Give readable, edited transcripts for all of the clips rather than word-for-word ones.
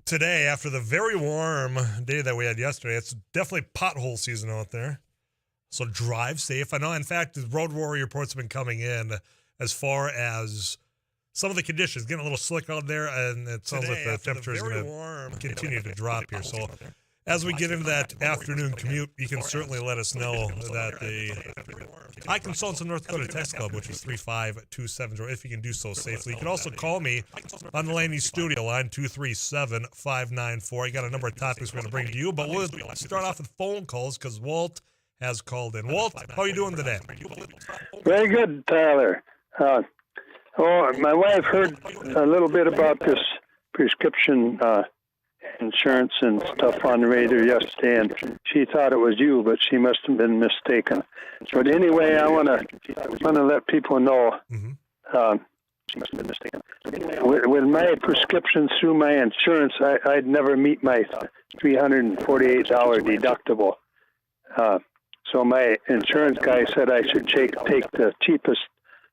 today, after the very warm day that we had yesterday, it's definitely pothole season out there. So drive safe. I know, in fact, the Road Warrior reports have been coming in as far as some of the conditions, getting a little slick out there, and it sounds like the temperature is going to continue to drop here. So as we get into that afternoon commute, you can certainly let us know that the I Consultants of North Dakota Text Club, which is 35270, if you can do so safely. You can also call me on the Laney Studio line, 237-594. I got a number of topics we're going to bring to you, but we'll start off with phone calls because Walt has called in. Walt, how are you doing today? Very good, Tyler. My wife heard a little bit about this prescription insurance and stuff on the radio yesterday, and she thought it was you, but she must have been mistaken. But anyway, I want to let people know. She must have been mistaken. With my prescriptions through my insurance, I'd never meet my $348 deductible. So my insurance guy said I should take the cheapest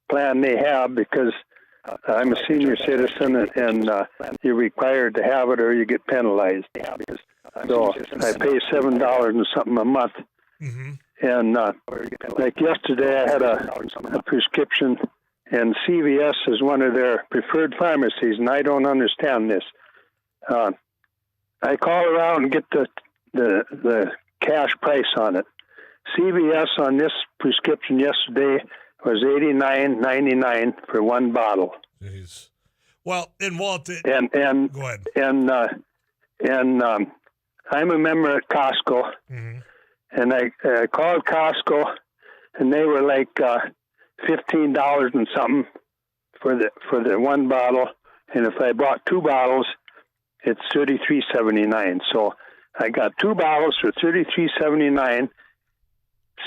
plan they have because I'm a senior citizen and you're required to have it or you get penalized. So I pay $7 and something a month. And like yesterday, I had a prescription, and CVS is one of their preferred pharmacies, and I don't understand this. I call around and get the cash price on it. CVS on this prescription yesterday was $89.99 for one bottle. Jeez. Well, and Walt, and go ahead. And I'm a member at Costco, and I called Costco, and they were like $15 and something for the one bottle, and if I bought two bottles, it's $33.79. So I got two bottles for $33.79.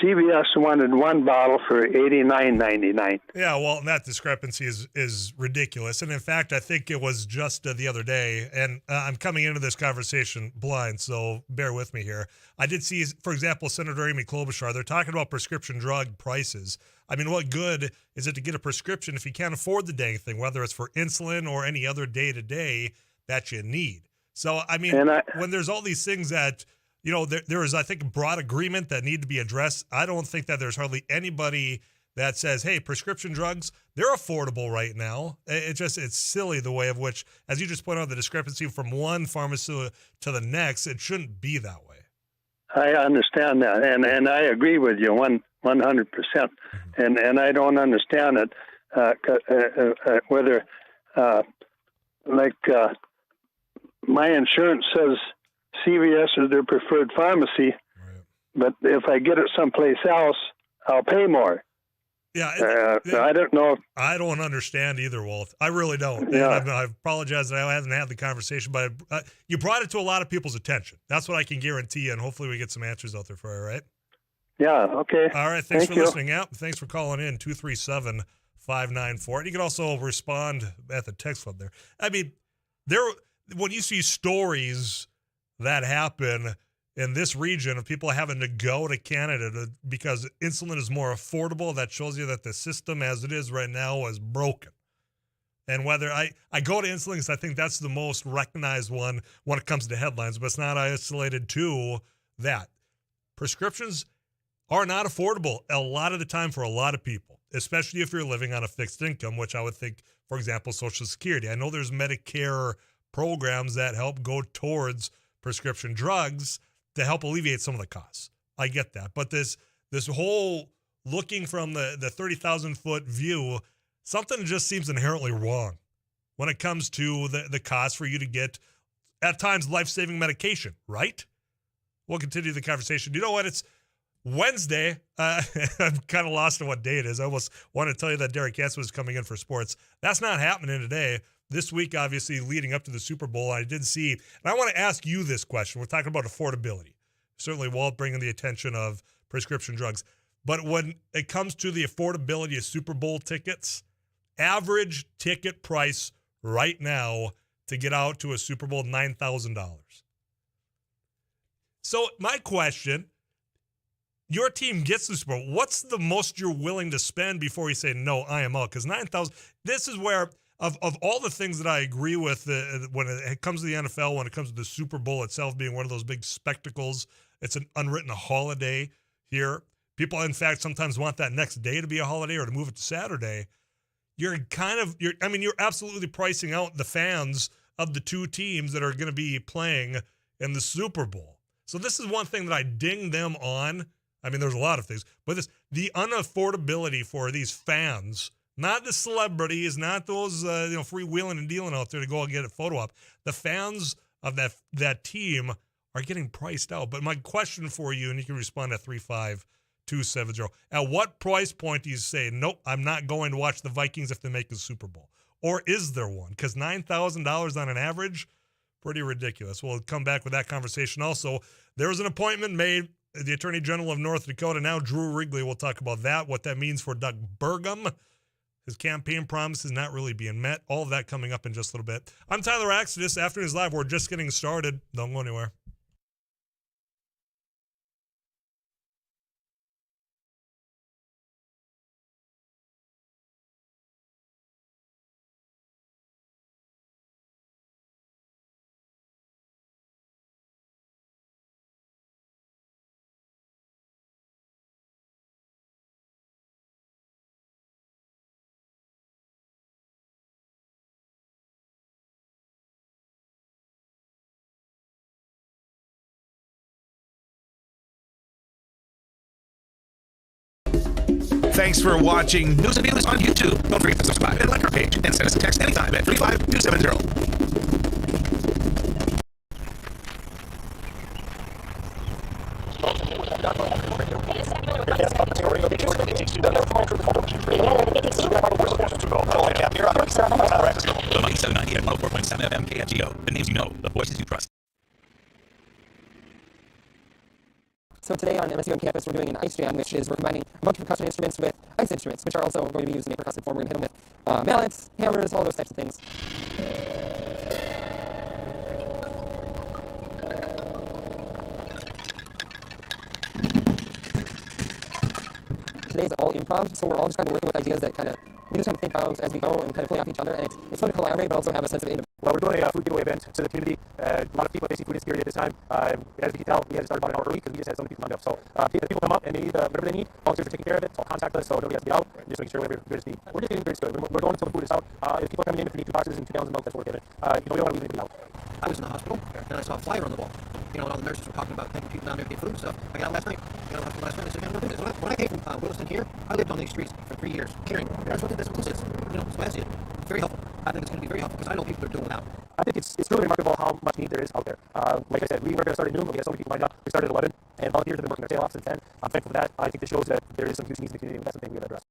CVS wanted one bottle for $89.99. Yeah, well, and that discrepancy is ridiculous. And in fact, I think it was just the other day, and I'm coming into this conversation blind, so bear with me here. I did see, for example, Senator Amy Klobuchar, they're talking about prescription drug prices. I mean, what good is it to get a prescription if you can't afford the dang thing, whether it's for insulin or any other day-to-day that you need? So, I mean, when there's all these things that, you know, there is, I think, a broad agreement that need to be addressed. I don't think that there's hardly anybody that says, hey, prescription drugs, they're affordable right now. It's silly the way of which, as you just pointed out, the discrepancy from one pharmacy to the next, it shouldn't be that way. I understand that, and I agree with you 100%. And I don't understand it, whether, my insurance says CVS is their preferred pharmacy, but if I get it someplace else, I'll pay more. Yeah, I don't know. I don't understand either, Walt. I really don't. Yeah. I apologize that I haven't had the conversation, but you brought it to a lot of people's attention. That's what I can guarantee you, and hopefully we get some answers out there for you, all right? Yeah, okay. All right, thanks for listening out. Thanks for calling in, 237-594. You can also respond at the text club there. I mean, when you see stories that happen in this region of people having to go to Canada because insulin is more affordable, that shows you that the system as it is right now is broken. And whether I go to insulin because I think that's the most recognized one when it comes to headlines, but it's not isolated to that. Prescriptions are not affordable a lot of the time for a lot of people, especially if you're living on a fixed income, which I would think, for example, Social Security. I know there's Medicare programs that help go towards prescription drugs to help alleviate some of the costs. I get that. But this whole looking from the 30,000-foot view, something just seems inherently wrong when it comes to the cost for you to get, at times, life-saving medication, right? We'll continue the conversation. You know what? It's Wednesday. I'm kind of lost on what day it is. I almost want to tell you that Derek Hansen was coming in for sports. That's not happening today. This week, obviously, leading up to the Super Bowl, I did see, and I want to ask you this question. We're talking about affordability. Certainly, Walt bringing the attention of prescription drugs. But when it comes to the affordability of Super Bowl tickets, average ticket price right now to get out to a Super Bowl, $9,000. So my question, your team gets the Super Bowl. What's the most you're willing to spend before you say, no, I am out? Because $9,000, this is where of all the things that I agree with when it comes to the NFL, when it comes to the Super Bowl itself being one of those big spectacles, it's an unwritten holiday here. People, in fact, sometimes want that next day to be a holiday or to move it to Saturday. You're absolutely pricing out the fans of the two teams that are going to be playing in the Super Bowl. So this is one thing that I ding them on. I mean, there's a lot of things, but the unaffordability for these fans, not the celebrities, not those freewheeling and dealing out there to go and get a photo op. The fans of that team are getting priced out. But my question for you, and you can respond at 35270, at what price point do you say, nope, I'm not going to watch the Vikings if they make the Super Bowl? Or is there one? Because $9,000 on an average, pretty ridiculous. We'll come back with that conversation. Also, there was an appointment made. The Attorney General of North Dakota, now Drew Wrigley, will talk about that, what that means for Doug Burgum. His campaign promises not really being met. All of that coming up in just a little bit. I'm Tyler Axel. Afternoons Live. We're just getting started. Don't go anywhere. Thanks for watching News and Views on YouTube. Don't forget to subscribe and like our page, and send us a text anytime at 35270. The Mighty 790 and 104.7 FM KFGO. The names you know, the voices you trust. So today on MSU on campus, we're doing an ice jam, which is we're combining a bunch of percussion instruments with ice instruments, which are also going to be used in a percussive form. We're going to hit them with mallets, hammers, all those types of things. Today's all improv, so we're all just kind of working with ideas that we just kind of think of as we go and kind of play off each other, and it's fun to collaborate, but also have a sense of individuality. Well, we're doing a food giveaway event to the community. A lot of people are facing food insecurity at this time. As you can tell, we had to start about an hour early because we just had so many people lined up. So people come up and they need whatever they need. Volunteers are taking care of it. So contact us so nobody has to get out. Just making sure we're just getting very good. We're going until the food is out. If people are coming in, if we need 2 boxes and 2 gallons of milk, that's what we're giving. We don't want to leave anybody out. I was in the hospital and I saw a flyer on the wall. And all the nurses were talking about taking people down there to get food and stuff. I got out last night. I said, I'm going to do this. When I came from Williston here, I lived on these streets for 3 years, carrying. That's what this is. So I see it. It's very helpful. I think it's going to be very helpful because I know people are doing without. I think it's really remarkable how much need there is out there. Like I said, we were going to start at noon, but we had so many people lined up. We started at 11, and volunteers have been working our tail off since 10. I'm thankful for that. I think this shows that there is some huge needs in the community, and that's something we have to address.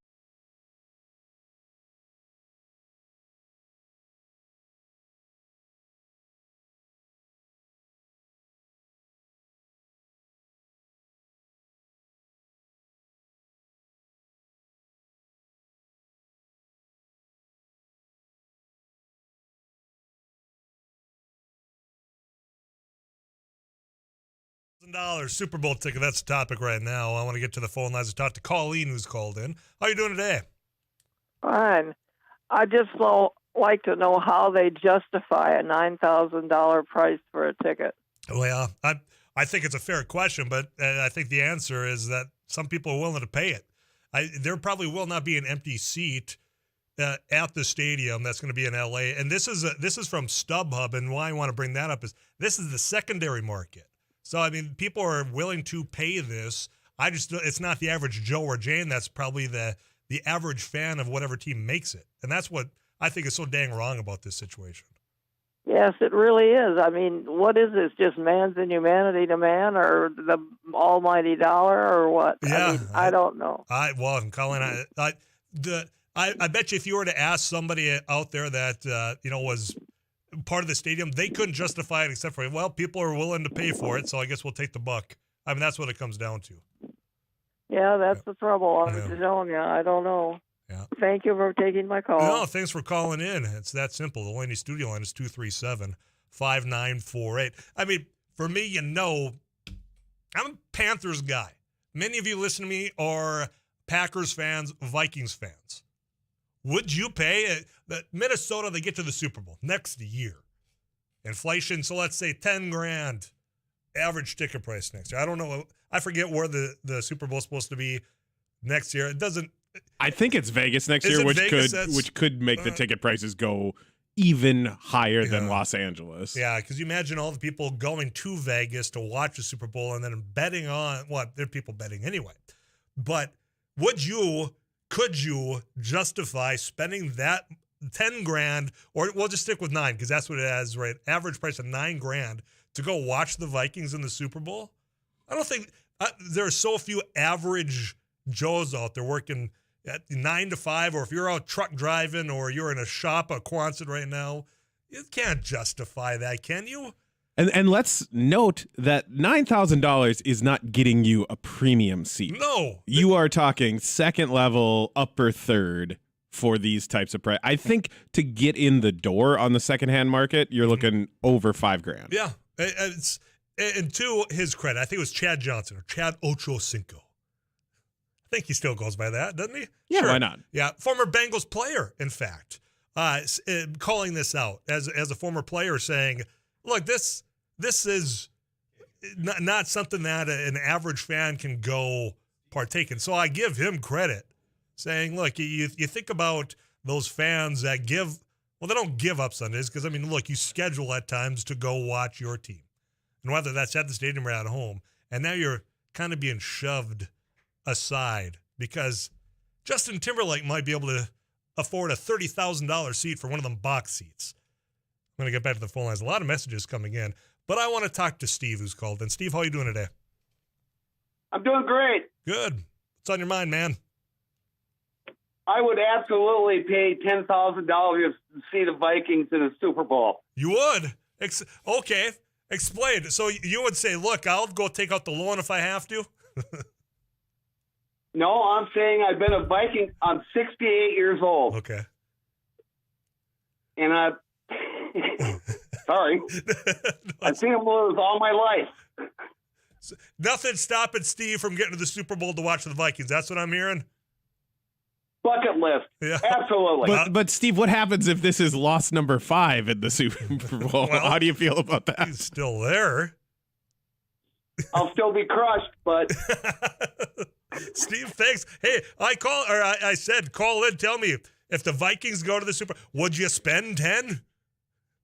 $1,000 Super Bowl ticket. That's the topic right now. I want to get to the phone lines to talk to Colleen, who's called in. How are you doing today? Fine. I just like to know how they justify a $9,000 price for a ticket. Well, I think it's a fair question, but I think the answer is that some people are willing to pay it. There probably will not be an empty seat at the stadium that's going to be in L.A. And this is from StubHub, and why I want to bring that up is this is the secondary market. So, I mean, people are willing to pay this. It's not the average Joe or Jane. That's probably the average fan of whatever team makes it. And that's what I think is so dang wrong about this situation. Yes, it really is. I mean, what is this? Just man's inhumanity to man, or the almighty dollar, or what? Yeah, I don't know. Colin, I bet you if you were to ask somebody out there that was part of the stadium, they couldn't justify it except for, well, people are willing to pay for it, so I guess we'll take the buck. I mean, that's what it comes down to. Yeah, that's the trouble. I'm just telling you, I don't know. Yeah. Thank you for taking my call. No, thanks for calling in. It's that simple. The Laney studio line is 237-5948. I mean, for me, I'm a Panthers guy. Many of you listen to me are Packers fans, Vikings fans. Would you pay Minnesota? They get to the Super Bowl next year. Inflation, so let's say $10,000 average ticket price next year. I don't know. I forget where the Super Bowl is supposed to be next year. It doesn't. I think it's Vegas next year, which could make the ticket prices go even higher than Los Angeles. Yeah, because you imagine all the people going to Vegas to watch the Super Bowl and then betting on there are people betting anyway. But could you justify spending that $10,000, or we'll just stick with 9 because that's what it has, right? Average price of $9,000 to go watch the Vikings in the Super Bowl? I don't think there are so few average Joes out there working at 9 to 5, or if you're out truck driving or you're in a shop at Quonset right now, you can't justify that, can you? And let's note that $9,000 is not getting you a premium seat. No. You are talking second level, upper third for these types of price. I think to get in the door on the secondhand market, you're looking over $5,000. Yeah. And to his credit, I think it was Chad Johnson or Chad Ochocinco. I think he still goes by that, doesn't he? Yeah, sure. Why not? Yeah, former Bengals player, in fact, calling this out as a former player, saying, look, this is not something that an average fan can go partake in. So I give him credit, saying, look, you think about those fans that they don't give up Sundays because, I mean, look, you schedule at times to go watch your team. And whether that's at the stadium or at home, and now you're kind of being shoved aside because Justin Timberlake might be able to afford a $30,000 seat for one of them box seats. I'm going to get back to the phone lines. A lot of messages coming in, but I want to talk to Steve, who's called. And Steve, how are you doing today? I'm doing great. Good. What's on your mind, man? I would absolutely pay $10,000 to see the Vikings in a Super Bowl. You would? Okay. Explain. So you would say, look, I'll go take out the loan if I have to? No, I'm saying I've been a Viking. I'm 68 years old. Okay. And sorry. I've seen them lose all my life. Nothing stopping Steve from getting to the Super Bowl to watch the Vikings. That's what I'm hearing? Bucket list. Yeah. Absolutely. But Steve, what happens if this is loss number 5 in the Super Bowl? Well, how do you feel about that? He's still there. I'll still be crushed, but Steve, thanks. Hey, I said, call in, tell me if the Vikings go to the Super Bowl, would you spend 10?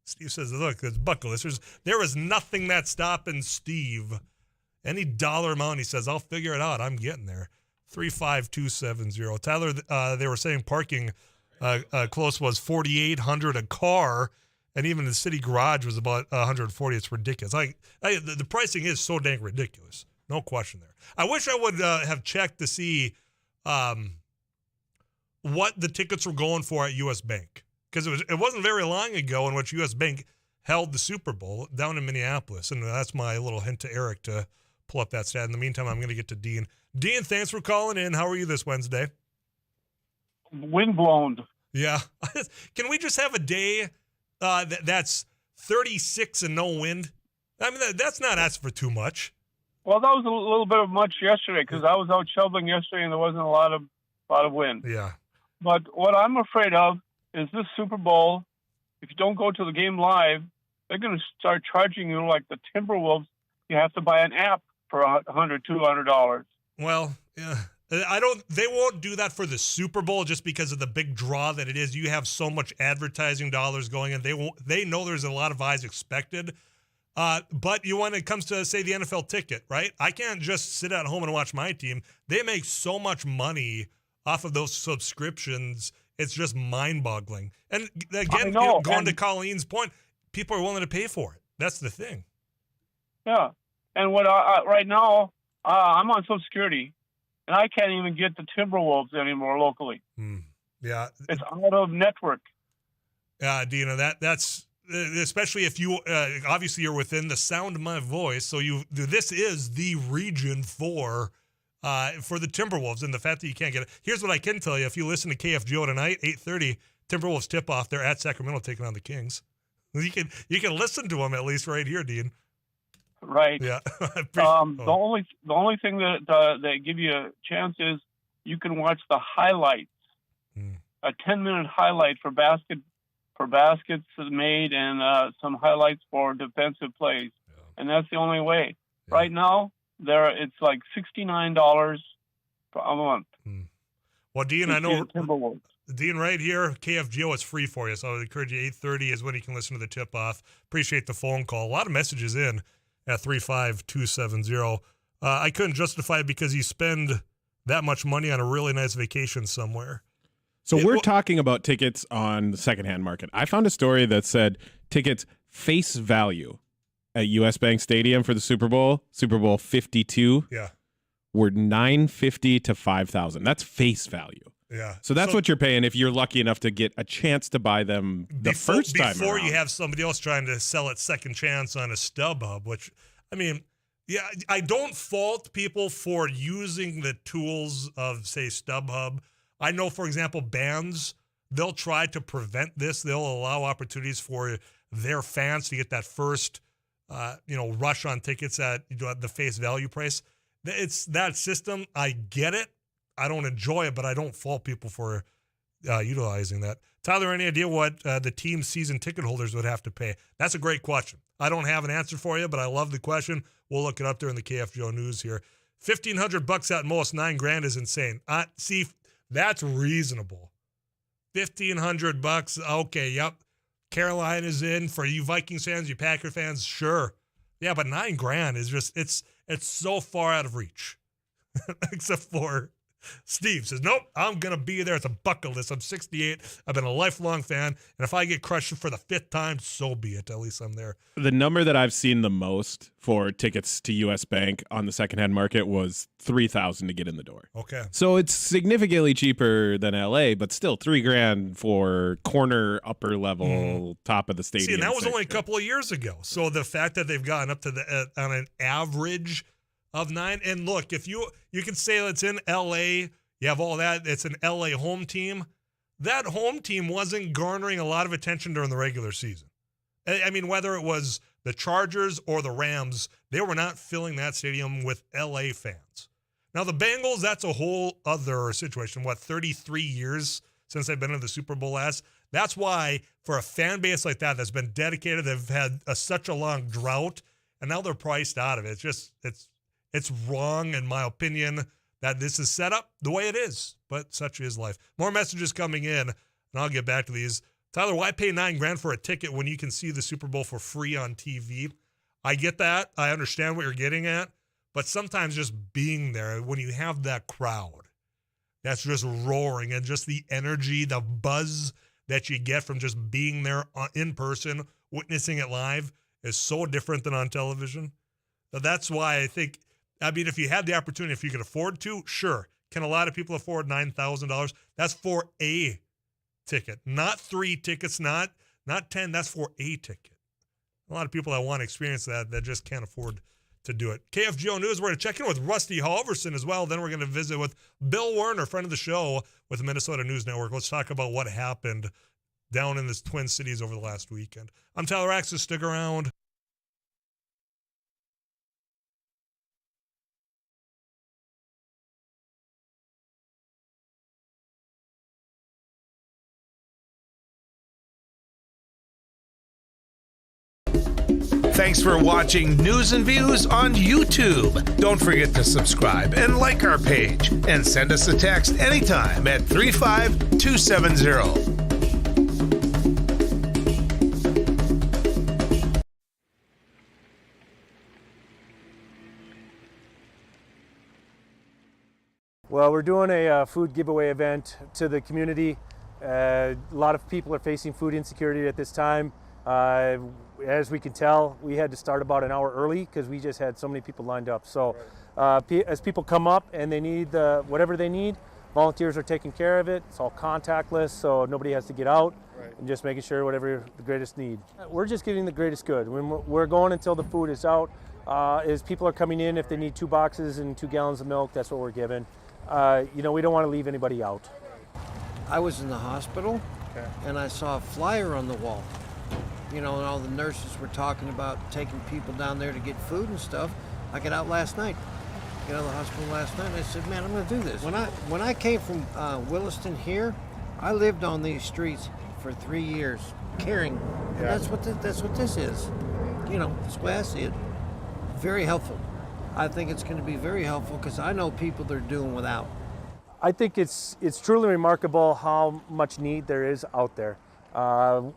Steve says, look, it's Buckley. There is nothing that's stopping Steve. Any dollar amount, he says, I'll figure it out. I'm getting there. 35270. Tyler, they were saying parking close was $4,800 a car, and even the city garage was about $140. It's ridiculous. The pricing is so dang ridiculous. No question there. I wish I would have checked to see what the tickets were going for at U.S. Bank, because it wasn't very long ago in which U.S. Bank held the Super Bowl down in Minneapolis, and that's my little hint to Eric to pull up that stat. In the meantime, I'm going to get to Dean. Dean, thanks for calling in. How are you this Wednesday? Windblown. Yeah. Can we just have a day that's 36 and no wind? I mean, that's not asking for too much. Well, that was a little bit of much yesterday because I was out shoveling yesterday and there wasn't a lot of wind. Yeah. But what I'm afraid of is this Super Bowl. If you don't go to the game live, they're going to start charging you like the Timberwolves. You have to buy an app for $100, $200. Well, yeah. They won't do that for the Super Bowl just because of the big draw that it is. You have so much advertising dollars going in. They know there's a lot of eyes expected. But when it comes to, say, the NFL ticket, right? I can't just sit at home and watch my team. They make so much money off of those subscriptions. It's just mind-boggling. And again, going to Colleen's point, people are willing to pay for it. That's the thing. Yeah. And what right now, I'm on Social Security, and I can't even get the Timberwolves anymore locally. Yeah. It's out of network. Yeah, Dina, that's especially if you obviously you're within the sound of my voice, so this is the region for the Timberwolves, and the fact that you can't get it. Here's what I can tell you: if you listen to KFGO tonight, 8:30, Timberwolves tip off. They're at Sacramento taking on the Kings. You can listen to them at least right here, Dean. Right. Yeah. The only thing that give you a chance is you can watch the highlights a 10-minute highlight for baskets made and some highlights for defensive plays, and that's the only way. Yeah. Right now, it's like $69 a month. Well, Dean, I know Dean right here, KFGO is free for you, so I would encourage you. 8:30 is when you can listen to the tip-off. Appreciate the phone call. A lot of messages in at 35270. I couldn't justify it because you spend that much money on a really nice vacation somewhere. So we're talking about tickets on the secondhand market. I found a story that said tickets face value at US Bank Stadium for the Super Bowl 52. Yeah. Were $950 to $5,000. That's face value. Yeah. So that's what you're paying if you're lucky enough to get a chance to buy them first time before around. You have somebody else trying to sell it second chance on a StubHub, which, I mean, yeah, I don't fault people for using the tools of, say, StubHub. I know, for example, bands, they'll try to prevent this. They'll allow opportunities for their fans to get that first, rush on tickets at the face value price. It's that system. I get it. I don't enjoy it, but I don't fault people for utilizing that. Tyler, any idea what the team season ticket holders would have to pay? That's a great question. I don't have an answer for you, but I love the question. We'll look it up there in the KFGO news here. $1,500 at most. $9,000 is insane. See, that's reasonable. $1,500. Okay, yep. Carolina's in. For you Vikings fans, you Packer fans, sure. Yeah, but $9,000 is just it's so far out of reach. Except for Steve says, nope, I'm going to be there. It's a bucket list. I'm 68. I've been a lifelong fan. And if I get crushed for the 5th time, so be it. At least I'm there. The number that I've seen the most for tickets to US Bank on the secondhand market was $3,000 to get in the door. Okay. So it's significantly cheaper than LA, but still $3,000 for corner, upper level, top of the stadium. See, and that was only a couple of years ago. So the fact that they've gotten up to on an average of 9, and look, if you can say it's in LA, you have all that, it's an LA home team. That home team wasn't garnering a lot of attention during the regular season. I mean, whether it was the Chargers or the Rams, they were not filling that stadium with LA fans. Now the Bengals, that's a whole other situation. 33 years since they've been in the Super Bowl last? That's why for a fan base like that that's been dedicated, they've had such a long drought, and now they're priced out of it. It's wrong, in my opinion, that this is set up the way it is, but such is life. More messages coming in, and I'll get back to these. Tyler, why pay $9,000 for a ticket when you can see the Super Bowl for free on TV? I get that. I understand what you're getting at, but sometimes just being there, when you have that crowd that's just roaring and just the energy, the buzz that you get from just being there in person, witnessing it live, is so different than on television. That's why I think, if you had the opportunity, if you could afford to, sure. Can a lot of people afford $9,000? That's for a ticket, not 3 tickets, not 10. That's for a ticket. A lot of people that want to experience that just can't afford to do it. KFGO News, we're going to check in with Rusty Halverson as well. Then we're going to visit with Bill Werner, friend of the show with the Minnesota News Network. Let's talk about what happened down in the Twin Cities over the last weekend. I'm Tyler Axis. Stick around. Thanks for watching News and Views on YouTube. Don't forget to subscribe and like our page. And send us a text anytime at 35270. Well, we're doing a food giveaway event to the community. A lot of people are facing food insecurity at this time. As we can tell, we had to start about an hour early because we just had so many people lined up. So as people come up and they need whatever they need, volunteers are taking care of it. It's all contactless, so nobody has to get out, and just making sure whatever the greatest need. We're just getting the greatest good. We're going until the food is out. As people are coming in, if they need 2 boxes and 2 gallons of milk, that's what we're giving. We don't want to leave anybody out. I was in the hospital, and I saw a flyer on the wall. And all the nurses were talking about taking people down there to get food and stuff. I got out last night, got out of the hospital last night, and I said, man, I'm going to do this. When I came from Williston here, I lived on these streets for 3 years, caring. And that's what this is. You know, that's the way I see it. Very helpful. I think it's going to be very helpful because I know people that are doing without. I think it's truly remarkable how much need there is out there.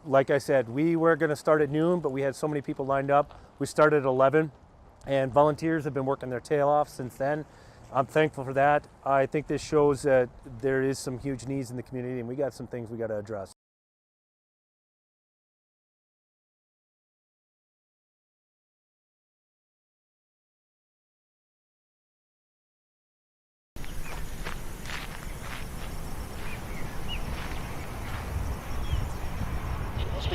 Like I said, we were going to start at noon, but we had so many people lined up. We started at 11, and volunteers have been working their tail off since then. I'm thankful for that. I think this shows that there is some huge needs in the community, and we got some things we got to address.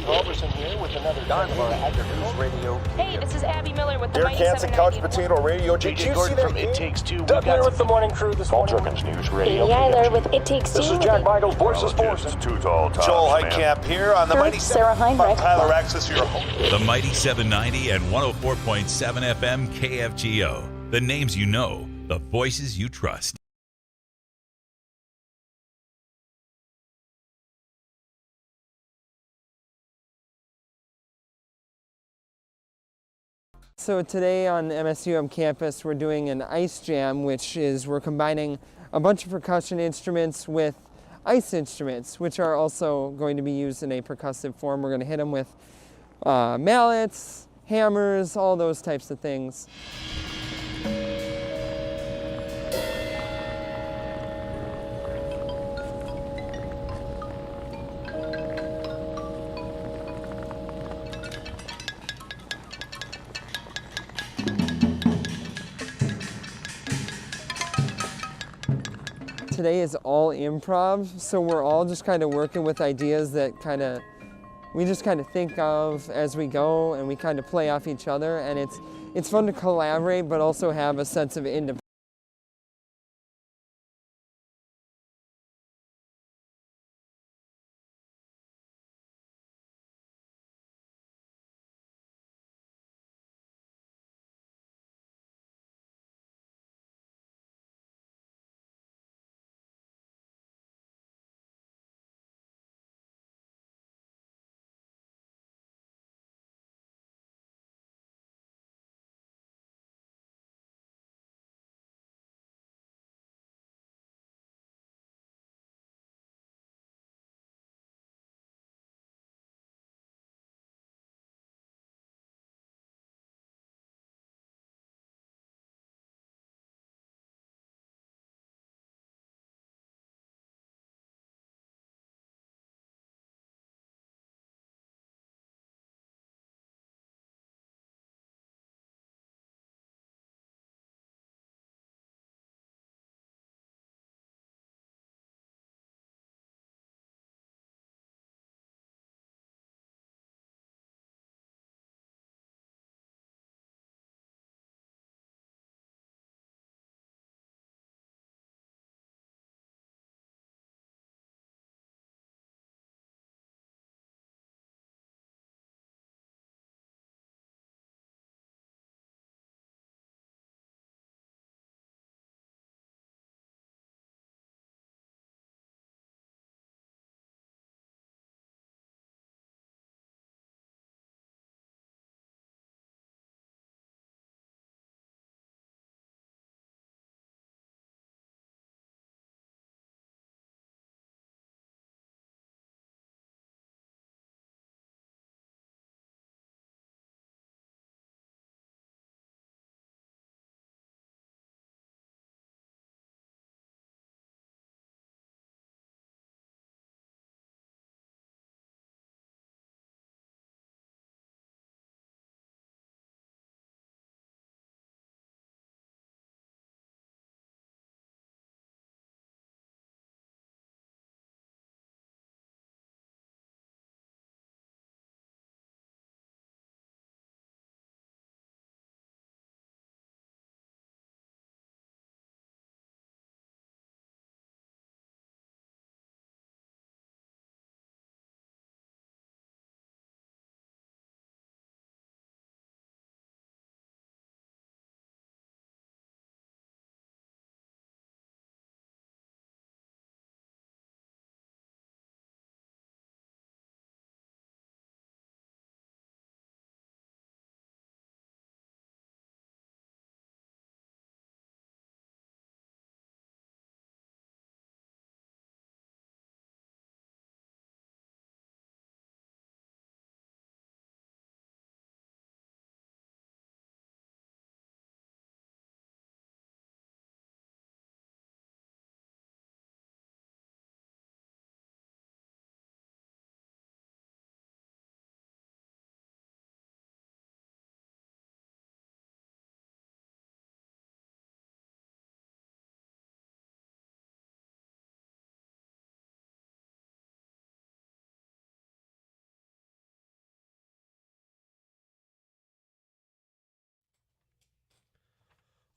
Halverson here with another News Radio. Hey, this is Abby Miller with the Derek Hansen, Couch Potato Radio. Did you see that? From It Takes Two. Doug here with the morning crew this morning. Jerkins News Radio. Amy Eiler with It Takes Two. This is Jack Michaels, Voices Forces. Too tall, Joel Heitkamp here on the Mighty Sarah Heinrich. Tyler Access, your host. The Mighty 790 and 104.7 FM KFGO. The names you know, the voices you trust. So today on MSUM campus we're doing an ice jam, which is we're combining a bunch of percussion instruments with ice instruments, which are also going to be used in a percussive form. We're going to hit them with mallets, hammers, all those types of things. Today is all improv, so we're all just kind of working with ideas that we just kind of think of as we go, and we kind of play off each other, and it's fun to collaborate but also have a sense of independence.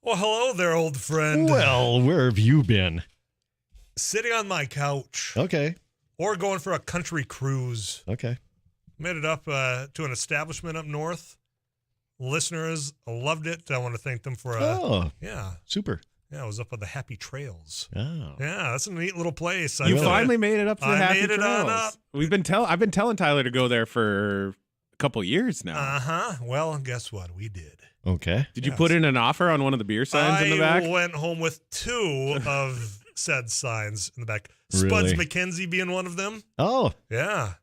Well, hello there, old friend. Well, where have you been? Sitting on my couch. Okay. Or going for a country cruise. Okay. Made it up to an establishment up north. Listeners loved it. I want to thank them for super. Yeah, I was up on the Happy Trails. Oh. Yeah, that's a neat little place. You finally made it up to the Happy made it Trails. on up. I've been telling Tyler to go there for a couple years now. Uh-huh. Well, guess what? We did. Okay. Did you put in an offer on one of the beer signs in the back? I went home with 2 of said signs in the back. Really? Spuds McKenzie being one of them. Oh. Yeah.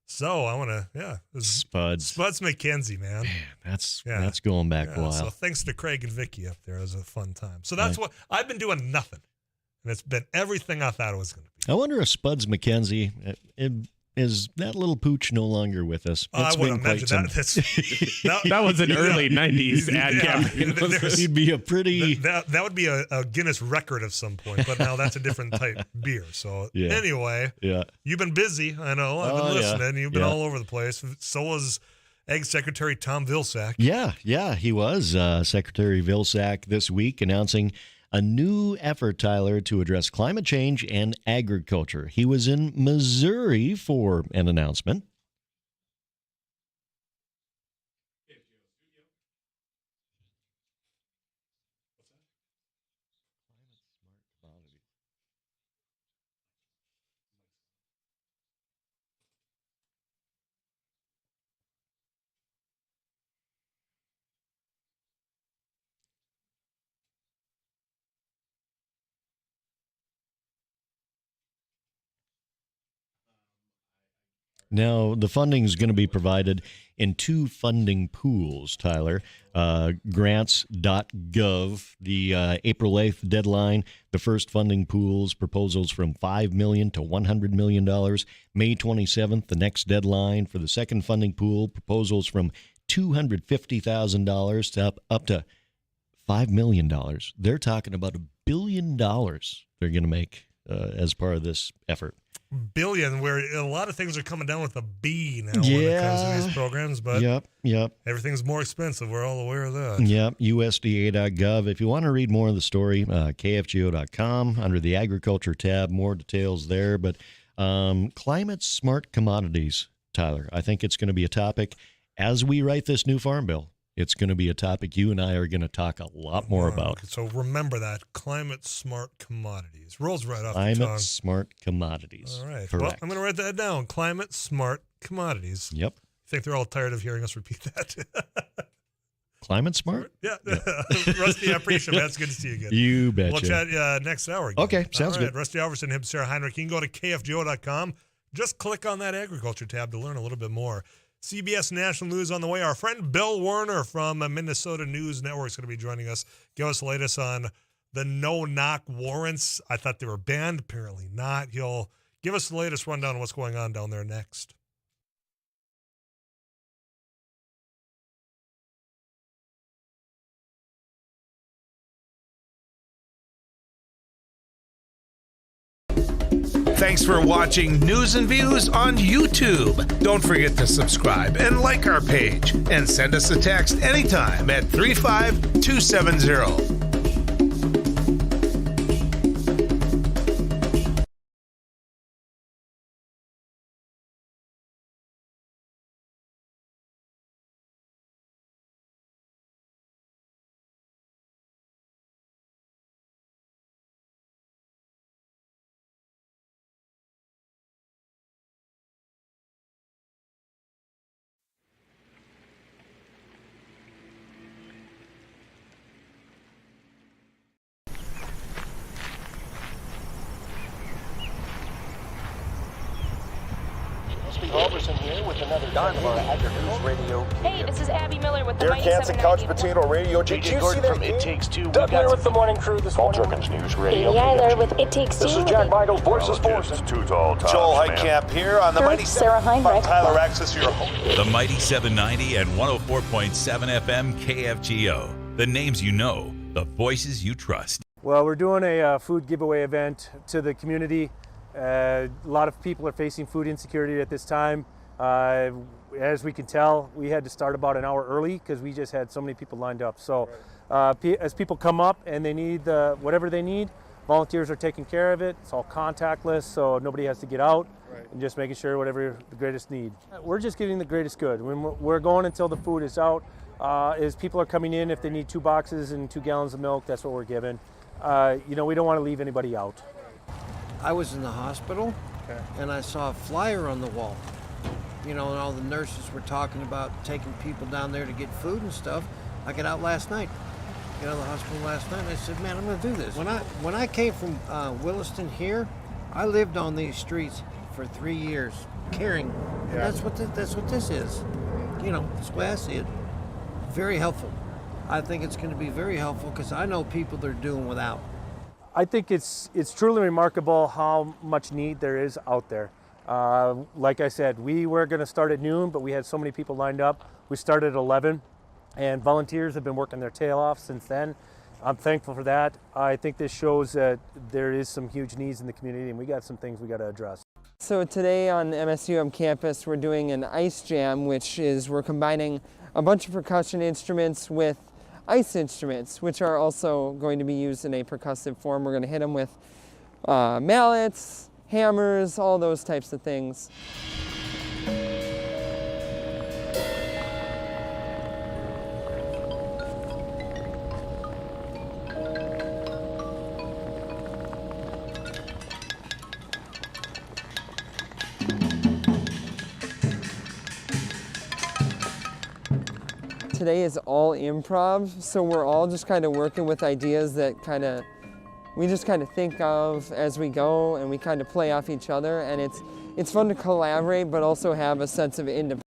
So I want to, Spuds McKenzie, man. That's going back a while. So thanks to Craig and Vicky up there. It was a fun time. So that's what I've been doing, nothing. And it's been everything I thought it was going to be. I wonder if Spuds McKenzie, is that little pooch no longer with us? I would imagine that. That was an early 90s ad campaign. He'd be a pretty... That would be a Guinness record of some point, but now that's a different type beer. So anyway, you've been busy. I know. I've been listening. You've been all over the place. So was Ag Secretary Tom Vilsack. Yeah, he was. Secretary Vilsack this week announcing a new effort, Tyler, to address climate change and agriculture. He was in Missouri for an announcement. Now, the funding is going to be provided in 2 funding pools, Tyler. Grants.gov, the April 8th deadline. The first funding pool's proposals from $5 million to $100 million. May 27th, the next deadline for the second funding pool. Proposals from $250,000 to up to $5 million. They're talking about $1 billion they're going to make as part of this effort. Billion, where a lot of things are coming down with a B now when it comes to these programs, but yep. Everything's more expensive. We're all aware of that. Yep, USDA.gov. If you want to read more of the story, KFGO.com under the Agriculture tab, more details there. But climate smart commodities, Tyler, I think it's going to be a topic as we write this new farm bill. It's going to be a topic you and I are going to talk a lot more about. So remember that, climate smart commodities. Rolls right off the tongue. Climate smart commodities. All right. Correct. Well, I'm going to write that down. Climate smart commodities. Yep. I think they're all tired of hearing us repeat that. Climate smart? Yeah. Rusty, I appreciate it. That's good to see you again. You betcha. We'll chat next hour again. Okay, sounds good. Rusty Alverson, him, Sarah Heinrich. You can go to KFGO.com. Just click on that agriculture tab to learn a little bit more. CBS National News on the way. Our friend Bill Werner from Minnesota News Network is going to be joining us. Give us the latest on the no-knock warrants. I thought they were banned. Apparently not. He'll give us the latest rundown on what's going on down there next. Thanks for watching News and Views on YouTube. Don't forget to subscribe and like our page, and send us a text anytime at 35270. Robertson here with another Dynamite Agri News Radio. Hey, this is Abby Miller with the Derek Hansen, Couch Potato Radio. Did you see that from It Takes Two? Doug here with the morning crew this morning. Jerkins News Radio. Amy Eiler with It Takes Two. This is Jack Michaels, Voice of Sports. Joel Heitkamp here on the Mighty Sarah Heinrich. Tyler Axis, your host. The Mighty 790 and 104.7 FM KFGO. The names you know, the voices you trust. Well, we're doing a food giveaway event to the community. A lot of people are facing food insecurity at this time. as we can tell, we had to start about an hour early because we just had so many people lined up. So as people come up and they need whatever they need, volunteers are taking care of it. It's all contactless, so nobody has to get out, and just making sure whatever the greatest need. We're just getting the greatest good. When we're going until the food is out. As people are coming in, if they need 2 boxes and 2 gallons of milk, that's what we're giving. We don't want to leave anybody out. I was in the hospital, and I saw a flyer on the wall. And all the nurses were talking about taking people down there to get food and stuff. I got out last night. Got out of the hospital last night, and I said, man, I'm going to do this. When I came from Williston here, I lived on these streets for 3 years, caring. And that's what this is. That's the way I see it. Very helpful. I think it's going to be very helpful because I know people that are doing without. I think it's truly remarkable how much need there is out there. Like I said, we were going to start at noon, but we had so many people lined up. We started at 11, and volunteers have been working their tail off since then. I'm thankful for that. I think this shows that there is some huge needs in the community, and we got some things we got to address. So today on MSUM campus, we're doing an ice jam, which is we're combining a bunch of percussion instruments with ice instruments, which are also going to be used in a percussive form. We're going to hit them with mallets, hammers, all those types of things. Today is all improv, so we're all just kind of working with ideas that we just kind of think of as we go, and we kind of play off each other, and it's fun to collaborate but also have a sense of independence.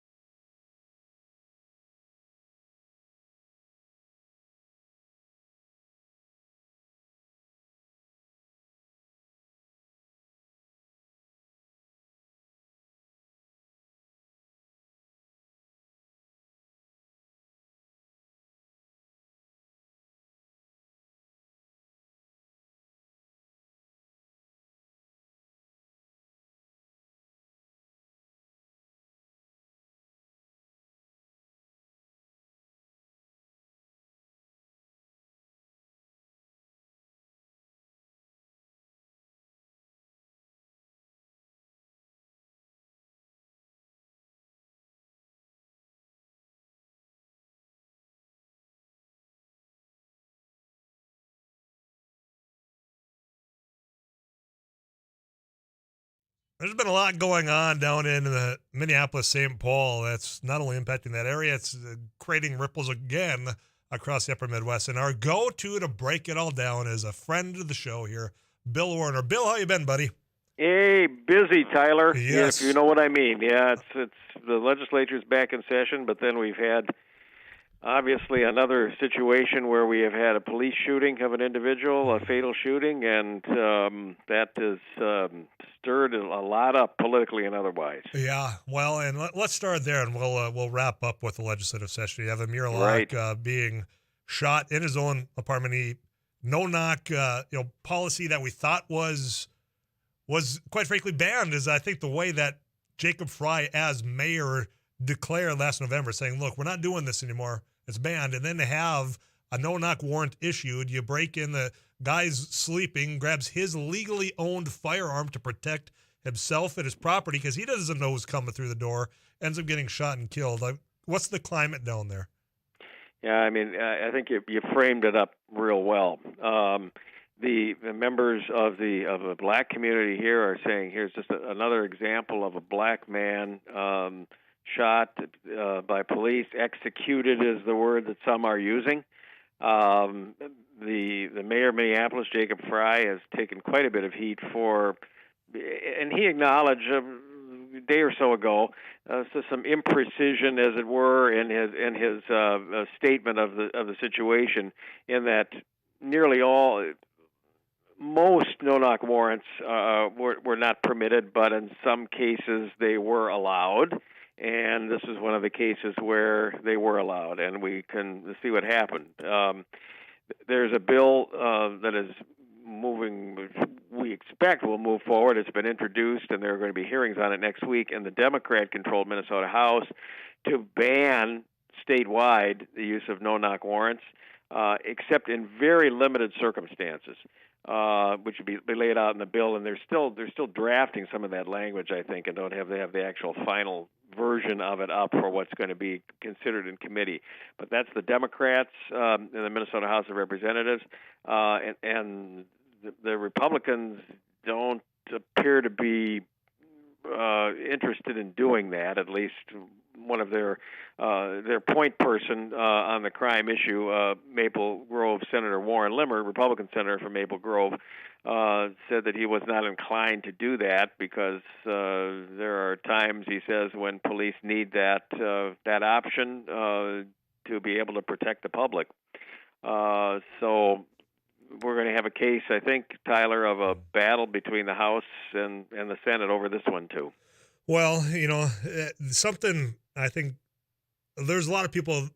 There's been a lot going on down in the Minneapolis-St. Paul that's not only impacting that area, it's creating ripples again across the upper Midwest. And our go-to to break it all down is a friend of the show here, Bill Warner. Bill, how you been, buddy? Hey, busy, Tyler. Yes. If you know what I mean. Yeah, it's the legislature's back in session, but then we've had obviously another situation where we have had a police shooting of an individual, a fatal shooting, and that has stirred a lot up politically and otherwise. Yeah, well, and let's start there, and we'll wrap up with the legislative session. You have Amir Locke being shot in his own apartment. No-knock policy that we thought was quite frankly banned is, I think, the way that Jacob Fry as mayor declared last November, saying, look, we're not doing this anymore. It's banned. And then to have a no-knock warrant issued, you break in, the guy's sleeping, grabs his legally owned firearm to protect himself and his property because he doesn't know who's coming through the door, ends up getting shot and killed. What's the climate down there? Yeah, I mean, I think you framed it up real well. The members of the black community here are saying, here's just another example of a black man shot by police. Executed is the word that some are using. The mayor of Minneapolis, Jacob Fry, has taken quite a bit of heat for, and he acknowledged a day or so ago some imprecision, as it were, in his statement of the situation, in that most no-knock warrants were not permitted, but in some cases they were allowed. And this is one of the cases where they were allowed, and we can see what happened. There's a bill that is moving, we expect will move forward. It's been introduced, and there are going to be hearings on it next week in the Democrat-controlled Minnesota House. to ban statewide the use of no-knock warrants, except in very limited circumstances, which would be laid out in the bill. And they're still drafting some of that language, I think, and they have the actual final version of it up for what's going to be considered in committee. But that's the Democrats in the Minnesota House of Representatives, and the Republicans don't appear to be interested in doing that. At least one of their point person on the crime issue, Maple Grove Senator Warren Limmer, Republican senator from Maple Grove, said that he was not inclined to do that because there are times, he says, when police need that option to be able to protect the public. So we're going to have a case, I think, Tyler, of a battle between the House and the Senate over this one, too. Well, something, I think there's a lot of people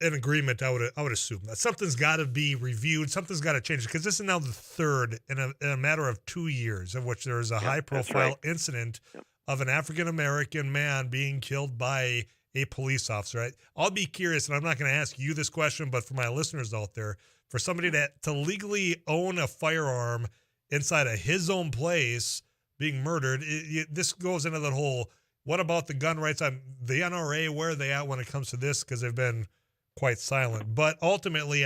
in agreement, I would assume, that something's got to be reviewed, something's got to change, because this is now the third in a matter of 2 years of which there is a high-profile incident of an African-American man being killed by a police officer. I'll be curious, and I'm not going to ask you this question, but for my listeners out there, for somebody to legally own a firearm inside of his own place being murdered, this goes into that whole, what about the gun rights on the NRA? Where are they at when it comes to this? Because they've been quite silent. But ultimately,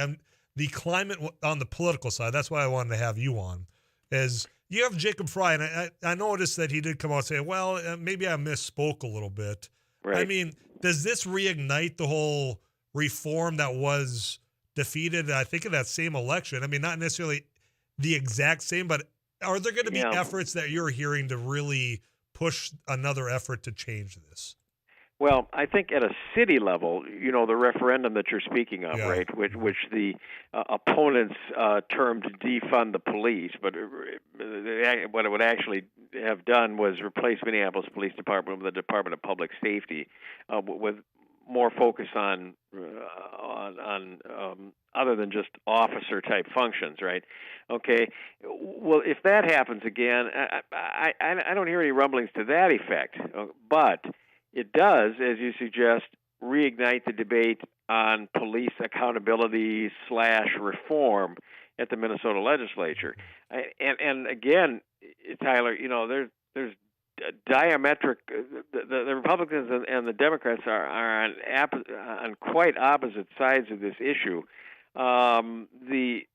the climate on the political side, that's why I wanted to have you on, is you have Jacob Fry, and I noticed that he did come out and say, well, maybe I misspoke a little bit. Right. I mean, does this reignite the whole reform that was defeated, I think, in that same election? I mean, not necessarily the exact same, but are there going to be efforts that you're hearing to really push another effort to change this? Well, I think at a city level, the referendum that you're speaking of, right, which the opponents termed defund the police, but what it would actually have done was replace Minneapolis Police Department with the Department of Public Safety, with more focus on other than just officer type functions, right? Okay. Well, if that happens again, I don't hear any rumblings to that effect, but it does, as you suggest, reignite the debate on police accountability / reform at the Minnesota legislature. And again, Tyler, there's diametric. The Republicans and the Democrats are on quite opposite sides of this issue. The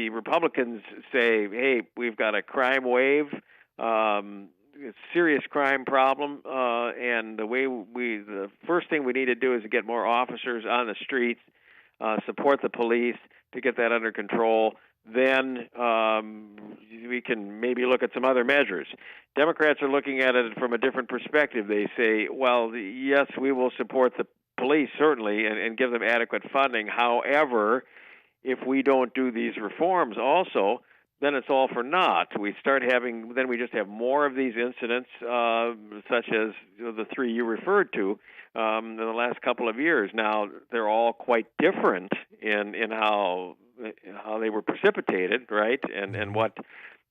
Republicans say, hey, we've got a crime wave, serious crime problem, and the first thing we need to do is to get more officers on the streets, support the police to get that under control. Then we can maybe look at some other measures. Democrats are looking at it from a different perspective. They say, well, yes, we will support the police, certainly, and give them adequate funding. However, if we don't do these reforms also, then it's all for naught. We just have more of these incidents, such as the three you referred to in the last couple of years. Now, they're all quite different in how they were precipitated, right, and what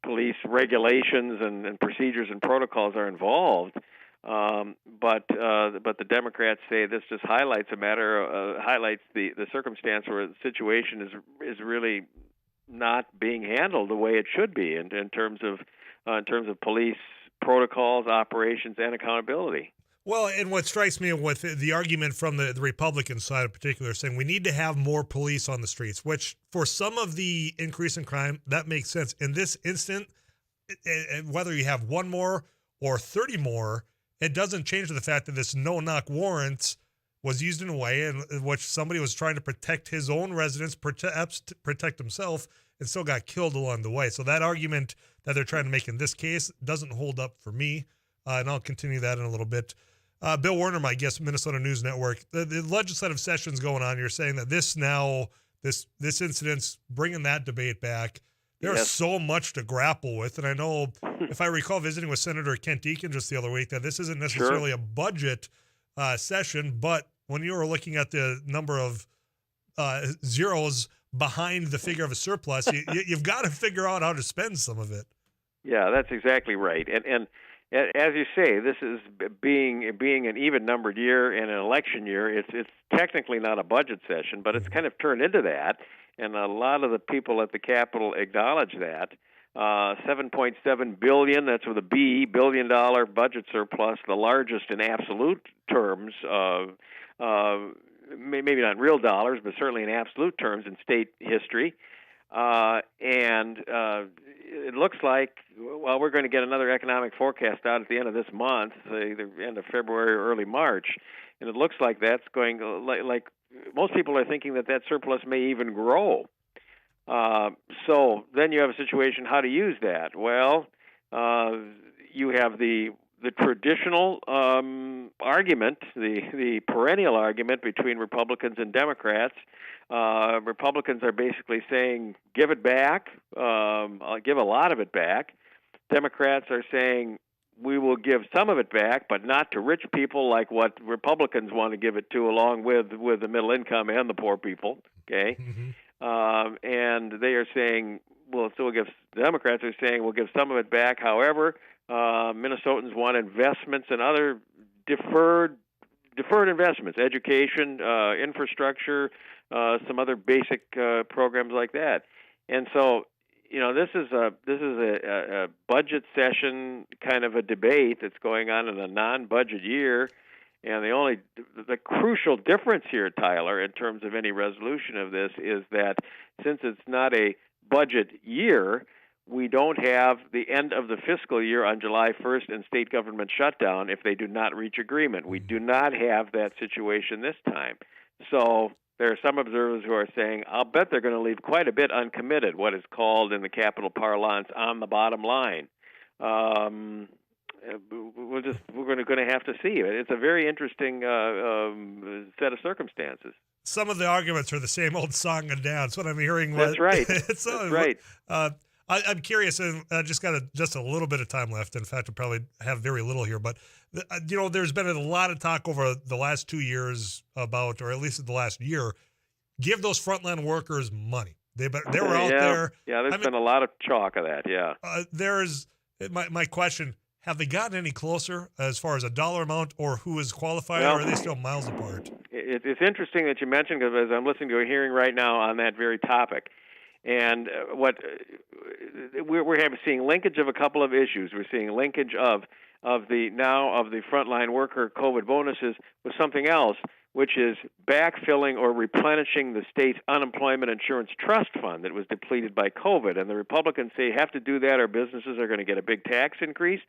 police regulations and procedures and protocols are involved. But the Democrats say this just highlights the circumstance where the situation is really not being handled the way it should be in terms of police protocols, operations, and accountability. Well, and what strikes me with the argument from the Republican side in particular, saying we need to have more police on the streets, which for some of the increase in crime, that makes sense. In this instant, whether you have one more or 30 more, it doesn't change the fact that this no-knock warrant was used in a way in which somebody was trying to protect his own residents, protect himself, and still got killed along the way. So that argument that they're trying to make in this case doesn't hold up for me, and I'll continue that in a little bit. Bill Werner, my guest, Minnesota News Network. The legislative session's going on. You're saying that this incident's bringing that debate back. There's so much to grapple with, and I know, if I recall visiting with Senator Kent Deacon just the other week, that this isn't necessarily a budget session, but when you were looking at the number of zeros behind the figure of a surplus, you've got to figure out how to spend some of it. Yeah, that's exactly right. And as you say, this is being an even-numbered year and an election year. It's technically not a budget session, but it's kind of turned into that, and a lot of the people at the Capitol acknowledge that. $7.7 billion, that's with a B, billion-dollar budget surplus, the largest in absolute terms, maybe not in real dollars, but certainly in absolute terms in state history. And it looks like, well, we're going to get another economic forecast out at the end of this month, the end of February or early March, and it looks like that's going, like most people are thinking that surplus may even grow. So then you have a situation, how to use that? Well, you have the traditional argument, the perennial argument between Republicans and Democrats. Republicans are basically saying, give it back, give a lot of it back. Democrats are saying, we will give some of it back, but not to rich people like what Republicans want to give it to, along with the middle income and the poor people, okay? Mm-hmm. And they are saying, Democrats are saying we'll give some of it back. However, Minnesotans want investments and other deferred investments, education, infrastructure, some other basic programs like that. And so, this is a budget session kind of a debate that's going on in a non-budget year. And the crucial difference here, Tyler, in terms of any resolution of this, is that since it's not a budget year, we don't have the end of the fiscal year on July 1st and state government shutdown if they do not reach agreement. We do not have that situation this time. So there are some observers who are saying, I'll bet they're going to leave quite a bit uncommitted, what is called in the Capitol parlance on the bottom line. We're going to have to see. It's a very interesting set of circumstances. Some of the arguments are the same old song and dance. What I'm hearing. That's right. That's right. I'm curious, and I just got just a little bit of time left. In fact, I probably have very little here. But there's been a lot of talk over the last 2 years about, or at least the last year, give those frontline workers money. They were out there. Yeah, there's been a lot of talk of that. Yeah. There's my question. Have they gotten any closer as far as a dollar amount or who is qualified, or are they still miles apart? It's interesting that you mentioned, because as I'm listening to a hearing right now on that very topic, and what we're seeing linkage of a couple of issues. We're seeing linkage of the frontline worker COVID bonuses with something else, which is backfilling or replenishing the state's unemployment insurance trust fund that was depleted by COVID. And the Republicans say you have to do that or businesses are going to get a big tax increase.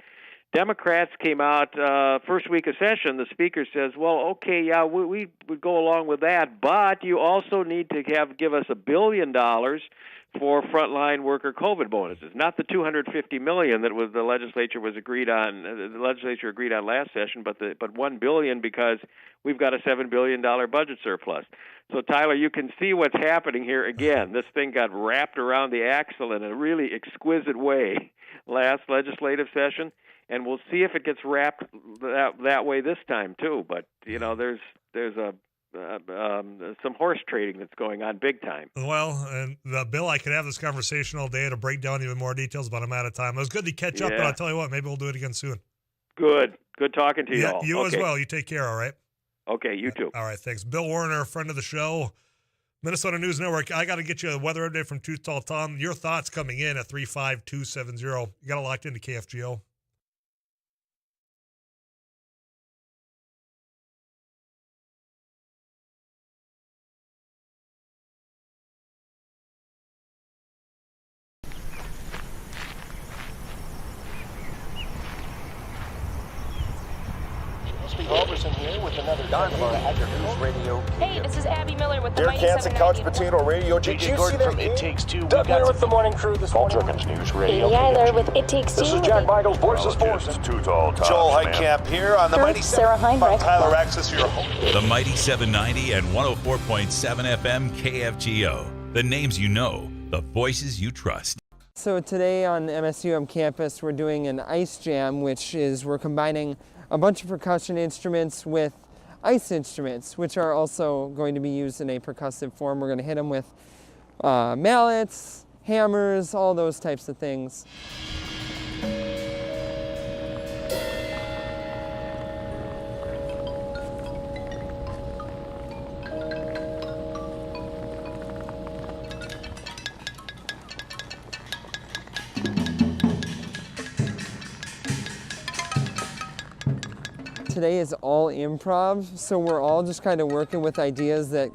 Democrats came out first week of session. The speaker says, well, okay, yeah, we would go along with that, but you also need to give us $1 billion for frontline worker COVID bonuses, not the $250 million that the legislature agreed on. The legislature agreed on last session, but $1 billion because we've got a $7 billion budget surplus. So, Tyler, you can see what's happening here again. This thing got wrapped around the axle in a really exquisite way last legislative session. And we'll see if it gets wrapped that way this time too. But there's some horse trading that's going on big time. Well, and Bill, I could have this conversation all day to break down even more details, but I'm out of time. It was good to catch up, but I'll tell you what, maybe we'll do it again soon. Good talking to you all. You as well. You take care. All right. Okay, you too. All right, thanks. Bill Warner, friend of the show, Minnesota News Network. I got to get you a weather update from Tooth Tall Tom. Your thoughts coming in at 35270. You got it locked into KFGO. Roberson here with another Dynamite Agri News Radio. Hey, this is Abby Miller with the Derek Hansen, Couch Potato Radio. Did you see that from It Takes Two? Doug here with the morning crew this morning. Paul Jerkins News Radio. Amy Eiler with It Takes Two. This is Jack Michaels, Voice of Sports. Too tall, Joel Heitkamp here on the Mighty Sarah Heinrich. Tyler Axis, your host. The Mighty 790 and 104.7 FM KFGO. The names you know, the voices you trust. So today on the MSUM campus, we're doing an ice jam, which is we're combining a bunch of percussion instruments with ice instruments, which are also going to be used in a percussive form. We're going to hit them with mallets, hammers, all those types of things. Today is all improv, so we're all just kind of working with ideas that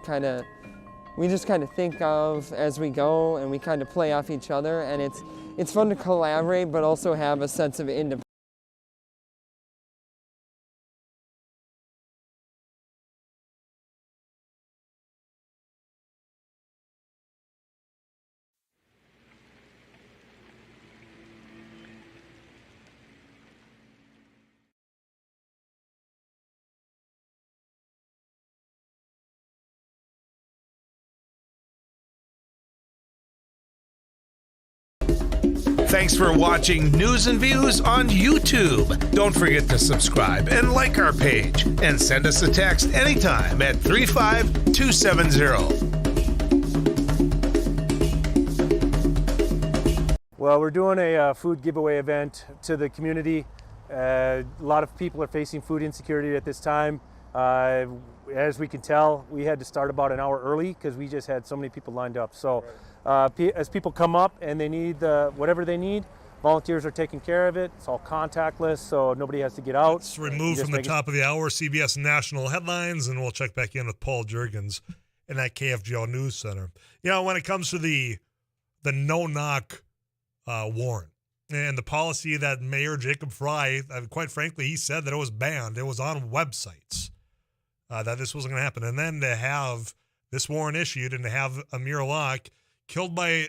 we just kind of think of as we go, and we kind of play off each other, and it's fun to collaborate but also have a sense of independence. Thanks for watching News and Views on YouTube. Don't forget to subscribe and like our page, and send us a text anytime at 35270. Well, we're doing a food giveaway event to the community. A lot of people are facing food insecurity at this time. As we can tell, we had to start about an hour early because we just had so many people lined up. So as people come up and they need whatever they need, volunteers are taking care of it. It's all contactless, so nobody has to get out. It's removed from the top of the hour, CBS National Headlines, and we'll check back in with Paul Juergens in that KFGO News Center. You know, when it comes to the no-knock warrant and the policy that Mayor Jacob Fry, quite frankly, he said that it was banned. It was on websites that this wasn't going to happen. And then to have this warrant issued and to have Amir Locke killed by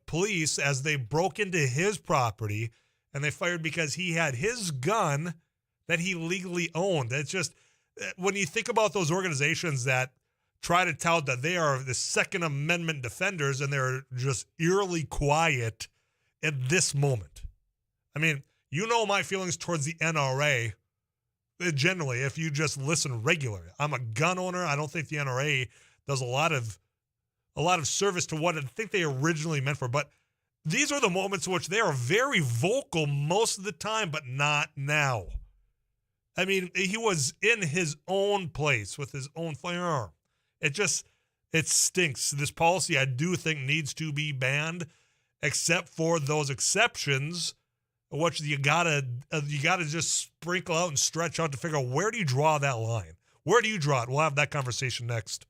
police as they broke into his property, and they fired because he had his gun that he legally owned. It's just, when you think about those organizations that try to tout that they are the Second Amendment defenders and they're just eerily quiet at this moment. I mean, you know my feelings towards the NRA. Generally, if you just listen regularly, I'm a gun owner. I don't think the NRA does a lot of service to what I think they originally meant for. But these are the moments in which they are very vocal most of the time, but not now. I mean, he was in his own place with his own firearm. It stinks. This policy, I do think, needs to be banned, except for those exceptions, which you gotta just sprinkle out and stretch out to figure out, where do you draw that line? Where do you draw it? We'll have that conversation next.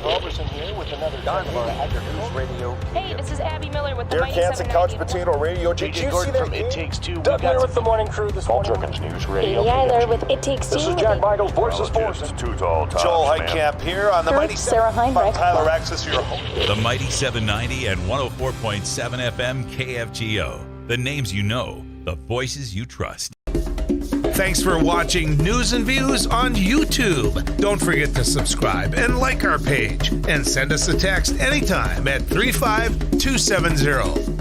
Robertson here with another News Radio. Hey, this is Abby Miller with the Derek Hansen, Couch Potato Radio. Did you see that from It Takes Two? Doug Miller with the morning crew this morning. Jerkins News Radio. Amy Eiler with It Takes Two. This is Jack Michaels, Voices Forces. Joel Heitkamp here on the Mighty Sarah Heinrich. Tyler Axis, your host. The Mighty 790 and 104.7 FM KFGO. The names you know, the voices you trust. Thanks for watching News and Views on YouTube. Don't forget to subscribe and like our page, and send us a text anytime at 35270.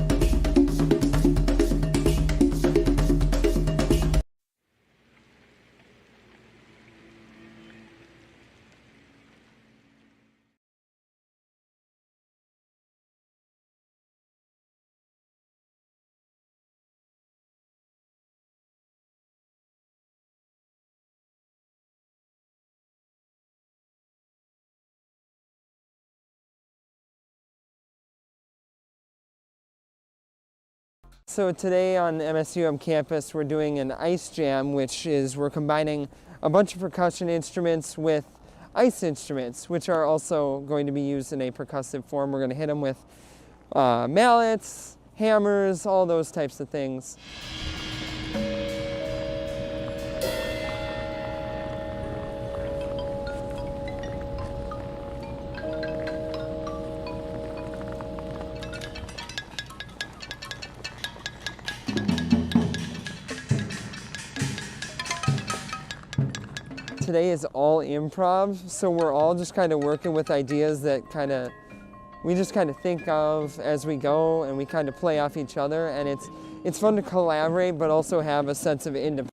So today on MSUM campus, we're doing an ice jam, which is we're combining a bunch of percussion instruments with ice instruments, which are also going to be used in a percussive form. We're going to hit them with mallets, hammers, all those types of things. Today is all improv, so we're all just kind of working with ideas that we just kind of think of as we go, and we kind of play off each other, and it's fun to collaborate but also have a sense of independence.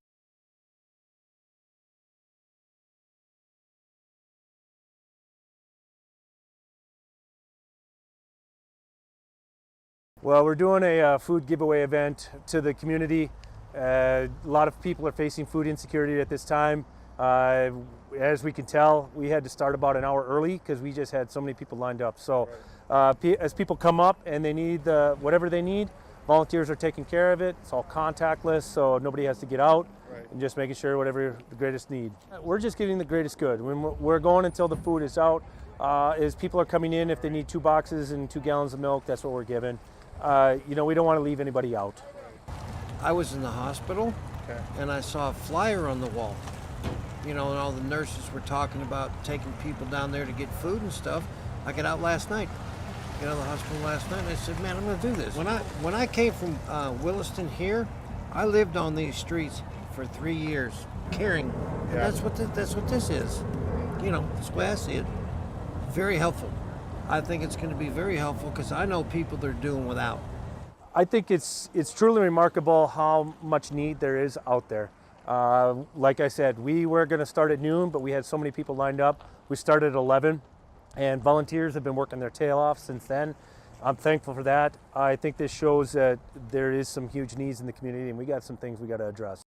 Well, we're doing a food giveaway event to the community. A lot of people are facing food insecurity at this time. as we can tell, we had to start about an hour early because we just had so many people lined up. So as people come up and they need whatever they need, volunteers are taking care of it. It's all contactless, so nobody has to get out. And just making sure whatever the greatest need. We're just giving the greatest good. When we're going until the food is out. As people are coming in, if they need 2 boxes and 2 gallons of milk, that's what we're giving. We don't want to leave anybody out. I was in the hospital, and I saw a flyer on the wall. And all the nurses were talking about taking people down there to get food and stuff. I got out last night. Got out of the hospital last night, and I said, man, I'm going to do this. When I came from Williston here, I lived on these streets for 3 years, caring. And that's what this is. That's the way I see it. Very helpful. I think it's going to be very helpful because I know people that are doing without. I think it's truly remarkable how much need there is out there. Like I said, we were going to start at noon, but we had so many people lined up. We started at 11, and volunteers have been working their tail off since then. I'm thankful for that. I think this shows that there is some huge needs in the community, and we got some things we got to address.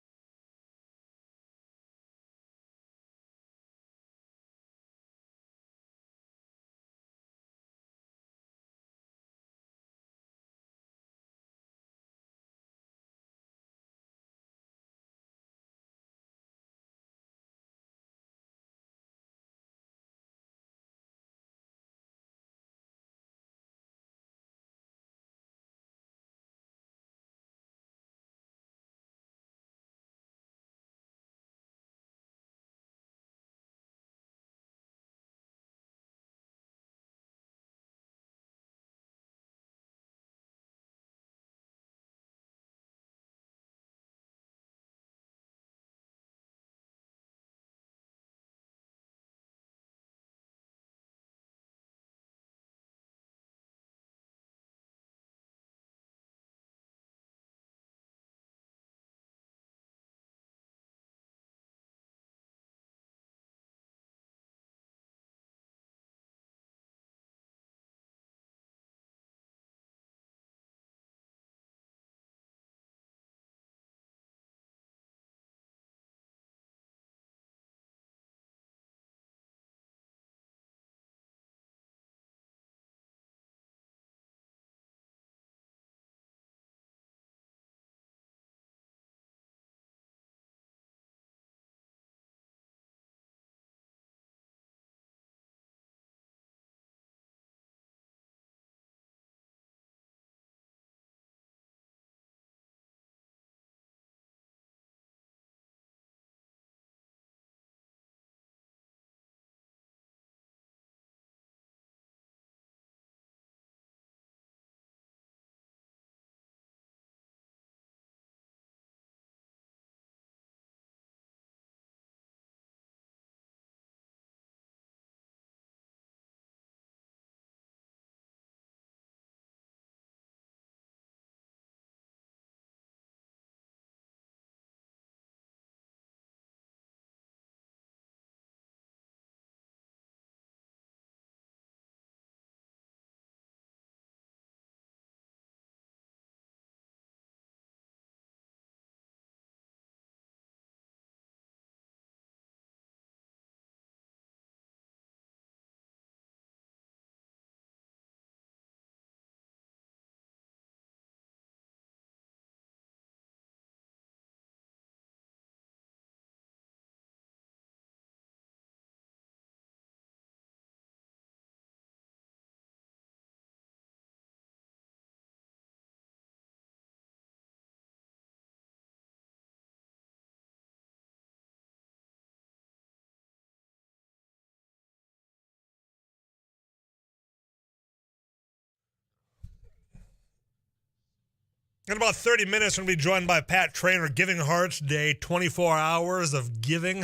In about 30 minutes, we're going to be joined by Pat Trainer, Givinghearts Day, 24 hours of giving.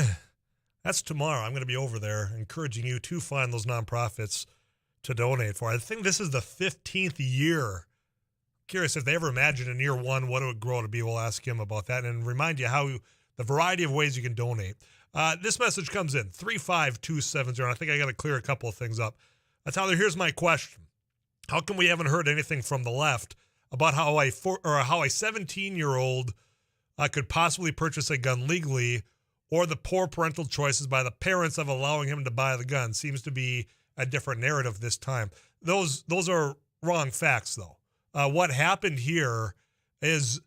That's tomorrow. I'm going to be over there encouraging you to find those nonprofits to donate for. I think this is the 15th year. Curious if they ever imagined in year one what it would grow to be. We'll ask him about that and remind you how the variety of ways you can donate. This message comes in, 35270, and I think I got to clear a couple of things up. Tyler, here's my question. How come we haven't heard anything from the left about how a 17-year-old could possibly purchase a gun legally or the poor parental choices by the parents of allowing him to buy the gun. Seems to be a different narrative this time. Those are wrong facts, though. What happened here is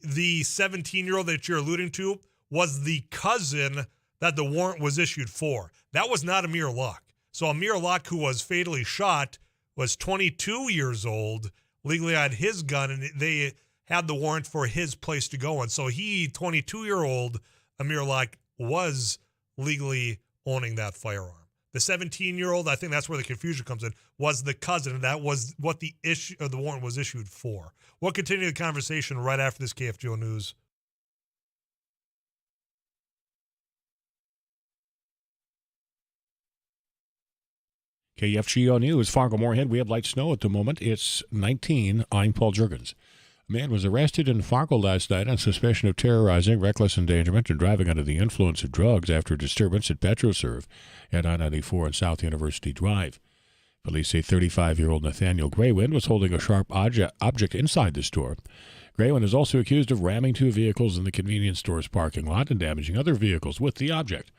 the 17-year-old that you're alluding to was the cousin that the warrant was issued for. That was not Amir Locke. So Amir Locke, who was fatally shot, was 22 years old, legally had his gun, and they had the warrant for his place to go in. So he, 22-year-old Amir Locke, was legally owning that firearm. The 17-year-old, I think that's where the confusion comes in, was the cousin. That was what the warrant was issued for. We'll continue the conversation right after this KFGO News. KFGO News, Fargo-Moorhead. We have light snow at the moment. It's 19. I'm Paul Jurgens. A man was arrested in Fargo last night on suspicion of terrorizing, reckless endangerment, and driving under the influence of drugs after a disturbance at PetroServe at I-94 and South University Drive. Police say 35-year-old Nathaniel Graywind was holding a sharp object inside the store. Graywind is also accused of ramming two vehicles in the convenience store's parking lot and damaging other vehicles with the object.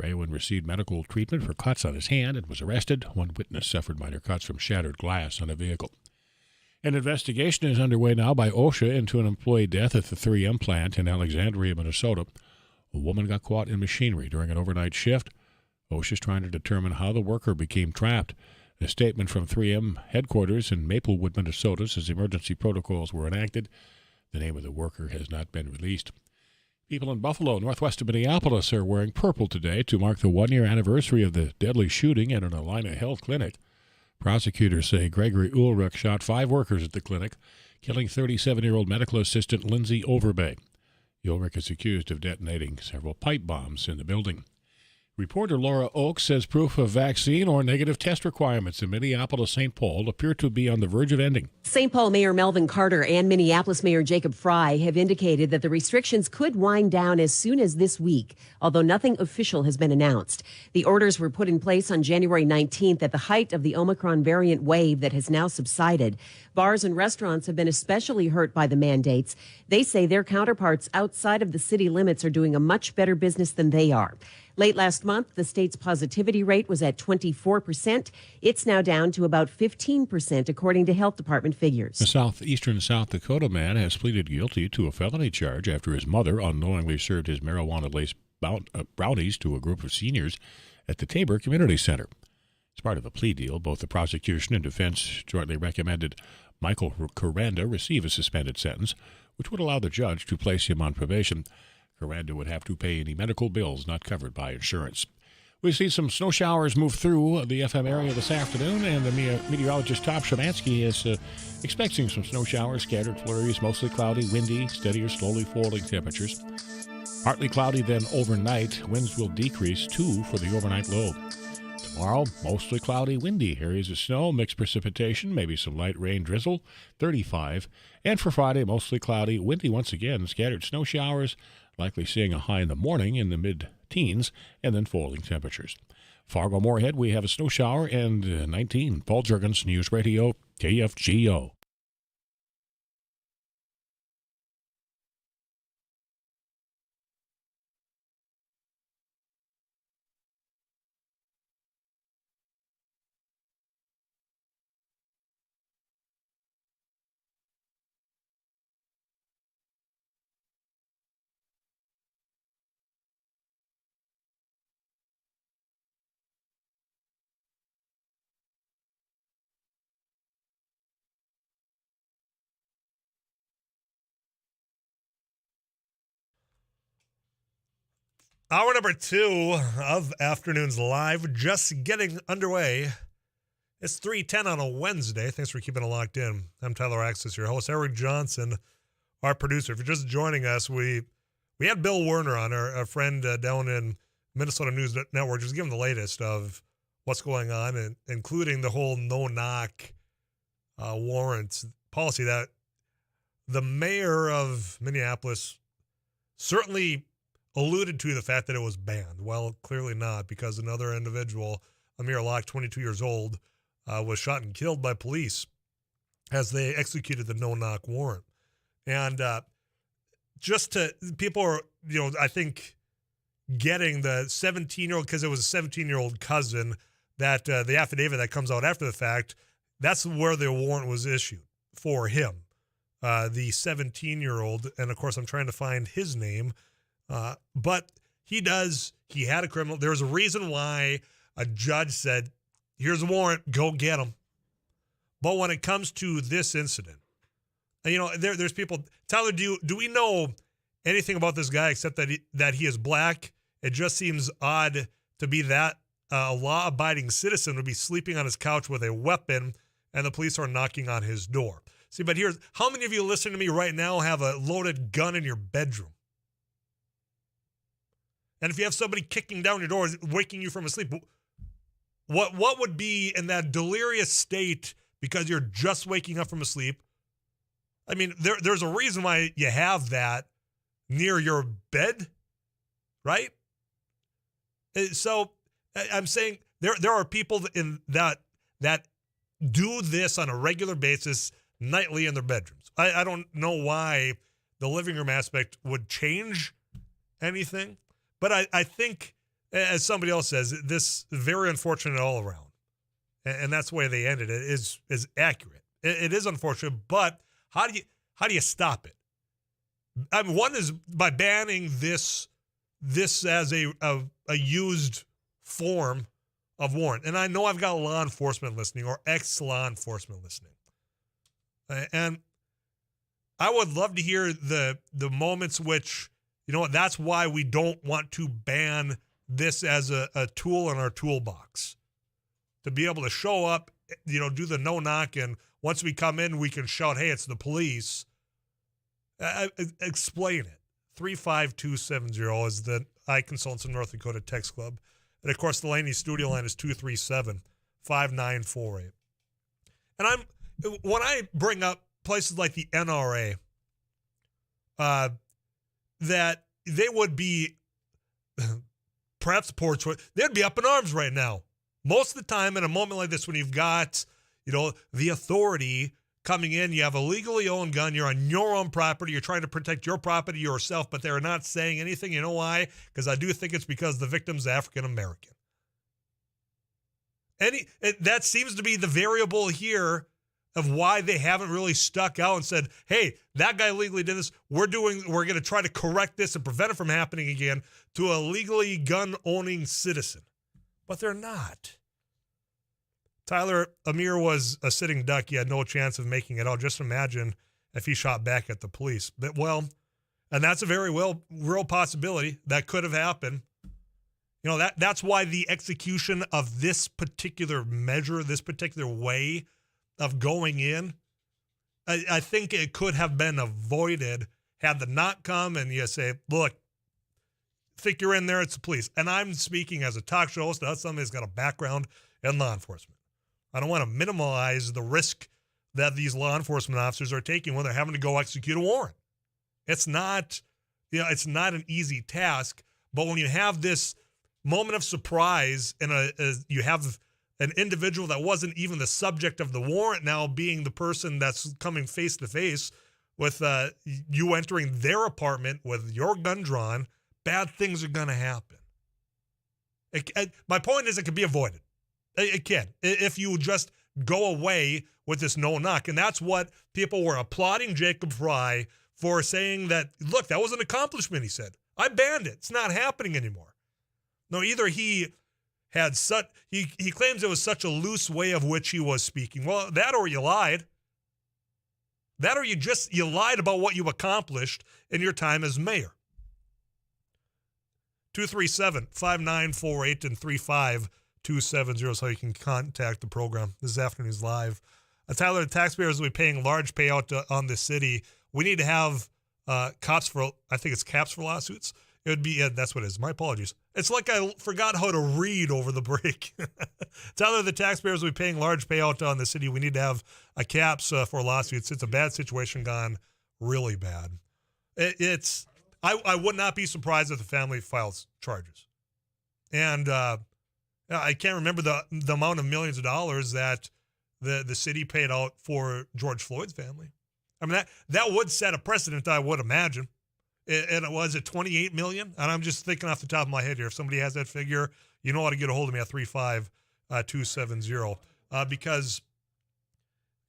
Graywind received medical treatment for cuts on his hand and was arrested. One witness suffered minor cuts from shattered glass on a vehicle. An investigation is underway now by OSHA into an employee death at the 3M plant in Alexandria, Minnesota. A woman got caught in machinery during an overnight shift. OSHA is trying to determine how the worker became trapped. A statement from 3M headquarters in Maplewood, Minnesota, says emergency protocols were enacted. The name of the worker has not been released. People in Buffalo, northwest of Minneapolis, are wearing purple today to mark the one-year anniversary of the deadly shooting at an Allina Health clinic. Prosecutors say Gregory Ulrich shot 5 workers at the clinic, killing 37-year-old medical assistant Lindsay Overbay. Ulrich is accused of detonating several pipe bombs in the building. Reporter Laura Oakes says proof of vaccine or negative test requirements in Minneapolis-St. Paul appear to be on the verge of ending. St. Paul Mayor Melvin Carter and Minneapolis Mayor Jacob Fry have indicated that the restrictions could wind down as soon as this week, although nothing official has been announced. The orders were put in place on January 19th at the height of the Omicron variant wave that has now subsided. Bars and restaurants have been especially hurt by the mandates. They say their counterparts outside of the city limits are doing a much better business than they are. Late last month, the state's positivity rate was at 24%. It's now down to about 15%, according to health department figures. A southeastern South Dakota man has pleaded guilty to a felony charge after his mother unknowingly served his marijuana-laced brownies to a group of seniors at the Tabor Community Center. As part of a plea deal, both the prosecution and defense jointly recommended Michael Coranda receive a suspended sentence, which would allow the judge to place him on probation. Coranda would have to pay any medical bills not covered by insurance. We see some snow showers move through the FM area this afternoon, and the meteorologist Tom Shemansky is expecting some snow showers, scattered flurries, mostly cloudy, windy, steady or slowly falling temperatures. Partly cloudy, then overnight. Winds will decrease 2 for the overnight low. Tomorrow, mostly cloudy, windy, areas of snow, mixed precipitation, maybe some light rain drizzle, 35. And for Friday, mostly cloudy, windy once again, scattered snow showers, likely seeing a high in the morning in the mid-teens, and then falling temperatures. Fargo-Moorhead, we have a snow shower, and 19. Paul Jurgens, News Radio, KFGO. Hour number 2 of Afternoons Live just getting underway. It's 3:10 on a Wednesday. Thanks for keeping it locked in. I'm Tyler Axis, your host. Eric Johnson, our producer. If you're just joining us, we had Bill Werner on, our friend down in Minnesota News Network, just giving the latest of what's going on, and including the whole no-knock warrants policy that the mayor of Minneapolis certainly alluded to the fact that it was banned. Well, clearly not, because another individual, Amir Locke, 22 years old, was shot and killed by police as they executed the no-knock warrant. And people are, I think getting the 17-year-old, because it was a 17-year-old cousin, that the affidavit that comes out after the fact, that's where the warrant was issued for him, the 17-year-old. And, of course, I'm trying to find his name. But he had a criminal. There's a reason why a judge said, here's a warrant, go get him. But when it comes to this incident, there's people. Tyler, do we know anything about this guy except that he is black? It just seems odd to be that a law-abiding citizen would be sleeping on his couch with a weapon, and the police are knocking on his door. See, but here's how many of you listening to me right now have a loaded gun in your bedroom? And if you have somebody kicking down your door, waking you from a sleep, what would be in that delirious state because you're just waking up from a sleep? I mean, there's a reason why you have that near your bed, right? So I'm saying there are people in that do this on a regular basis nightly in their bedrooms. I don't know why the living room aspect would change anything, but I think, as somebody else says, this is very unfortunate all around, and that's the way they ended it is accurate. It is unfortunate, but how do you stop it? I mean, one is by banning this as a used form of warrant. And I know I've got law enforcement listening or ex-law enforcement listening. And I would love to hear the moments which, that's why we don't want to ban this as a tool in our toolbox. To be able to show up, do the no-knock, and once we come in, we can shout, hey, it's the police. Explain it. 35270 is the iConsultants of North Dakota Text Club. And, of course, the Laney studio line is 237-5948. And when I bring up places like the NRA, that they would be perhaps a poor choice. They'd be up in arms right now. Most of the time in a moment like this, when you've got, the authority coming in, you have a legally owned gun, you're on your own property, you're trying to protect your property yourself, but they're not saying anything. You know why? Because I do think it's because the victim's African American. That seems to be the variable here of why they haven't really stuck out and said, hey, that guy legally did this. We're going to try to correct this and prevent it from happening again to a legally gun-owning citizen. But they're not. Tyler, Amir was a sitting duck. He had no chance of making it out. Just imagine if he shot back at the police. But, and that's a very real possibility. That could have happened. That's why the execution of this particular measure, this particular way of going in, I think it could have been avoided had the knock come and you say, look, think you're in there, it's the police. And I'm speaking as a talk show host, not somebody who's got a background in law enforcement. I don't want to minimize the risk that these law enforcement officers are taking when they're having to go execute a warrant. It's not, it's not an easy task. But when you have this moment of surprise and you have an individual that wasn't even the subject of the warrant now being the person that's coming face to face with you entering their apartment with your gun drawn, bad things are going to happen. My point is it can be avoided. It can, if you just go away with this no-knock. And that's what people were applauding Jacob Fry for, saying that, look, that was an accomplishment, he said. I banned it. It's not happening anymore. No, either he had he claims it was such a loose way of which he was speaking. Well, that or you lied. That or you lied about what you accomplished in your time as mayor. 237-5948 and 35270 is how you can contact the program. This afternoon's live. Tyler, the taxpayers will be paying large payout on the city. We need to have caps for lawsuits. It would be, that's what it is. My apologies. It's like I forgot how to read over the break. Tyler, the taxpayers will be paying large payout on the city. We need to have a caps for lawsuits. It's a bad situation gone really bad. I would not be surprised if the family files charges. And I can't remember the amount of millions of dollars that the city paid out for George Floyd's family. I mean, that would set a precedent, I would imagine. And it was at 28 million. And I'm just thinking off the top of my head here. If somebody has that figure, you know how to get a hold of me at 35270. Because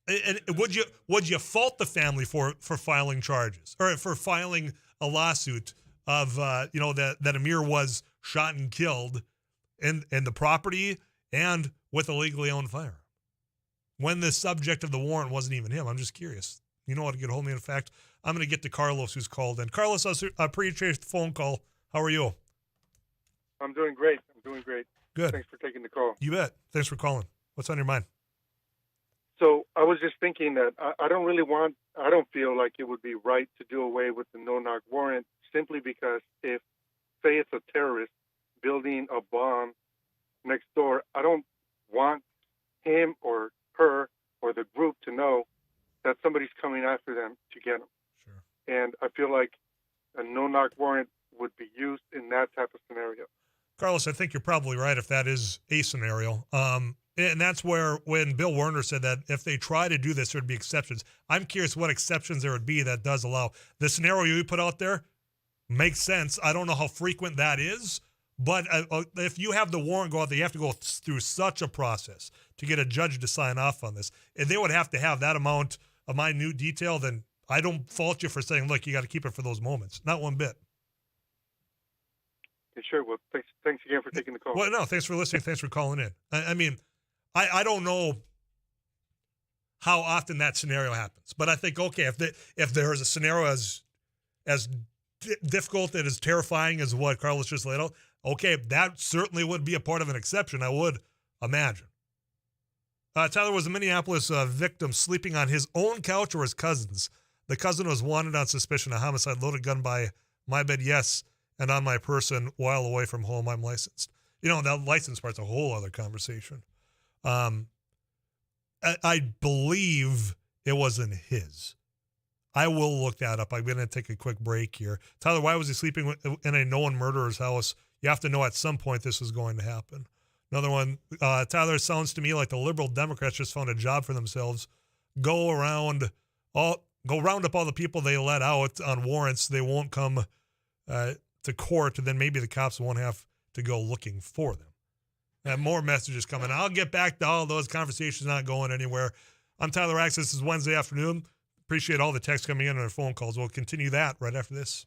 and would you fault the family for filing charges or for filing a lawsuit of that Amir was shot and killed in the property and with a legally owned firearm when the subject of the warrant wasn't even him? I'm just curious. You know how to get a hold of me. In fact, I'm going to get to Carlos, who's called in. Carlos, I appreciate the phone call. How are you? I'm doing great. Good. Thanks for taking the call. You bet. Thanks for calling. What's on your mind? So I was just thinking that I don't feel like it would be right to do away with the no-knock warrant simply because if, say, it's a terrorist building a bomb next door, I don't want him or her or the group to know that somebody's coming after them to get them. Sure. And I feel like a no-knock warrant would be used in that type of scenario. Carlos, I think you're probably right if that is a scenario. And that's where when Bill Werner said that if they try to do this, there'd be exceptions. I'm curious what exceptions there would be that does allow. The scenario you put out there makes sense. I don't know how frequent that is, but if you have the warrant go out there, you have to go through such a process to get a judge to sign off on this. If they would have to have that amount of minute detail, then I don't fault you for saying, look, you got to keep it for those moments. Not one bit. Yeah, sure. Well, thanks again for taking the call. Well, no, thanks for listening. Thanks for calling in. I mean, I don't know how often that scenario happens, but I think, okay, if there is a scenario as difficult and as terrifying as what Carlos just laid out, okay, that certainly would be a part of an exception, I would imagine. Tyler, was a Minneapolis victim sleeping on his own couch or his cousin's? The cousin was wanted on suspicion of homicide, loaded gun by my bed, yes, and on my person while away from home. I'm licensed. That license part's a whole other conversation. I believe it wasn't his. I will look that up. I'm going to take a quick break here. Tyler, why was he sleeping in a known murderer's house? You have to know at some point this is going to happen. Another one, Tyler, sounds to me like the liberal Democrats just found a job for themselves. Go round up all the people they let out on warrants. They won't come to court, and then maybe the cops won't have to go looking for them. And more messages coming. I'll get back to all those conversations not going anywhere. I'm Tyler Axe. This is Wednesday afternoon. Appreciate all the texts coming in and our phone calls. We'll continue that right after this.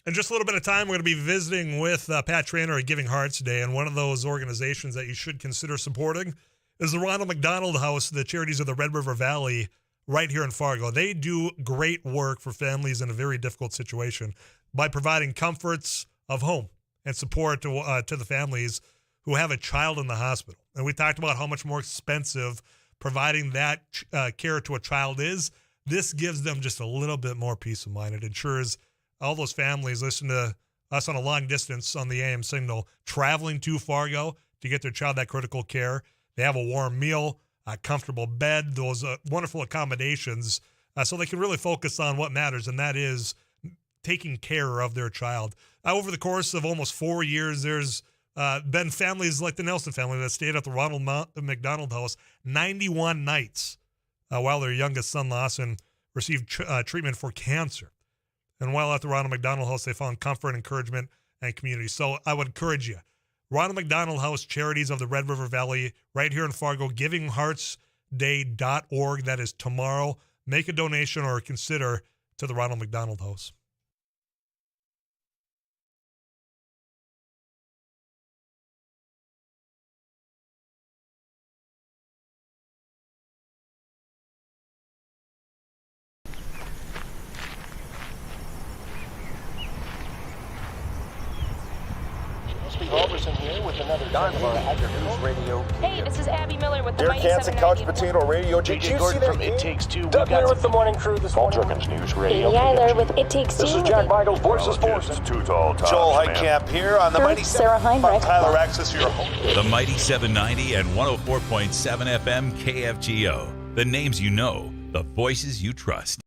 In just a little bit of time, we're going to be visiting with Pat Traynor at Givinghearts Day, and one of those organizations that you should consider supporting is the Ronald McDonald House, the Charities of the Red River Valley, right here in Fargo. They do great work for families in a very difficult situation by providing comforts of home and support to the families who have a child in the hospital. And we talked about how much more expensive providing that care to a child is. This gives them just a little bit more peace of mind. It ensures all those families listen to us on a long distance on the AM signal, traveling to Fargo to get their child that critical care. They have a warm meal, a comfortable bed, those wonderful accommodations, so they can really focus on what matters, and that is taking care of their child. Over the course of almost 4 years, there's been families like the Nelson family that stayed at the Ronald McDonald House 91 nights while their youngest son, Lawson, received treatment for cancer. And while at the Ronald McDonald House, they found comfort, encouragement, and community. So I would encourage you. Ronald McDonald House, Charities of the Red River Valley, right here in Fargo, givingheartsday.org. That is tomorrow. Make a donation or consider to the Ronald McDonald House. Robertson here with another News Radio. Hey, this is Abby Miller with the Derek Mighty Hansen, Couch Potato Radio. Did you see that? It Takes Two. Doug here with the morning crew this morning. Jerkins News Radio. Katie Eiler with It Takes Two. This is Jack Michaels, Voices Forces. Joel Heitkamp here on the Mighty Sarah Heinrich. Tyler Axis, your host. The Mighty 790 and 104.7 FM KFGO. The names you know, the voices you trust.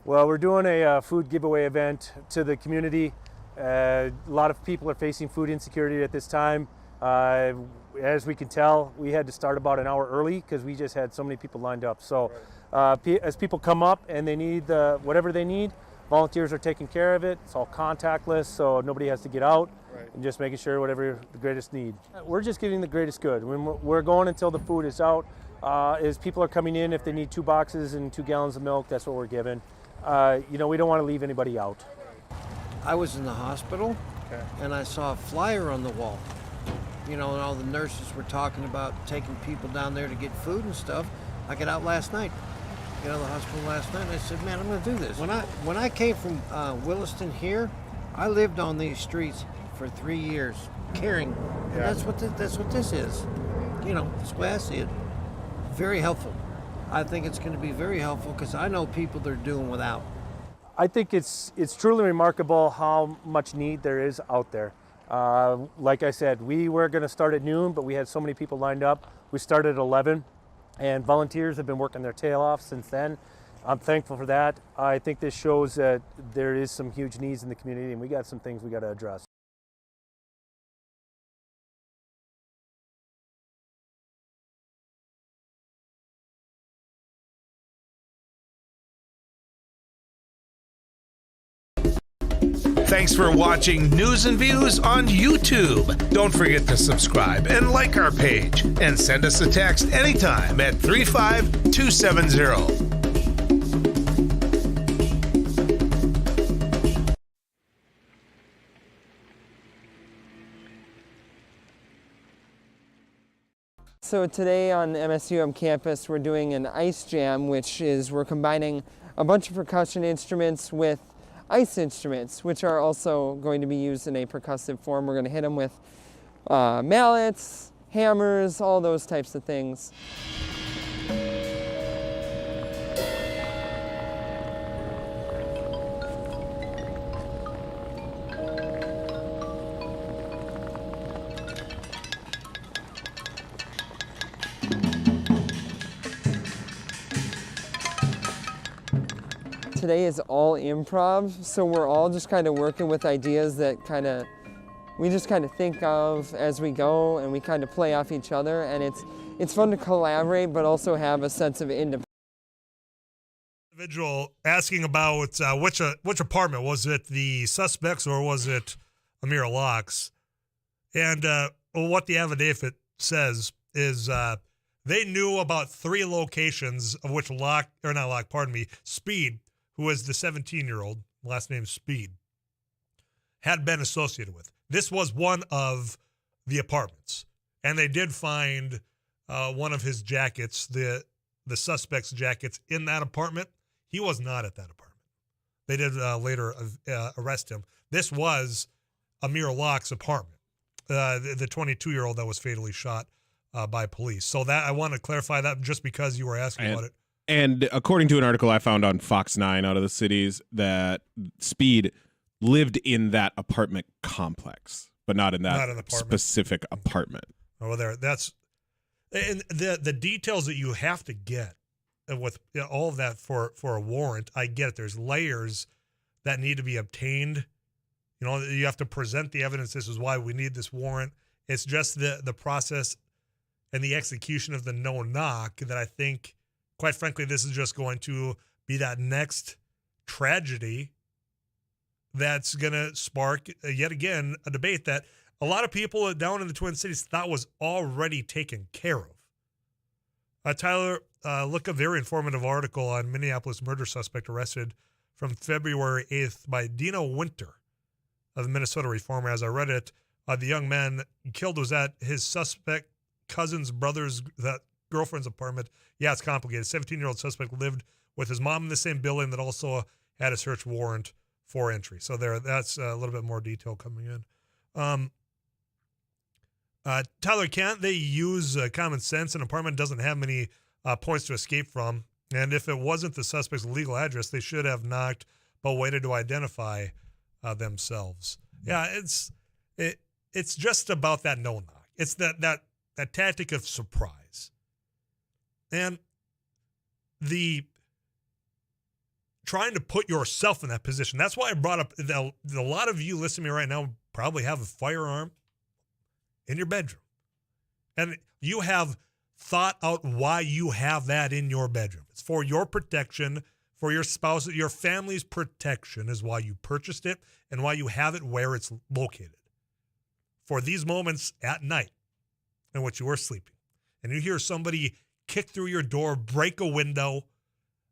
Well, we're doing a food giveaway event to the community. A lot of people are facing food insecurity at this time. As we can tell, we had to start about an hour early because we just had so many people lined up. So as people come up and they need whatever they need, volunteers are taking care of it. It's all contactless, so nobody has to get out. Right. And just making sure whatever the greatest need. We're just giving the greatest good. When we're going until the food is out. As people are coming in, if they need 2 boxes and 2 gallons of milk, that's what we're giving. We don't want to leave anybody out. I was in the hospital, and I saw a flyer on the wall. And all the nurses were talking about taking people down there to get food and stuff. I got out last night. Got out of the hospital last night, and I said, man, I'm going to do this. When I came from Williston here, I lived on these streets for 3 years, caring. And that's what this is. That's the way I see it. Very helpful. I think it's going to be very helpful because I know people that are doing without. I think it's truly remarkable how much need there is out there. Like I said, we were going to start at noon, but we had so many people lined up. We started at 11, and volunteers have been working their tail off since then. I'm thankful for that. I think this shows that there is some huge needs in the community, and we got some things we got to address. Thanks for watching News and Views on YouTube. Don't forget to subscribe and like our page. And send us a text anytime at 35270. So today on MSUM campus, we're doing an ice jam, which is we're combining a bunch of percussion instruments with ice instruments, which are also going to be used in a percussive form. We're going to hit them with mallets, hammers, all those types of things. Today is all improv, so we're all just kind of working with ideas that we just kind of think of as we go, and we kind of play off each other, and it's fun to collaborate, but also have a sense of independence. Individual asking about which apartment, was it the suspects or was it Amira Locke's? And what the affidavit says is they knew about 3 locations of which Speed, who is the 17-year-old, last name Speed, had been associated with. This was one of the apartments. And they did find one of his jackets, the suspect's jackets, in that apartment. He was not at that apartment. They did later arrest him. This was Amir Locke's apartment, the 22-year-old that was fatally shot by police. So that I want to clarify that just because you were asking about it. And according to an article I found on Fox 9 out of the cities, that Speed lived in that apartment complex, but not in that specific apartment. Oh, that's and the details that you have to get with all of that for a warrant. I get it. There's layers that need to be obtained. You have to present the evidence. This is why we need this warrant. It's just the process and the execution of the no knock that I think, quite frankly, this is just going to be that next tragedy that's going to spark, yet again, a debate that a lot of people down in the Twin Cities thought was already taken care of. Tyler, look, a very informative article on Minneapolis murder suspect arrested from February 8th by Dino Winter of the Minnesota Reformer. As I read it, the young man killed was at his suspect cousin's brother's girlfriend's apartment. Yeah, it's complicated. 17-year-old suspect lived with his mom in the same building that also had a search warrant for entry. So that's a little bit more detail coming in. Tyler, can't they use common sense? An apartment doesn't have many points to escape from. And if it wasn't the suspect's legal address, they should have knocked but waited to identify themselves. Yeah, it's just about that no knock. It's that tactic of surprise. And the trying to put yourself in that position. That's why I brought up a lot of you listening to me right now probably have a firearm in your bedroom. And you have thought out why you have that in your bedroom. It's for your protection, for your spouse, your family's protection is why you purchased it and why you have it where it's located. For these moments at night in which you are sleeping and you hear somebody kick through your door, break a window.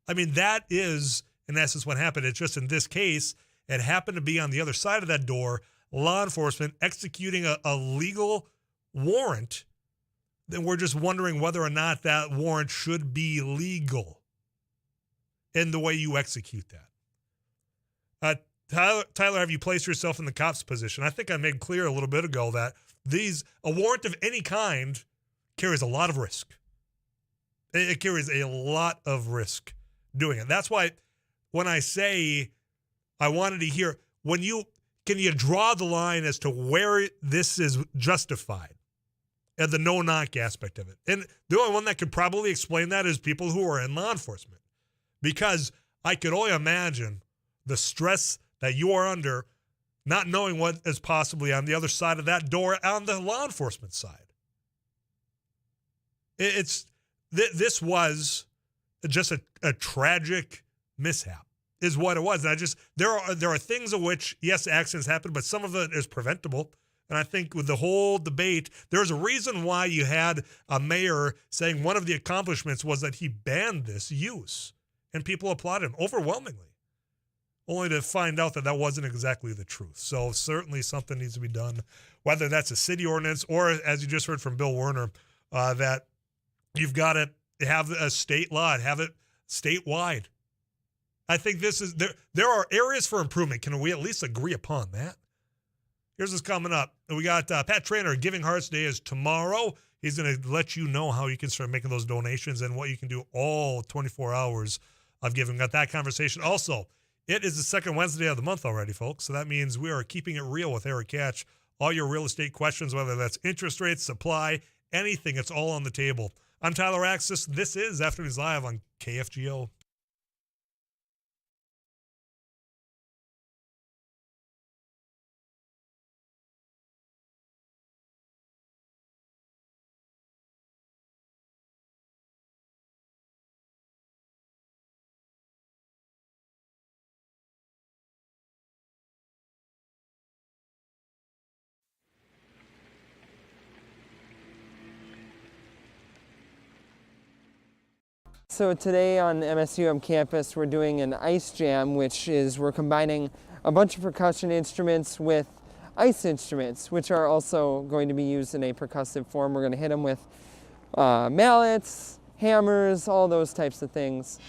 I mean, that is, in essence, what happened. It's just in this case, it happened to be on the other side of that door, law enforcement executing a legal warrant. Then we're just wondering whether or not that warrant should be legal in the way you execute that. Tyler, have you placed yourself in the cop's position? I think I made clear a little bit ago that a warrant of any kind carries a lot of risk. It carries a lot of risk doing it. That's why when I say I wanted to hear, can you draw the line as to where this is justified and the no-knock aspect of it? And the only one that could probably explain that is people who are in law enforcement, because I could only imagine the stress that you are under not knowing what is possibly on the other side of that door on the law enforcement side. This was just a tragic mishap is what it was. And there are things of which, yes, accidents happen, but some of it is preventable. And I think with the whole debate, there's a reason why you had a mayor saying one of the accomplishments was that he banned this use. And people applauded him overwhelmingly, only to find out that wasn't exactly the truth. So certainly something needs to be done, whether that's a city ordinance or, as you just heard from Bill Werner, that you've got to have a state law, have it statewide. I think there are areas for improvement. Can we at least agree upon that? Here's what's coming up. We got Pat Traynor. Givinghearts Day is tomorrow. He's going to let you know how you can start making those donations and what you can do all 24 hours of giving. Got that conversation. Also, it is the second Wednesday of the month already, folks. So that means we are keeping it real with Eric Catch. All your real estate questions, whether that's interest rates, supply, anything, it's all on the table. I'm Tyler Axis. This is Afternoons Live on KFGO. So today on MSUM campus, we're doing an ice jam, which is we're combining a bunch of percussion instruments with ice instruments, which are also going to be used in a percussive form. We're going to hit them with mallets, hammers, all those types of things.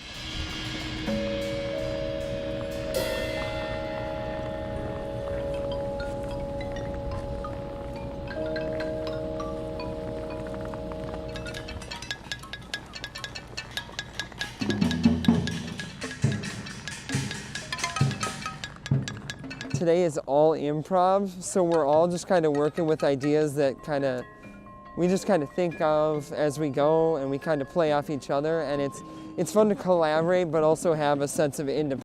Today is all improv, so we're all just kind of working with ideas that we just kind of think of as we go, and we kind of play off each other, and it's fun to collaborate, but also have a sense of independence.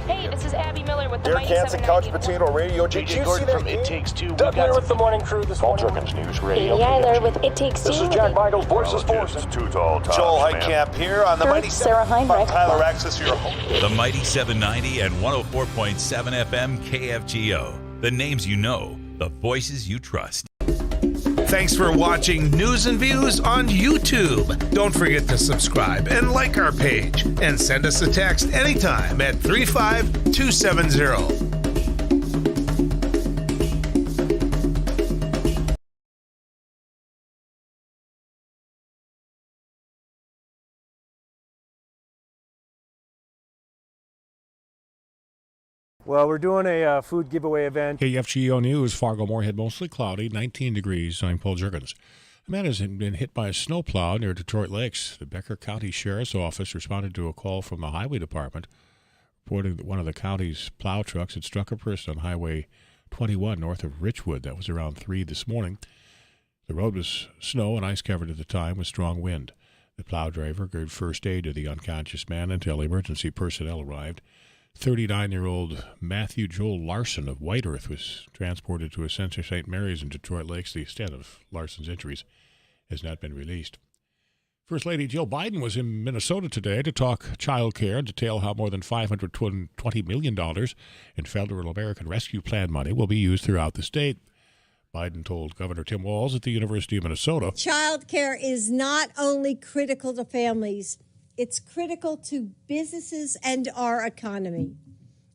Hey, this is Abby Miller with the Derek Hansen, Couch Potato Radio. JJ Gordon from It Takes Two. Doug Miller with the morning crew this morning. Jerkins News Radio. Eiler with It Takes Two. This is Jack Michaels, Voices Force. Too tall, Joel Heitkamp here on the Mighty Sarah Heinrich. Tyler Axis, your host. The Mighty 790 and 104.7 FM KFGO. The names you know, the voices you trust. Thanks for watching News and Views on YouTube. Don't forget to subscribe and like our page. And send us a text anytime at 35270. Well, we're doing a food giveaway event. KFGO News, Fargo-Moorhead, mostly cloudy, 19 degrees. I'm Paul Jerkins. A man has been hit by a snowplow near Detroit Lakes. The Becker County Sheriff's Office responded to a call from the Highway Department, reporting that one of the county's plow trucks had struck a person on Highway 21 north of Richwood. That was around 3 this morning. The road was snow and ice covered at the time with strong wind. The plow driver gave first aid to the unconscious man until emergency personnel arrived. 39-year-old Matthew Joel Larson of White Earth was transported to Ascension St. Mary's in Detroit Lakes. The extent of Larson's injuries has not been released. First Lady Jill Biden was in Minnesota today to talk child care and detail how more than $520 million in federal American Rescue Plan money will be used throughout the state. Biden told Governor Tim Walz at the University of Minnesota, child care is not only critical to families, it's critical to businesses and our economy.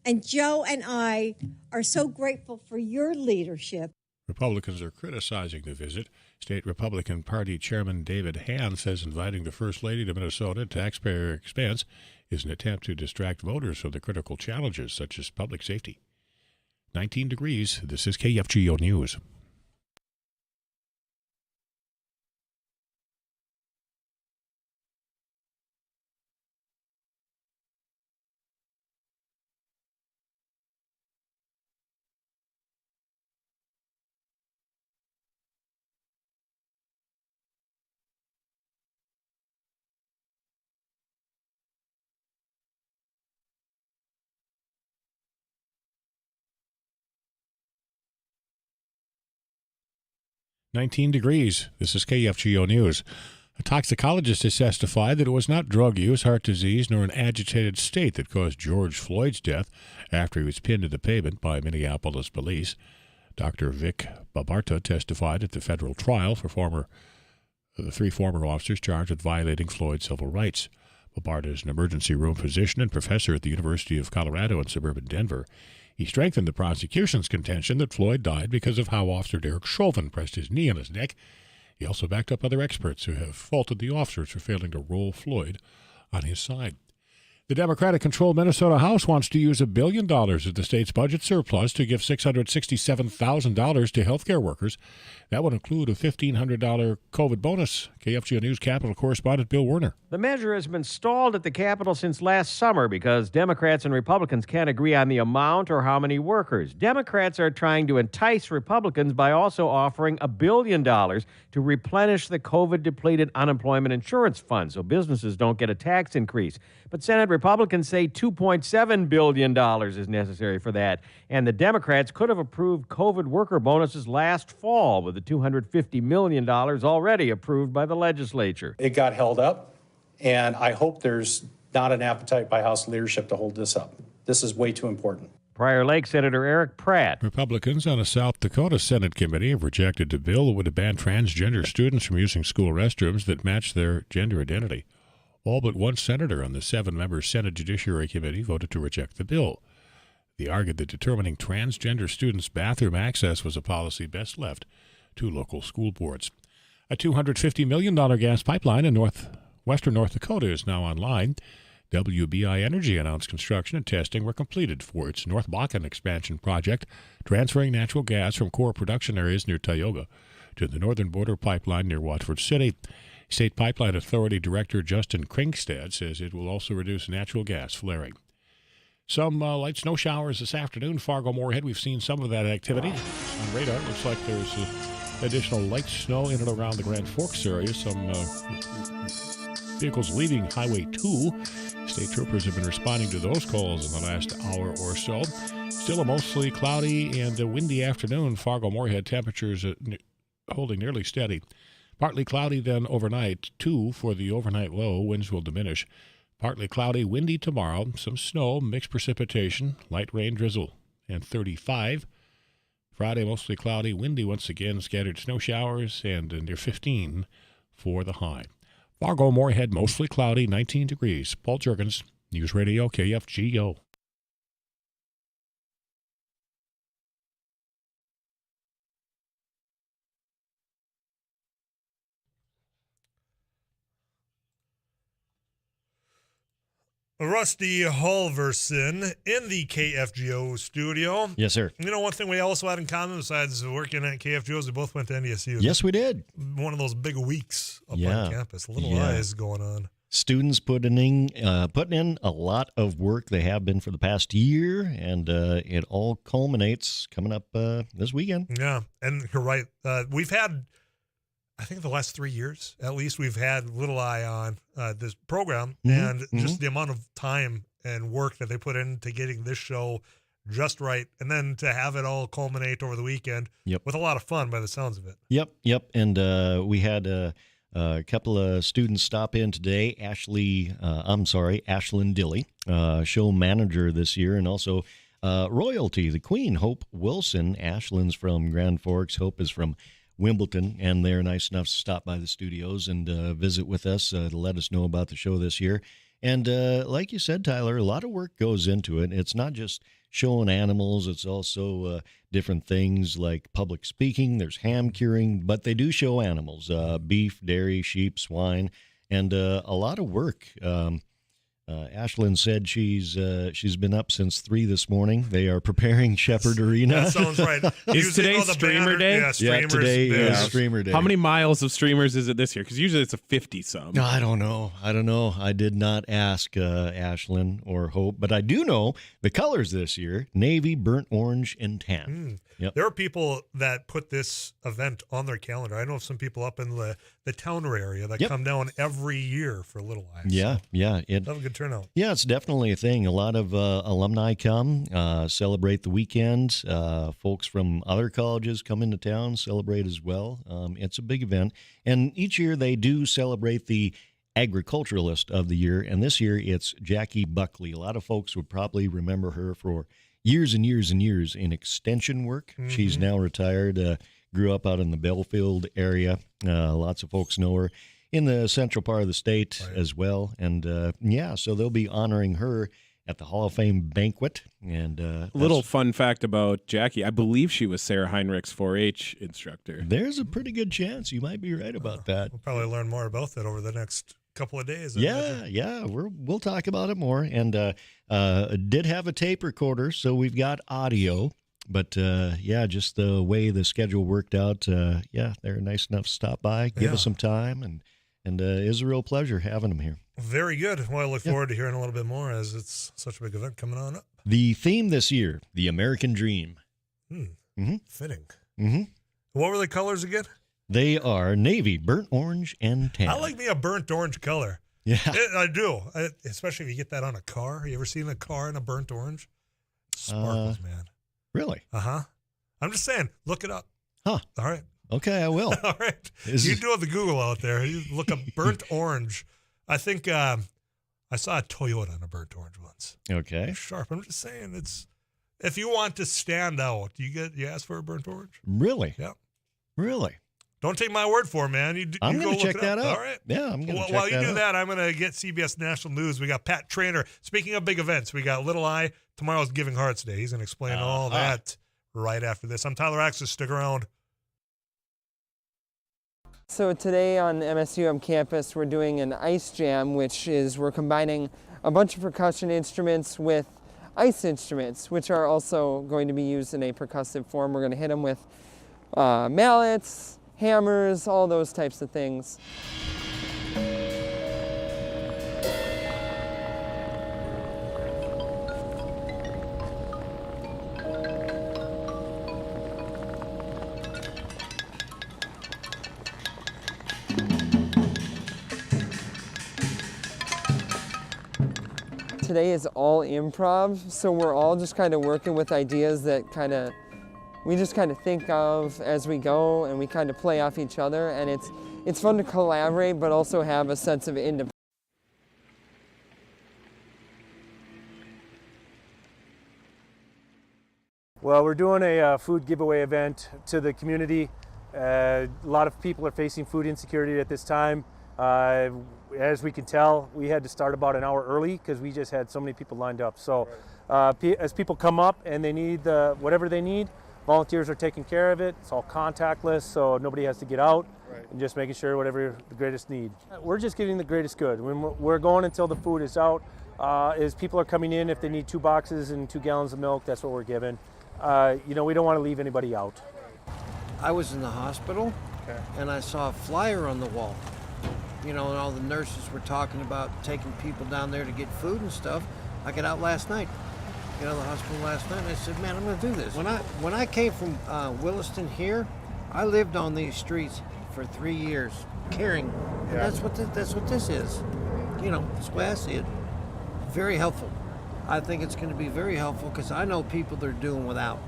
And Joe and I are so grateful for your leadership. Republicans are criticizing the visit. State Republican Party Chairman David Hand says inviting the First Lady to Minnesota at taxpayer expense is an attempt to distract voters from the critical challenges such as public safety. 19 degrees. This is KFGO News. "19 degrees. This is KFGO News. A toxicologist has testified that it was not drug use, heart disease, nor an agitated state that caused George Floyd's death after he was pinned to the pavement by Minneapolis police. Dr. Vic Babarta testified at the federal trial for the 3 former officers charged with violating Floyd's civil rights. Babarta is an emergency room physician and professor at the University of Colorado in suburban Denver. He strengthened the prosecution's contention that Floyd died because of how Officer Derek Chauvin pressed his knee on his neck. He also backed up other experts who have faulted the officers for failing to roll Floyd on his side. The Democratic-controlled Minnesota House wants to use $1 billion of the state's budget surplus to give $667,000 to healthcare workers. That would include a $1,500 COVID bonus. KFGO News Capitol correspondent Bill Werner. The measure has been stalled at the Capitol since last summer because Democrats and Republicans can't agree on the amount or how many workers. Democrats are trying to entice Republicans by also offering $1 billion to replenish the COVID-depleted unemployment insurance fund so businesses don't get a tax increase. But Senate Republicans say $2.7 billion is necessary for that. And the Democrats could have approved COVID worker bonuses last fall with the $250 million already approved by the legislature. It got held up, and I hope there's not an appetite by House leadership to hold this up. This is way too important. Prior Lake Senator Eric Pratt. Republicans on a South Dakota Senate committee have rejected a bill that would ban transgender students from using school restrooms that match their gender identity. All but one senator on the 7-member Senate Judiciary Committee voted to reject the bill. They argued that determining transgender students' bathroom access was a policy best left to local school boards. A $250 million gas pipeline in western North Dakota is now online. WBI Energy announced construction and testing were completed for its North Bakken expansion project, transferring natural gas from core production areas near Tioga to the Northern Border Pipeline near Watford City. State Pipeline Authority Director Justin Kringstad says it will also reduce natural gas flaring. Some light snow showers this afternoon. Fargo-Moorhead, we've seen some of that activity on radar. Looks like there's additional light snow in and around the Grand Forks area. Some vehicles leaving Highway 2. State troopers have been responding to those calls in the last hour or so. Still a mostly cloudy and windy afternoon. Fargo-Moorhead temperatures holding nearly steady. Partly cloudy then overnight. 2 for the overnight low. Winds will diminish. Partly cloudy, windy tomorrow. Some snow, mixed precipitation, light rain drizzle. And 35. Friday, mostly cloudy, windy once again, scattered snow showers, and near 15 for the high. Fargo-Moorhead, mostly cloudy, 19 degrees. Paul Juergens, News Radio KFGO. Rusty Halverson in the KFGO studio. Yes, sir. You know, one thing we also had in common besides working at KFGO is we both went to NDSU. Yes, we did. One of those big weeks up on campus. Little eyes going on. students putting in a lot of work. They have been for the past year, and it all culminates coming up this weekend. Yeah, and you're right. We've had, I think the last 3 years, at least, we've had Little Eye on this program, and just the amount of time and work that they put into getting this show just right, and then to have it all culminate over the weekend with a lot of fun by the sounds of it. Yep. And we had a couple of students stop in today. Ashlyn Dilly, show manager this year, and also royalty, the Queen, Hope Wilson. Ashlyn's from Grand Forks. Hope is from Wimbledon, and they're nice enough to stop by the studios and visit with us to let us know about the show this year. And like you said, Tyler, a lot of work goes into it. It's not just showing animals. It's also different things like public speaking. There's ham curing, but they do show animals, beef, dairy, sheep, swine, and a lot of work. Ashlyn said she's been up since 3 this morning. They are preparing Shepherd Arena. That sounds right. Is today streamer day? Yeah, streamers. Today is streamer day. How many miles of streamers is it this year? Because usually it's a 50-some. I don't know. I did not ask Ashlyn or Hope, but I do know the colors this year: navy, burnt orange, and tan. Yep. There are people that put this event on their calendar. I know some people up in the Towner area that come down every year for Little Eye. Yeah. Have a good turnout. Yeah, it's definitely a thing. A lot of alumni come, celebrate the weekend. Folks from other colleges come into town, celebrate as well. It's a big event. And each year they do celebrate the agriculturalist of the year. And this year it's Jackie Buckley. A lot of folks would probably remember her for years and years and years in extension work. She's now retired, grew up out in the Belfield area. Lots of folks know her in the central part of the state as well. And so they'll be honoring her at the Hall of Fame banquet. And little fun fact about Jackie, I believe she was Sarah Heinrich's 4-H instructor. There's a pretty good chance you might be right about that. We'll probably learn more about that over the next couple of days. We'll talk about it more. And did have a tape recorder, so we've got audio. But just the way the schedule worked out, they're nice enough to stop by, give us some time, and it was a real pleasure having them here. Very good. Well, I look forward to hearing a little bit more as it's such a big event coming on up. The theme this year, the American Dream. Fitting. What were the colors again? They are navy, burnt orange, and tan. I like me a burnt orange color. Yeah. I do. Especially if you get that on a car. You ever seen a car in a burnt orange? Sparkles, man. Really? Uh-huh. I'm just saying, look it up. Huh. All right. Okay, I will. All right. You do have the Google out there. You look up burnt orange. I think I saw a Toyota in a burnt orange once. Okay. Sharp. I'm just saying, it's if you want to stand out, you ask for a burnt orange. Really? Yeah. Really? Don't take my word for it, man. I'm going to check that out. All right. Yeah, I'm going to check that out. While you do that, I'm going to get CBS National News. We got Pat Trainer. Speaking of big events, we got Little Eye. Tomorrow's Givinghearts Day. He's going to explain all that right after this. I'm Tyler Axis. Stick around. So today on MSUM campus, we're doing an ice jam, which is we're combining a bunch of percussion instruments with ice instruments, which are also going to be used in a percussive form. We're going to hit them with mallets, hammers, all those types of things. Today is all improv, so we're all just kind of working with ideas that we just kind of think of as we go, and we kind of play off each other, and it's fun to collaborate, but also have a sense of independence. Well, we're doing a food giveaway event to the community. A lot of people are facing food insecurity at this time. As we can tell, we had to start about an hour early because we just had so many people lined up. So as people come up and they need whatever they need, volunteers are taking care of it. It's all contactless, so nobody has to get out, and just making sure whatever the greatest need. We're just giving the greatest good. When we're going until the food is out. As people are coming in, if they need 2 boxes and 2 gallons of milk, that's what we're giving. We don't want to leave anybody out. I was in the hospital, and I saw a flyer on the wall. and all the nurses were talking about taking people down there to get food and stuff. I got out last night, the hospital last night, and I said, man, I'm going to do this. When I came from Williston here, I lived on these streets for 3 years, caring. And that's what this is. That's the way I see it. Very helpful. I think it's going to be very helpful because I know people that are doing without.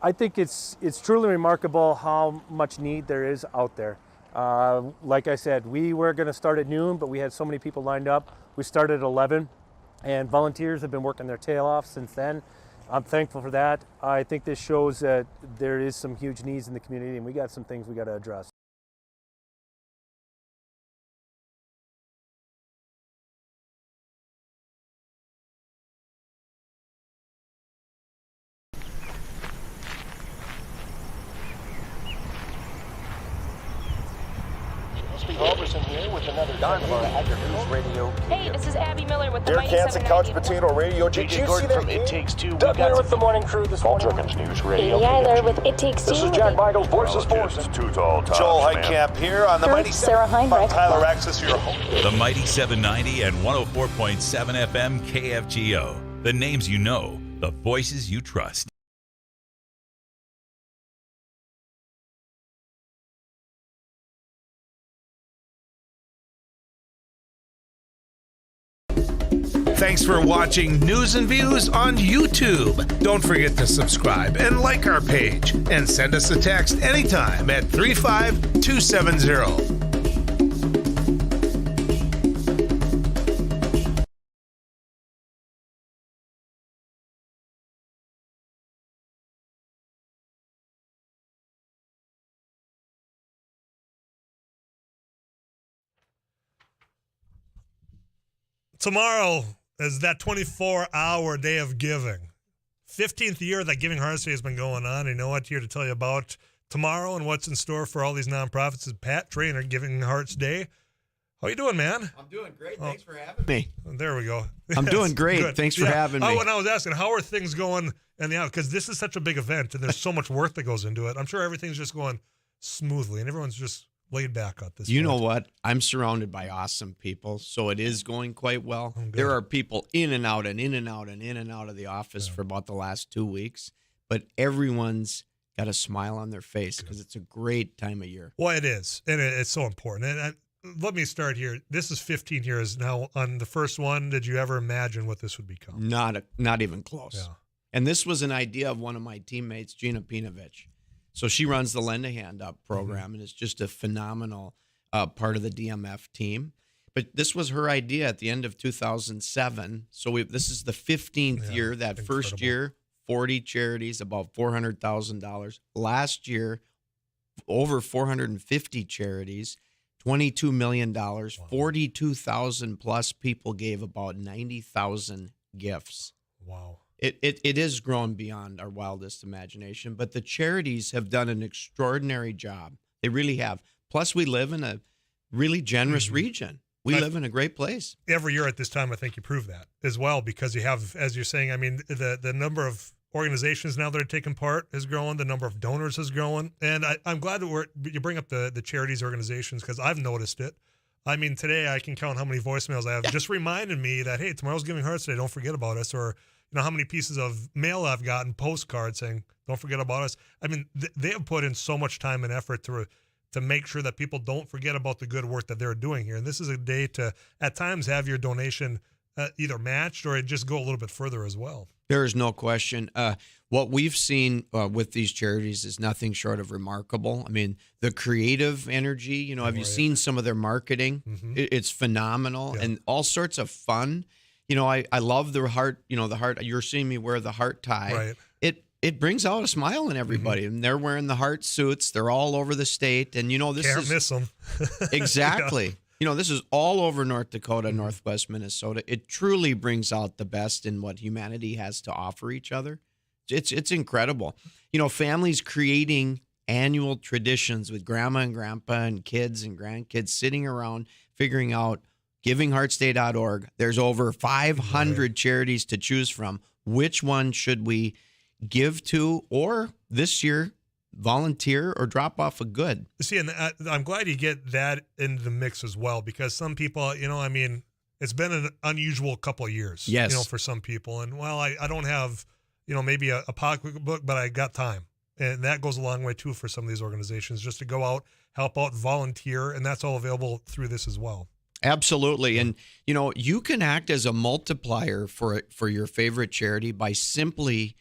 I think it's truly remarkable how much need there is out there. Like I said, we were going to start at noon, but we had so many people lined up. We started at 11, and volunteers have been working their tail off since then. I'm thankful for that. I think this shows that there is some huge needs in the community, and we got some things we got to address. Robertson here with another News Radio. Hey, this is Abby Miller with the Derek Hansen, Couch Potato Radio. Did you see that from It Takes Two? Doug here with the morning crew this morning. Jerkins News Radio. Amy Eiler with It Takes Two. This is Jack Michaels, Voices Forces. Joel Heitkamp here on the Mighty Sarah Heinrich. Tyler Axis, your host. The Mighty 790 and 104.7 FM KFGO. The names you know, the voices you trust. Thanks for watching News and Views on YouTube. Don't forget to subscribe and like our page. And send us a text anytime at 35270. Tomorrow is that 24-hour day of giving. 15th year that Givinghearts Day has been going on. You know what? Here to tell you about tomorrow and what's in store for all these nonprofits is Pat Trainer, Givinghearts Day. How you doing, man? I'm doing great. Thanks for having me. There we go. I'm doing great. Good. Thanks for having me. Oh, and I was asking, how are things going in the out? Because this is such a big event, and there's so much work that goes into it. I'm sure everything's just going smoothly, and everyone's just laid back at this You point. know what? I'm surrounded by awesome people, so it is going quite well. There are people in and out and in and out and in and out of the office for about the last 2 weeks, but everyone's got a smile on their face because it's a great time of year. Well, it is, and it's so important. And let me start here. This is 15 years now. On the first one, did you ever imagine what this would become? Not even close. Yeah. And this was an idea of one of my teammates, Gina Pinovich. So she runs the Lend a Hand Up program, and it's just a phenomenal part of the DMF team. But this was her idea at the end of 2007. So this is the 15th year. That incredible. First year, 40 charities, about $400,000. Last year, over 450 charities, $22 million, 42,000 plus people gave about 90,000 gifts. Wow. It is grown beyond our wildest imagination, but the charities have done an extraordinary job. They really have. Plus, we live in a really generous region. We live in a great place. Every year at this time, I think you prove that as well, because you have, as you're saying, I mean, the number of organizations now that are taking part has grown. The number of donors has grown. And I'm glad that you bring up the charities organizations, because I've noticed it. I mean, today I can count how many voicemails I have just reminding me that, hey, tomorrow's Givinghearts Day, don't forget about us. Or, you know, how many pieces of mail I've gotten, postcards saying, don't forget about us. I mean, they have put in so much time and effort to make sure that people don't forget about the good work that they're doing here. And this is a day to, at times, have your donation either matched or just go a little bit further as well. There is no question. What we've seen with these charities is nothing short of remarkable. I mean, the creative energy, you know, have you seen some of their marketing? Mm-hmm. It's phenomenal and all sorts of fun. You know, I love the heart, you know, the heart. You're seeing me wear the heart tie. Right. It brings out a smile in everybody. And they're wearing the heart suits. They're all over the state. And, you know, this Can't miss them. Exactly. Yeah. You know, this is all over North Dakota, Northwest Minnesota. It truly brings out the best in what humanity has to offer each other. It's incredible. You know, families creating annual traditions with grandma and grandpa and kids and grandkids sitting around figuring out givingheartsday.org. There's over 500 charities to choose from. Which one should we give to? Or this year, volunteer or drop off a good. See, and I'm glad you get that into the mix as well, because some people, it's been an unusual couple of years, Yes. for some people. And I don't have, maybe a pocketbook, but I got time. And that goes a long way too for some of these organizations, just to go out, help out, volunteer. And that's all available through this as well. Absolutely. And, you can act as a multiplier for your favorite charity by simply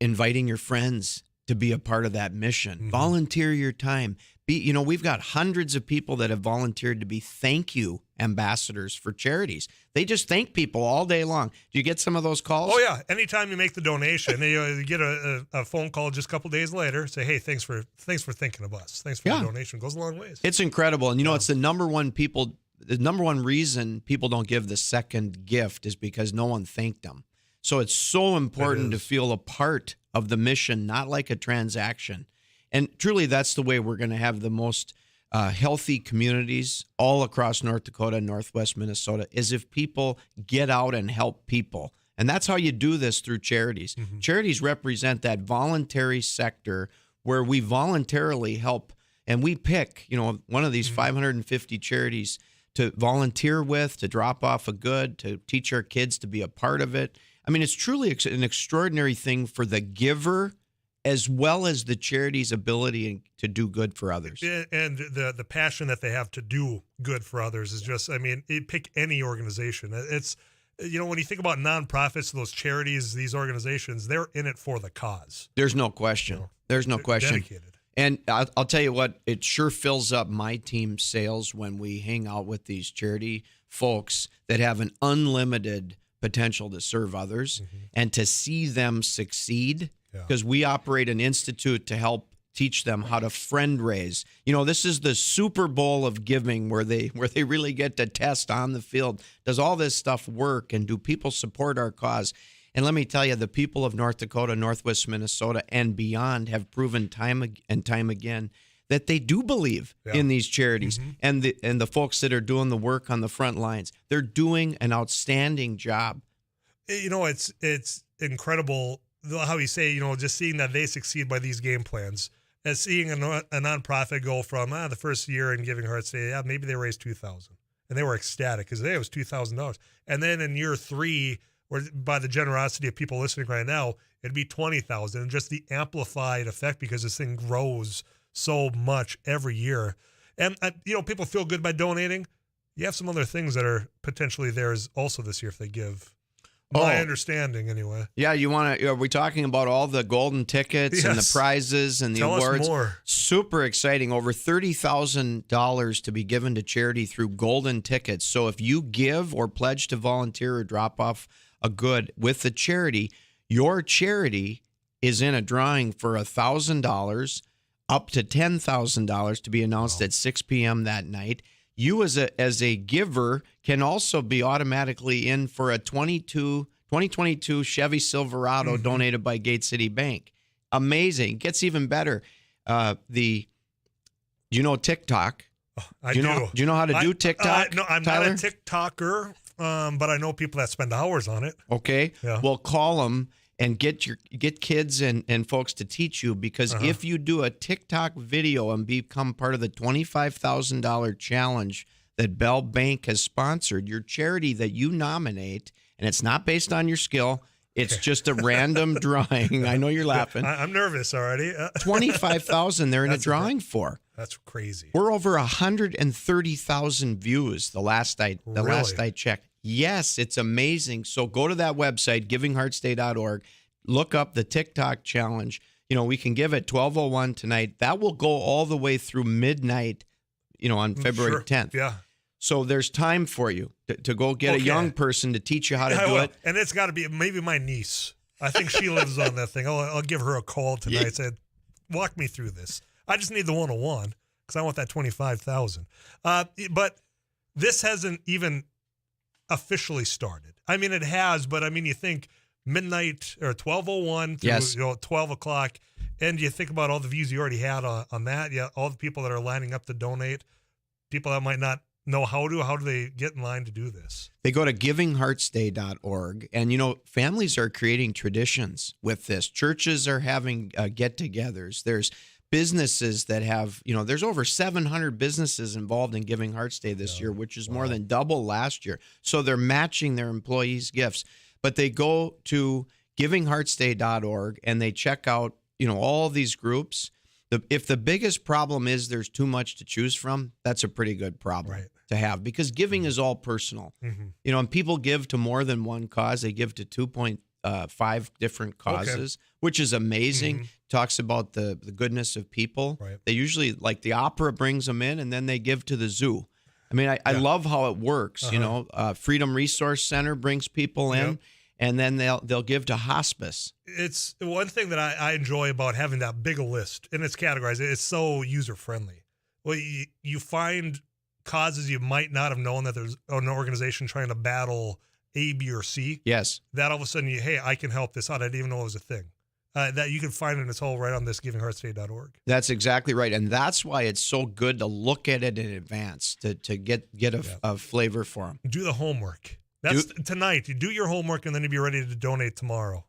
inviting your friends to be a part of that mission. Mm-hmm. Volunteer your time. We've got hundreds of people that have volunteered to be thank you ambassadors for charities. They just thank people all day long. Do you get some of those calls? Oh, yeah. Anytime you make the donation, you get a phone call just a couple days later, say, hey, thanks for thinking of us. Thanks for the donation. It goes a long ways. It's incredible. And, it's the number one reason people don't give the second gift is because no one thanked them. So it's so important to feel a part of the mission, not like a transaction. And truly, that's the way we're going to have the most healthy communities all across North Dakota and Northwest Minnesota, is if people get out and help people. And that's how you do this, through charities. Mm-hmm. Charities represent that voluntary sector where we voluntarily help, and we pick, one of these 550 charities to volunteer with, to drop off a good, to teach our kids to be a part of it. I mean, it's truly an extraordinary thing for the giver as well as the charity's ability to do good for others. And the passion that they have to do good for others is just, pick any organization. It's, when you think about nonprofits, those charities, these organizations, they're in it for the cause. There's no question. There's no question. Dedicated. And I'll tell you what, it sure fills up my team's sales when we hang out with these charity folks that have an unlimited potential to serve others, and to see them succeed, because we operate an institute to help teach them how to friend raise. This is the Super Bowl of giving, where they really get to test on the field. Does all this stuff work, and do people support our cause? And let me tell you, the people of North Dakota, Northwest Minnesota, and beyond have proven time and time again that they do believe in these charities. And the folks that are doing the work on the front lines, they're doing an outstanding job. It's incredible how you say, just seeing that they succeed by these game plans, and seeing a nonprofit go from the first year in Givinghearts, say, maybe they raised $2,000, and they were ecstatic because it was $2,000. And then in year 3, or by the generosity of people listening right now, it'd be $20,000, and just the amplified effect, because this thing grows so much every year. And people feel good by donating. You have some other things that are potentially theirs also this year if they give. My understanding, anyway. Yeah, are we talking about all the golden tickets and the prizes and the awards? Tell us more. Super exciting. Over $30,000 to be given to charity through golden tickets. So if you give or pledge to volunteer or drop off a good with the charity, your charity is in a drawing for $1,000 up to $10,000 to be announced at 6 p.m. that night. You as a giver can also be automatically in for a 2022 Chevy Silverado donated by Gate City Bank. Amazing. Gets even better. Do you know TikTok? I do. Do you know how to do TikTok? No, I'm Tyler? not a TikToker, but I know people that spend hours on it. Okay. Yeah. Well, call them and get kids and folks to teach you, because if you do a TikTok video and become part of the $25,000 challenge that Bell Bank has sponsored, your charity that you nominate, and it's not based on your skill, it's just a random drawing. I know you're laughing. I'm nervous already. $25,000 they're in a drawing for. That's crazy. We're over 130,000 views the last I checked. Yes, it's amazing. So go to that website, givingheartsday.org, look up the TikTok challenge. We can give at 12:01 tonight. That will go all the way through midnight, on February 10th. Yeah. So there's time for you to go get a young person to teach you how to do it. And it's got to be maybe my niece. I think she lives on that thing. I'll give her a call tonight and say, walk me through this. I just need the 101 because I want that 25,000. But this hasn't even officially started. It has, but you think midnight or 12:01 through 12 o'clock, and you think about all the views you already had on that. Yeah, all the people that are lining up to donate, people that might not know how do they get in line to do this? They go to givingheartsday.org, and families are creating traditions with this. Churches are having get-togethers. There's businesses that have, there's over 700 businesses involved in Giving Hearts Day this year, which is more than double last year. So they're matching their employees' gifts. But they go to givingheartsday.org and they check out, all these groups. If the biggest problem is there's too much to choose from, that's a pretty good problem to have, because giving is all personal. And people give to more than one cause. They give to 2.5 different causes, which is amazing. Talks about the goodness of people. They usually, like the opera brings them in, and then they give to the zoo. I mean, I love how it works. Freedom Resource Center brings people in. And then they'll give to hospice. It's one thing that I enjoy about having that big list, and it's categorized. It's so user-friendly. Well, you find causes you might not have known that there's an organization trying to battle A, B, or C. Yes. That all of a sudden, hey, I can help this out. I didn't even know it was a thing. That you can find in its whole right on this givingheartsday.org. That's exactly right. And that's why it's so good to look at it in advance, to get a flavor for them. Do the homework. That's tonight. You do your homework, and then you'll be ready to donate tomorrow.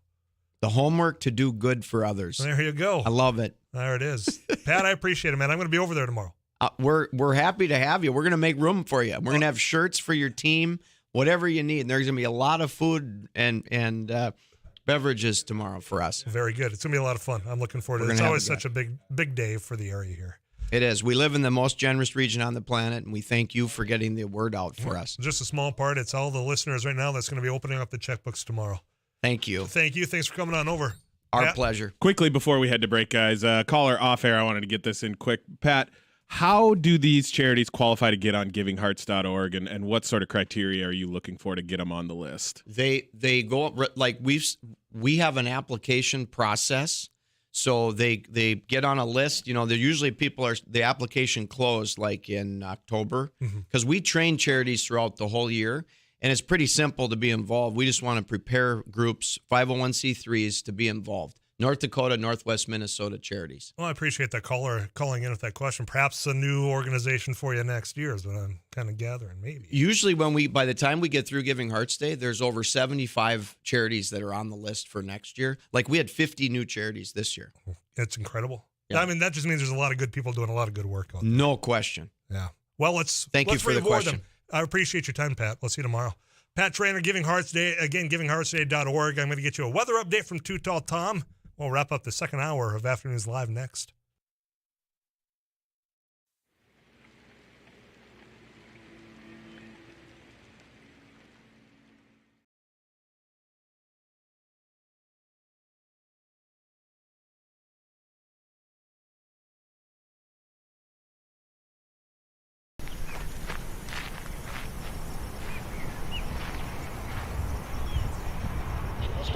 The homework to do good for others. There you go. I love it. There it is. Pat, I appreciate it, man. I'm going to be over there tomorrow. We're happy to have you. We're going to make room for you. We're going to have shirts for your team, whatever you need. And there's going to be a lot of food and beverages tomorrow for us. Very good. It's going to be a lot of fun. I'm looking forward to it. It's always such a big day for the area here. It is. We live in the most generous region on the planet, and we thank you for getting the word out for us. Just a small part. It's all the listeners right now that's going to be opening up the checkbooks tomorrow. Thank you. Thank you. Thanks for coming on over. Our pleasure. Quickly before we head to break, guys, caller off air, I wanted to get this in quick. Pat, how do these charities qualify to get on givinghearts.org, and what sort of criteria are you looking for to get them on the list? They go, like we have an application process. So they get on a list. They're usually the application closed like in October, because we train charities throughout the whole year, and it's pretty simple to be involved. We just want to prepare groups, 501c3s, to be involved. North Dakota, Northwest Minnesota charities. Well, I appreciate that caller calling in with that question. Perhaps a new organization for you next year is what I'm kind of gathering, maybe. Usually by the time we get through Giving Hearts Day, there's over 75 charities that are on the list for next year. Like we had 50 new charities this year. It's incredible. Yeah. I mean, that just means there's a lot of good people doing a lot of good work out there. No question. Yeah. Well, let's you for the question. Them. I appreciate your time, Pat. We'll see you tomorrow. Pat Trainer, Giving Hearts Day. Again, givingheartsday.org. I'm going to get you a weather update from Too Tall Tom. We'll wrap up the second hour of Afternoons Live next.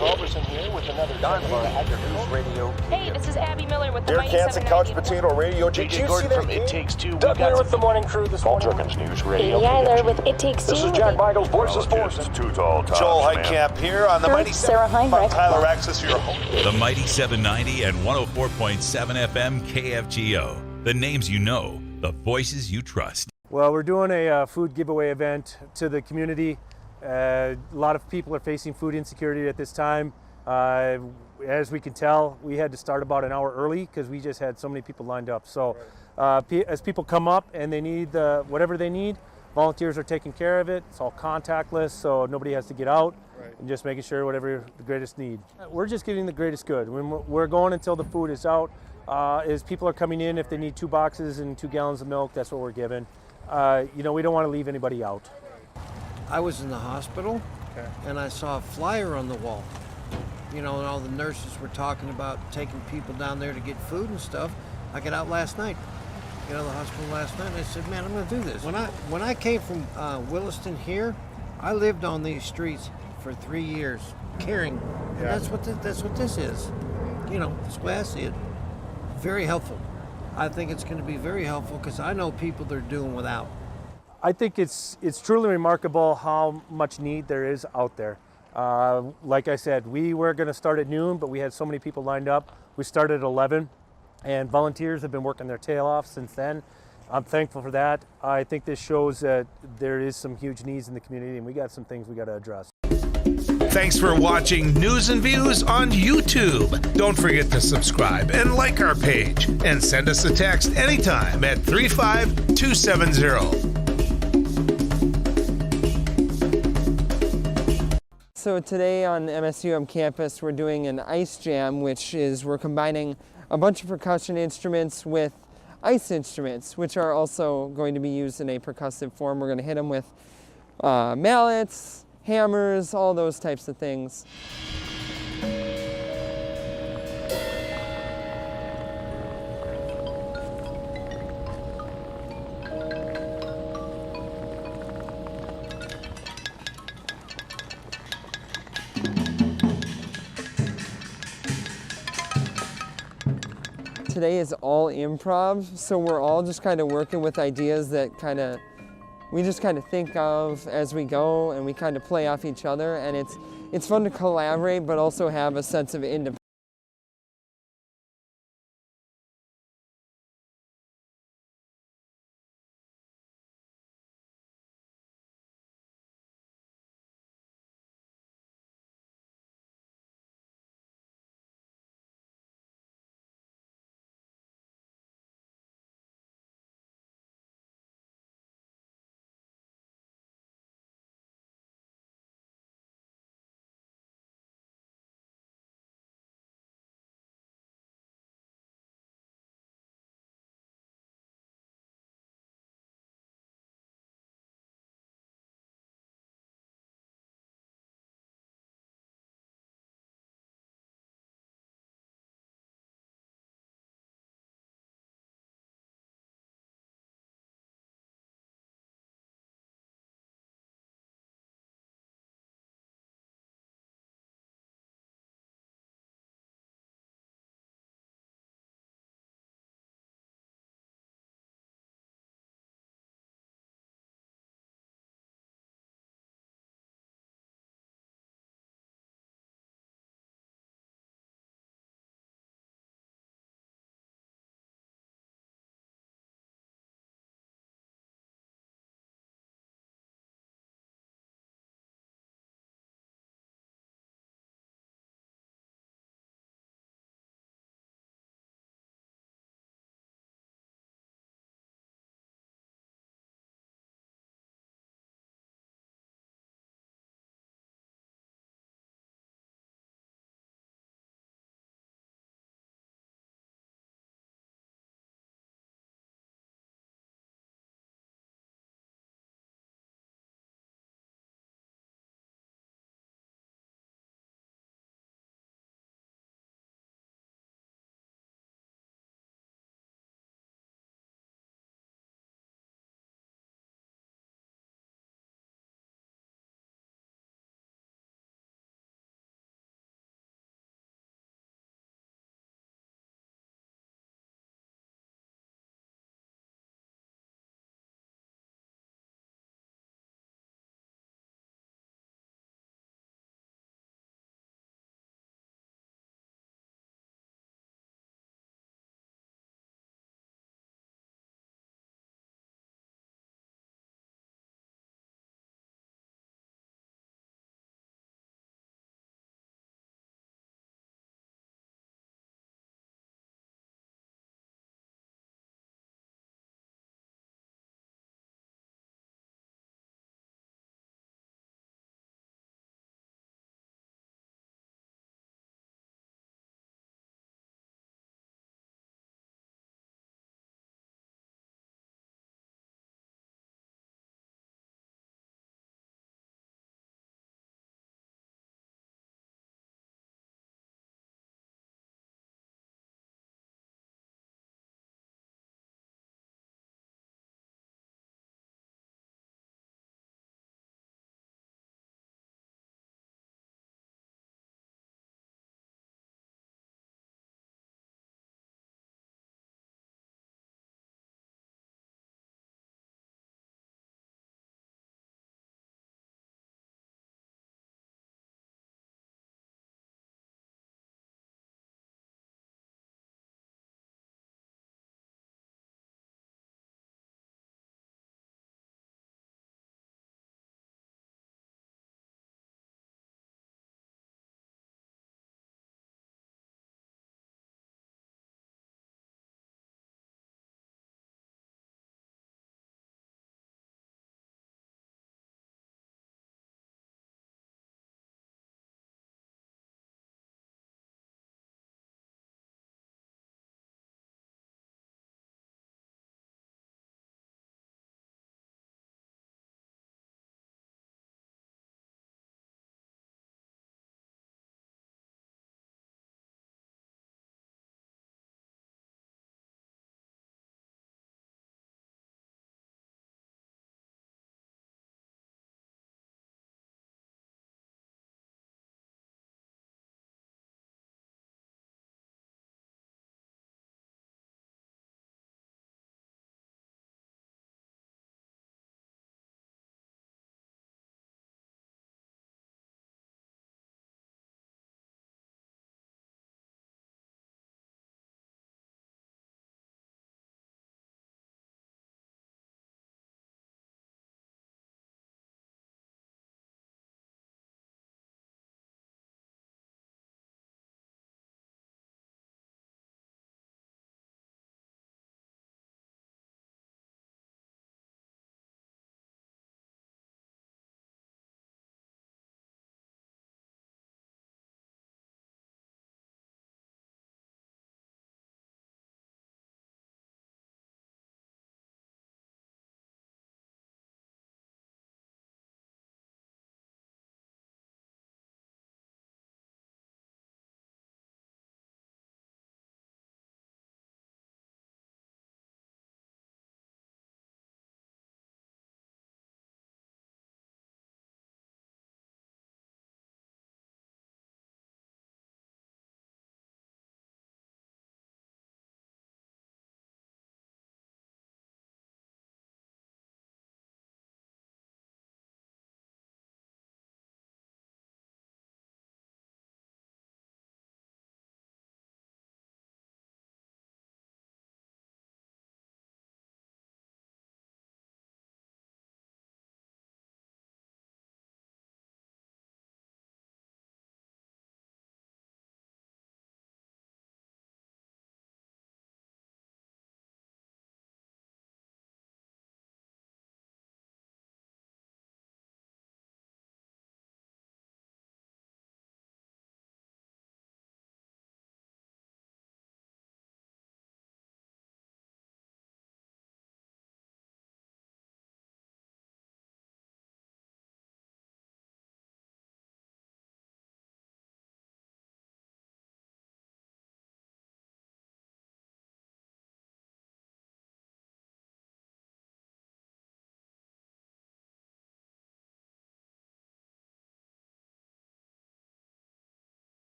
Roberson here with another News Radio. Hey, this is Abby Miller with the Dear Mighty Kansas 790. Couch Potato Radio. Did you see that from It Takes Two? Doug here with the morning crew this morning. Jerkins News Radio. Katie Eiler with It Takes Two. This is Jack Michaels, Voices Forces. Too tall. Joel Heitkamp here on the Mighty Sarah Heinrich. Tyler Axis, your host. The Mighty 790 and 104.7 FM KFGO. The names you know, the voices you trust. Well, we're doing a food giveaway event to the community. A lot of people are facing food insecurity at this time. As we can tell, we had to start about an hour early because we just had so many people lined up. So as people come up and they need whatever they need, volunteers are taking care of it. It's all contactless, so nobody has to get out, and just making sure whatever the greatest need. We're just getting the greatest good. When we're going until the food is out. As people are coming in, if they need 2 boxes and 2 gallons of milk, that's what we're giving. We don't want to leave anybody out. I was in the hospital, and I saw a flyer on the wall. And all the nurses were talking about taking people down there to get food and stuff. I got out last night, the hospital last night, and I said, man, I'm going to do this. When I came from Williston here, I lived on these streets for 3 years, caring. And that's what this is. That's the way I see it. Very helpful. I think it's going to be very helpful because I know people that are doing without. I think it's truly remarkable how much need there is out there. Like I said, we were going to start at noon, but we had so many people lined up. We started at 11, and volunteers have been working their tail off since then. I'm thankful for that. I think this shows that there is some huge needs in the community, and we got some things we got to address. Thanks for watching News and Views on YouTube. Don't forget to subscribe and like our page. And send us a text anytime at 35270. So today on MSUM campus, we're doing an ice jam, which is we're combining a bunch of percussion instruments with ice instruments, which are also going to be used in a percussive form. We're going to hit them with mallets, hammers, all those types of things. Today is all improv, so we're all just kind of working with ideas that we just kind of think of as we go, and we kind of play off each other, and it's fun to collaborate but also have a sense of independence.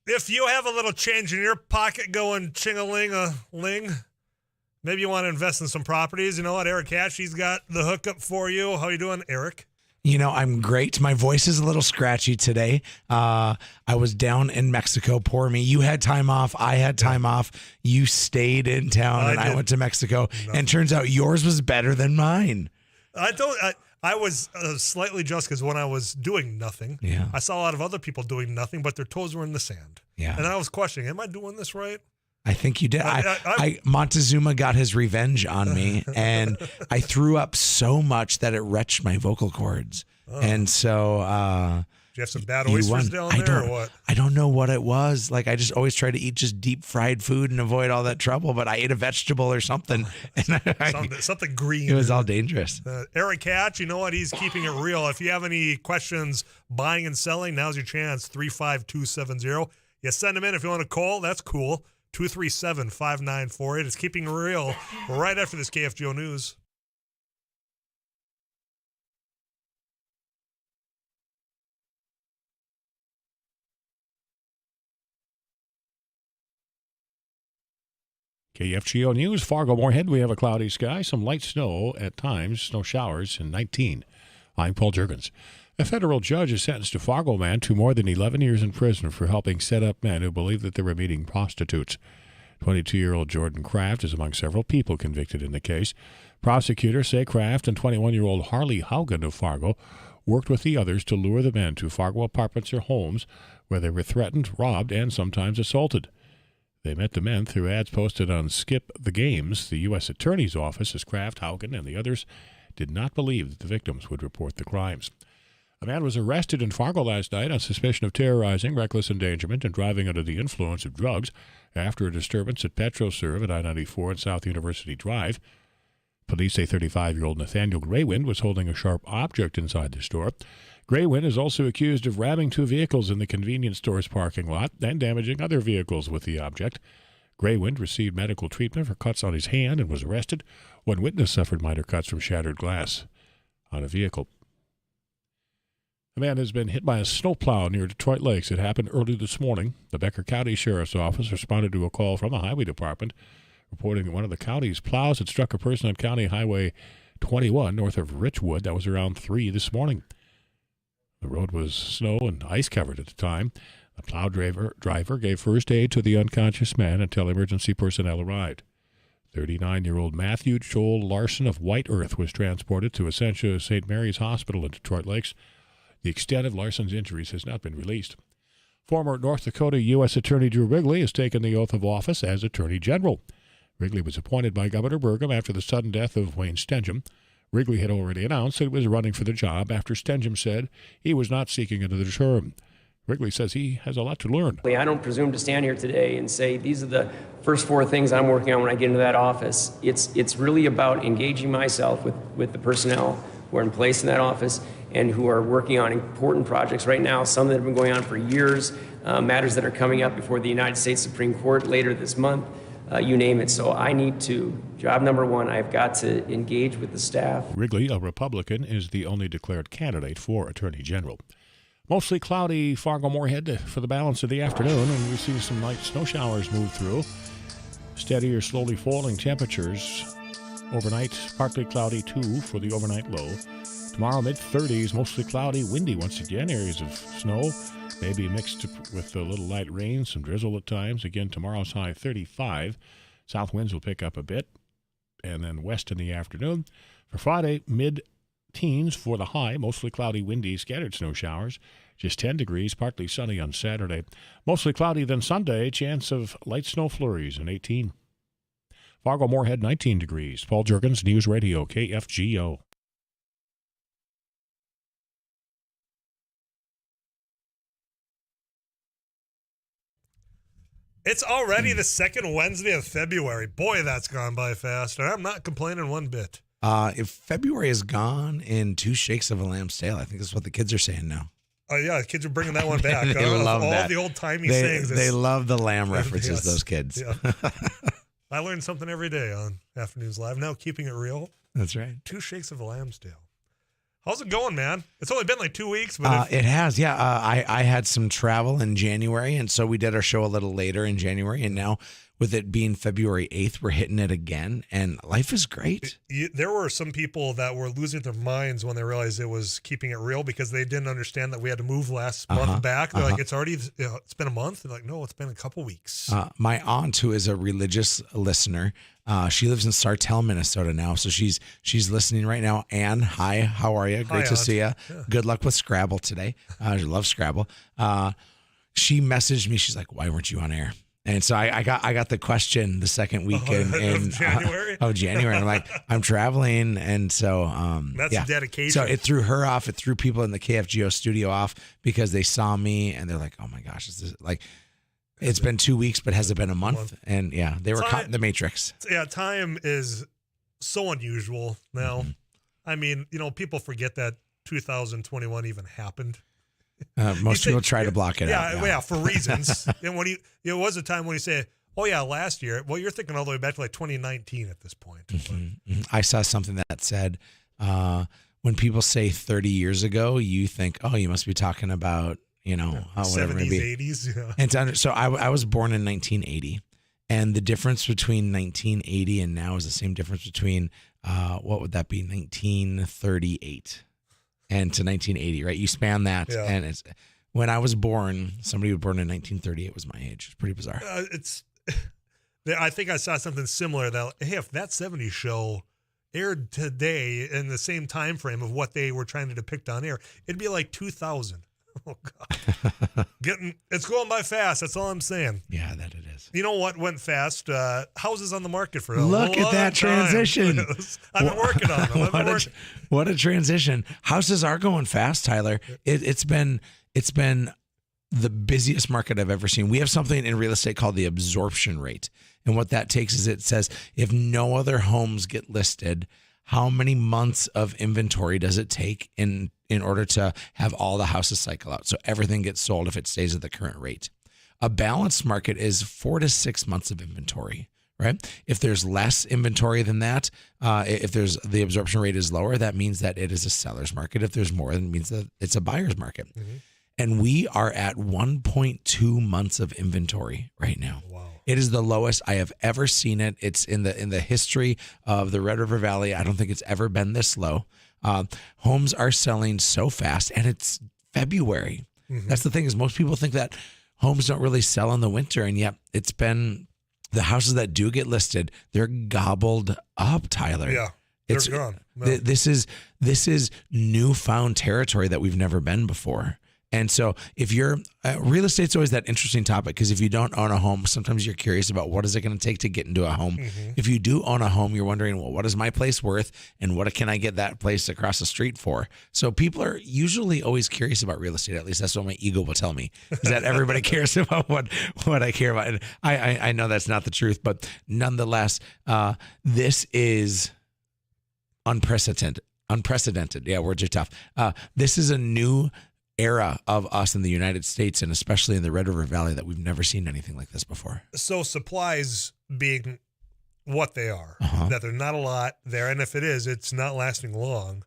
If you have a little change in your pocket going ching-a-ling-a-ling, maybe you want to invest in some properties. You know what? Eric Hatch, he's got the hookup for you. How you doing, Eric? You know, I'm great. My voice is a little scratchy today. I was down in Mexico. Poor me. You had time off. I had time off. You stayed in town, and I went to Mexico. And turns out yours was better than mine. I was slightly jealous because when I was doing nothing, I saw a lot of other people doing nothing, but their toes were in the sand. Yeah. And I was questioning, am I doing this right? I think you did. Montezuma got his revenge on me, and I threw up so much that it wrenched my vocal cords. Oh. And so, do you have some bad oysters down there, or what? I don't know what it was. Like, I just always try to eat just deep fried food and avoid all that trouble. But I ate a vegetable or something, and something green. It was all dangerous. Eric Hatch, you know what? He's keeping it real. If you have any questions buying and selling, now's your chance. 35270. You send them in if you want to call. That's cool. 237-5948. It's keeping it real right after this KFGO News. KFGO News, Fargo-Moorhead. We have a cloudy sky, some light snow at times, snow showers in 19. I'm Paul Juergens. A federal judge has sentenced a Fargo man to more than 11 years in prison for helping set up men who believe that they were meeting prostitutes. 22-year-old Jordan Kraft is among several people convicted in the case. Prosecutors say Kraft and 21-year-old Harley Haugen of Fargo worked with the others to lure the men to Fargo apartments or homes where they were threatened, robbed, and sometimes assaulted. They met the men through ads posted on Skip the Games. The U.S. Attorney's Office says Kraft, Haugen, and the others did not believe that the victims would report the crimes. A man was arrested in Fargo last night on suspicion of terrorizing, reckless endangerment, and driving under the influence of drugs after a disturbance at PetroServe at I-94 and South University Drive. Police say 35-year-old Nathaniel Graywind was holding a sharp object inside the store. Graywind is also accused of ramming two vehicles in the convenience store's parking lot and damaging other vehicles with the object. Graywind received medical treatment for cuts on his hand and was arrested. One witness suffered minor cuts from shattered glass on a vehicle. A man has been hit by a snowplow near Detroit Lakes. It happened early this morning. The Becker County Sheriff's Office responded to a call from the Highway Department reporting that one of the county's plows had struck a person on County Highway 21 north of Richwood. That was around 3 this morning. The road was snow and ice covered at the time. The plow driver gave first aid to the unconscious man until emergency personnel arrived. 39-year-old Matthew Joel Larson of White Earth was transported to Essentia St. Mary's Hospital in Detroit Lakes. The extent of Larson's injuries has not been released. Former North Dakota U.S. Attorney Drew Wrigley has taken the oath of office as Attorney General. Wrigley was appointed by Governor Burgum after the sudden death of Wayne Stengham. Wrigley had already announced that he was running for the job after Stengham said he was not seeking another term. Wrigley says he has a lot to learn. I don't presume to stand here today and say these are the first 4 things I'm working on when I get into that office. It's really about engaging myself with the personnel who are in place in that office and who are working on important projects right now, some that have been going on for years, matters that are coming up before the United States Supreme Court later this month, you name it. So I need to, job number 1, I've got to engage with the staff. Wrigley, a Republican, is the only declared candidate for Attorney General. Mostly cloudy Fargo-Moorhead for the balance of the afternoon, and we've seen some light snow showers move through. Steady or slowly falling temperatures. Overnight, partly cloudy too for the overnight low. Tomorrow, mid-30s, mostly cloudy, windy once again. Areas of snow, maybe mixed with a little light rain, some drizzle at times. Again, tomorrow's high 35. South winds will pick up a bit. And then west in the afternoon. For Friday, mid-teens for the high, mostly cloudy, windy, scattered snow showers. Just 10 degrees, partly sunny on Saturday. Mostly cloudy then Sunday, chance of light snow flurries and 18. Fargo-Moorhead, 19 degrees. Paul Juergens, News Radio, KFGO. It's already the second Wednesday of February. Boy, that's gone by fast. And I'm not complaining one bit. If February is gone in 2 shakes of a lamb's tail, I think that's what the kids are saying now. Oh, yeah, the kids are bringing that one back. They love all that. The old-timey sayings. They love the lamb references, Yes. those kids. Yeah. I learn something every day on Afternoons Live. Now, keeping it real. That's right. 2 shakes of a lamb's tail. How's it going, man? It's only been like 2 weeks, but it has. Yeah. I had some travel in January, and so we did our show a little later in January, and now with it being February 8th, we're hitting it again, and life is great. There were some people that were losing their minds when they realized it was keeping it real because they didn't understand that we had to move last month back. They're like, it's already, it's been a month. They're like, no, it's been a couple weeks. My aunt, who is a religious listener, she lives in Sartell, Minnesota now, so she's listening right now. Ann, hi, how are you? Great to see you. Yeah. Good luck with Scrabble today. She loves Scrabble. She messaged me. She's like, why weren't you on air? And so I got the question the second week in January. January. I'm like, I'm traveling, and so that's dedication. So it threw her off. It threw people in the KFGO studio off because they saw me and they're like, oh my gosh, is this like? It's been 2 weeks, but has it been a month? And yeah, they were caught in the Matrix. Yeah, time is so unusual now. Mm-hmm. I mean, people forget that 2021 even happened. Most people try to block it out. Yeah, for reasons. And when it was a time when you say, oh yeah, last year, well, you're thinking all the way back to like 2019 at this point. Mm-hmm. I saw something that said, when people say 30 years ago, you think, oh, you must be talking about, whatever 70s, it may be. 80s. Yeah. And so I was born in 1980, and the difference between 1980 and now is the same difference between, what would that be? 1938. And to 1980, right? You span that, and it's when I was born. Somebody who was born in 1938 was my age. It's pretty bizarre. I think I saw something similar. That hey, if that 70s show aired today in the same time frame of what they were trying to depict on air, it'd be like 2000. Oh God, it's going by fast. That's all I'm saying. Yeah, that it is. You know what went fast? Houses on the market for a look long at that transition. I've been working on them. What a transition! Houses are going fast, Tyler. It's been the busiest market I've ever seen. We have something in real estate called the absorption rate, and what that takes is it says if no other homes get listed, how many months of inventory does it take in order to have all the houses cycle out? So everything gets sold if it stays at the current rate. A balanced market is 4 to 6 months of inventory, right? If there's less inventory than that, if the absorption rate is lower, that means that it is a seller's market. If there's more, then it means that it's a buyer's market. Mm-hmm. And we are at 1.2 months of inventory right now. Wow. It is the lowest I have ever seen it. It's in the history of the Red River Valley. I don't think it's ever been this low. Homes are selling so fast, and it's February. Mm-hmm. That's the thing is most people think that homes don't really sell in the winter, and yet it's been the houses that do get listed, they're gobbled up, Tyler. Yeah, they're gone. No. This is newfound territory that we've never been before. And so if you're real estate's always that interesting topic because if you don't own a home, sometimes you're curious about what is it going to take to get into a home. Mm-hmm. If you do own a home, you're wondering, well, what is my place worth and what can I get that place across the street for? So people are usually always curious about real estate. At least that's what my ego will tell me is that everybody cares about what I care about. And I know that's not the truth, but nonetheless, this is unprecedented. Yeah, words are tough. This is a new era of us in the United States and especially in the Red River Valley that we've never seen anything like this before. So supplies being what they are, that there's not a lot there. And if it is, it's not lasting long.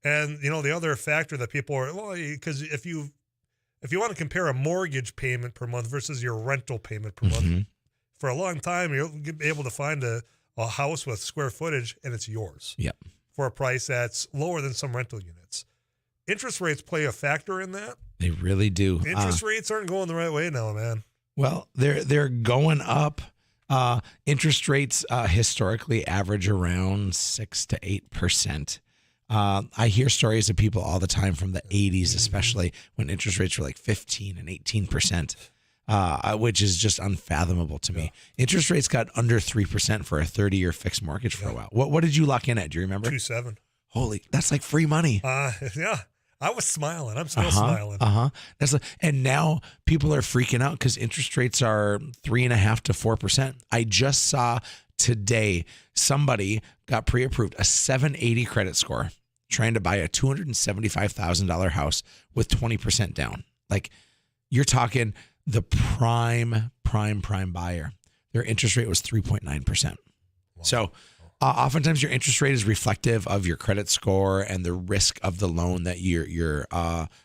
And, the other factor that people are, because if you want to compare a mortgage payment per month versus your rental payment per month, for a long time, you'll be able to find a house with square footage and it's yours. Yep. For a price that's lower than some rental units. Interest rates play a factor in that. They really do. Interest rates aren't going the right way now, man. Well, they're going up. Interest rates historically average around 6 to 8%. I hear stories of people all the time from the 80s, especially when interest rates were like 15 and 18%, which is just unfathomable to me. Interest rates got under 3% for a 30-year fixed mortgage for a while. What did you lock in at? Do you remember? 2.7. Holy, that's like free money. Yeah. I was smiling. I'm still smiling. And now people are freaking out because interest rates are 3.5 to 4%. I just saw today somebody got pre-approved a 780 credit score trying to buy a $275,000 house with 20% down. Like you're talking the prime buyer. Their interest rate was 3.9%. Wow. So Oftentimes, your interest rate is reflective of your credit score and the risk of the loan that you're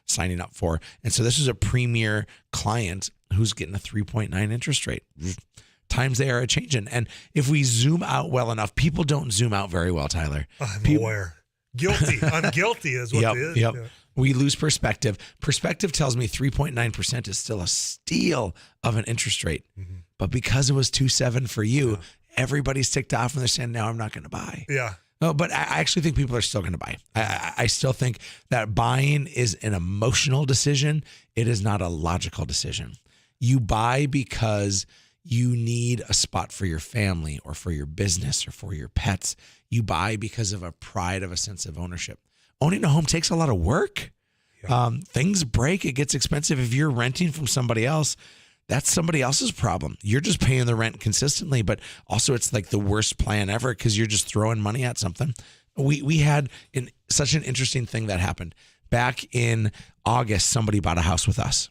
signing up for. And so this is a premier client who's getting a 3.9 interest rate. Times they are a changing. And if we zoom out well enough, people don't zoom out very well, Tyler. I'm aware. Guilty. I'm guilty is what it is. Yep. Yeah. We lose perspective. Perspective tells me 3.9% is still a steal of an interest rate. Mm-hmm. But because it was 2.7 for you, everybody's ticked off and they're saying, now I'm not going to buy. Yeah. No, but I actually think people are still going to buy. I still think that buying is an emotional decision. It is not a logical decision. You buy because you need a spot for your family or for your business or for your pets. You buy because of a pride of a sense of ownership. Owning a home takes a lot of work. Yeah. Things break. It gets expensive. If you're renting from somebody else, that's somebody else's problem. You're just paying the rent consistently, but also it's like the worst plan ever because you're just throwing money at something. We had such an interesting thing that happened. Back in August, somebody bought a house with us.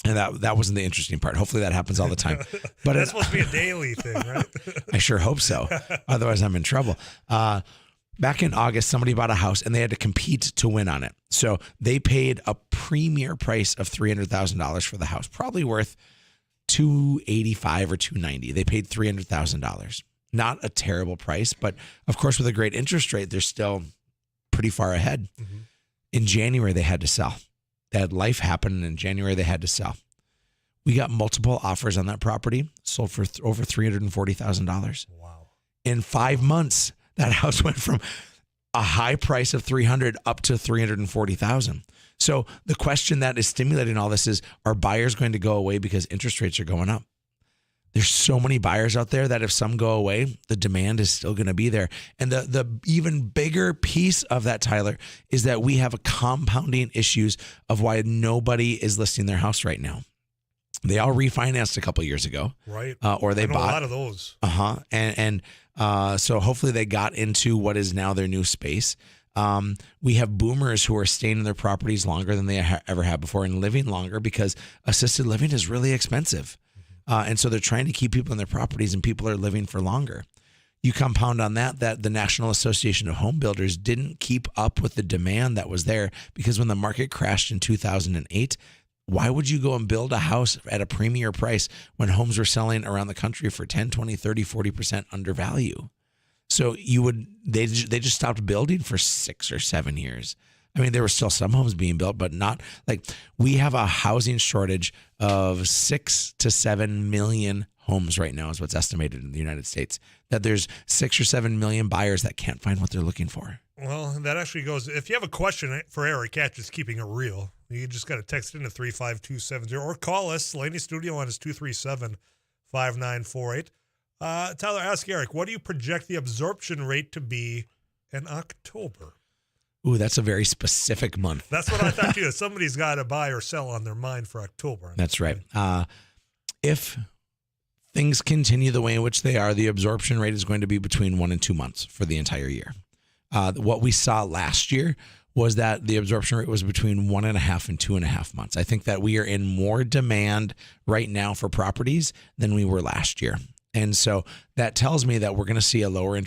And that wasn't the interesting part. Hopefully that happens all the time. But that's supposed to be a daily thing, right? I sure hope so. Otherwise, I'm in trouble. Back in August, somebody bought a house and they had to compete to win on it. So they paid a premier price of $300,000 for the house, probably worth $285,000 or $290,000. They paid $300,000. Not a terrible price, but of course, with a great interest rate, they're still pretty far ahead. Mm-hmm. In January, they had to sell. They had life happen, and in January, they had to sell. We got multiple offers on that property, sold for over $340,000. Wow. In 5 months, that house went from a high price of $300,000 up to $340,000. So the question that is stimulating all this is, are buyers going to go away because interest rates are going up? There's so many buyers out there that if some go away, the demand is still going to be there. And the even bigger piece of that, Tyler, is that we have a compounding issues of why nobody is listing their house right now. They all refinanced a couple years ago. Right. Or they bought a lot of those. And so hopefully they got into what is now their new space. We have boomers who are staying in their properties longer than they ever have before and living longer because assisted living is really expensive. And so they're trying to keep people in their properties and people are living for longer. You compound on that the National Association of Home Builders didn't keep up with the demand that was there because when the market crashed in 2008, why would you go and build a house at a premier price when homes were selling around the country for 10, 20, 30, 40% under value? So they just stopped building for 6 or 7 years. I mean, there were still some homes being built, but not like we have a housing shortage of 6 to 7 million homes right now is what's estimated in the United States, that there's 6 or 7 million buyers that can't find what they're looking for. Well, that actually goes, if you have a question for Eric Hatch, just keeping it real, you just got to text it into 35270 or call us. Laney Studio line is 237-5948. Tyler, ask Eric, what do you project the absorption rate to be in October? Ooh, that's a very specific month. That's what I thought too. Somebody's got to buy or sell on their mind for October. That's right. If things continue the way in which they are, the absorption rate is going to be between 1 and 2 months for the entire year. What we saw last year was that the absorption rate was between 1.5 and 2.5 months. I think that we are in more demand right now for properties than we were last year. And so that tells me that we're going to see a lower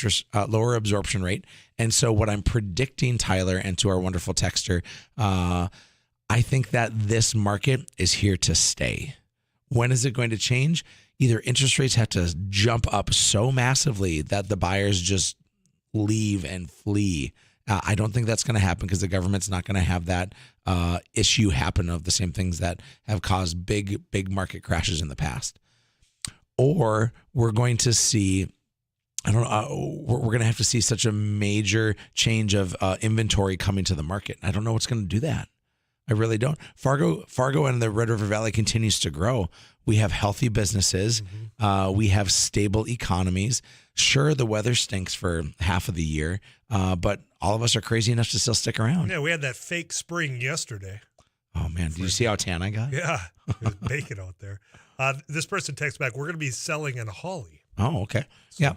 absorption rate. And so what I'm predicting, Tyler, and to our wonderful texter, I think that this market is here to stay. When is it going to change? Either interest rates have to jump up so massively that the buyers just leave and flee. I don't think that's going to happen because the government's not going to have that issue happen of the same things that have caused big market crashes in the past. Or we're going to see, we're going to have to see such a major change of inventory coming to the market. I don't know what's going to do that. I really don't. Fargo and the Red River Valley continues to grow. We have healthy businesses. Mm-hmm. We have stable economies. Sure, the weather stinks for half of the year, but all of us are crazy enough to still stick around. Yeah, we had that fake spring yesterday. Oh, man. Did you see how tan I got? Yeah. It was baking out there. This person texts back, we're going to be selling in Hawley. Oh, okay. So. Yeah.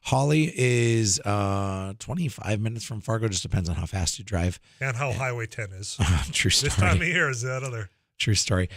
Hawley is 25 minutes from Fargo. Just depends on how fast you drive. And how Highway 10 is. True story. This time of year is that other. True story.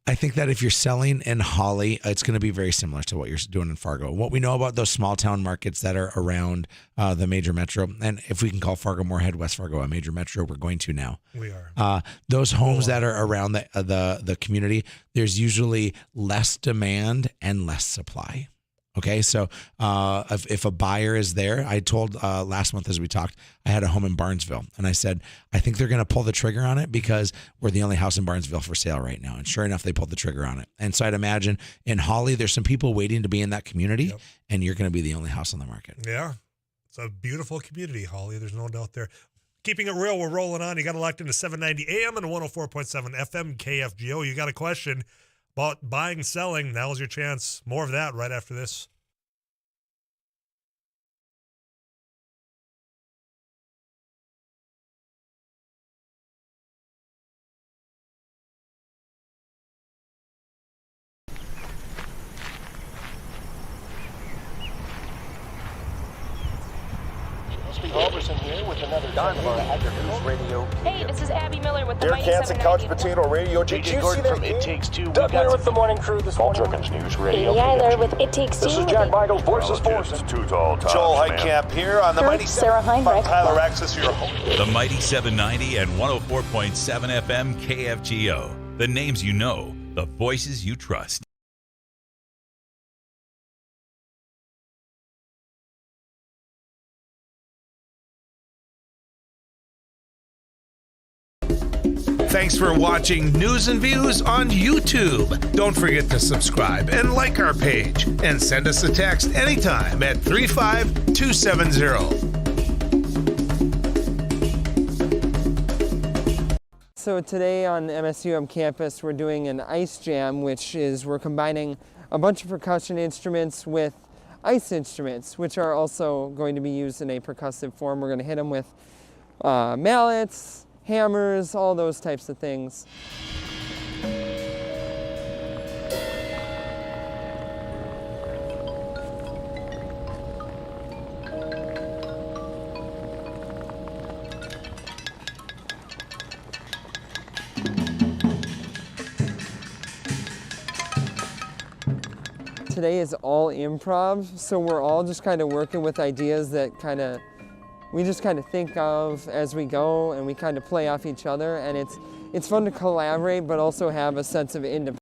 I think that if you're selling in Holly, it's going to be very similar to what you're doing in Fargo. What we know about those small town markets that are around the major metro, and if we can call Fargo-Moorhead, West Fargo a major metro, we're going to now. We are. Those homes that are around the community, there's usually less demand and less supply. Okay, so if a buyer is there, I told last month as we talked, I had a home in Barnesville, and I said, I think they're going to pull the trigger on it because we're the only house in Barnesville for sale right now. And sure enough, they pulled the trigger on it. And so I'd imagine in Holly, there's some people waiting to be in that community, and you're going to be the only house on the market. Yeah, it's a beautiful community, Holly. There's no doubt there. Keeping it real, we're rolling on. You got locked into 790 AM and 104.7 FM KFGO. You got a question about buying, selling. Now's your chance. More of that right after this. Halverson here with another News Radio. Hey, this is Abby Miller with the Derek Hansen, Couch Potato Radio. Did you see that from It Takes Two? Doug Miller with the morning crew this morning. Jerkins News Radio. Amy Eiler with It Takes Two. This is Jack Michaels, Voice of Sports. Joel Heitkamp here on the Mighty Sarah Heinrich. Tyler Axis, your host. The Mighty 790 and 104.7 FM KFGO. The names you know, the voices you trust. Thanks for watching News and Views on YouTube. Don't forget to subscribe and like our page. And send us a text anytime at 35270. So today on MSUM campus, we're doing an ice jam, which is we're combining a bunch of percussion instruments with ice instruments, which are also going to be used in a percussive form. We're going to hit them with mallets, hammers, all those types of things. Today is all improv, so we're all just kind of working with ideas that we just kind of think of as we go, and we kind of play off each other, and it's fun to collaborate but also have a sense of independence.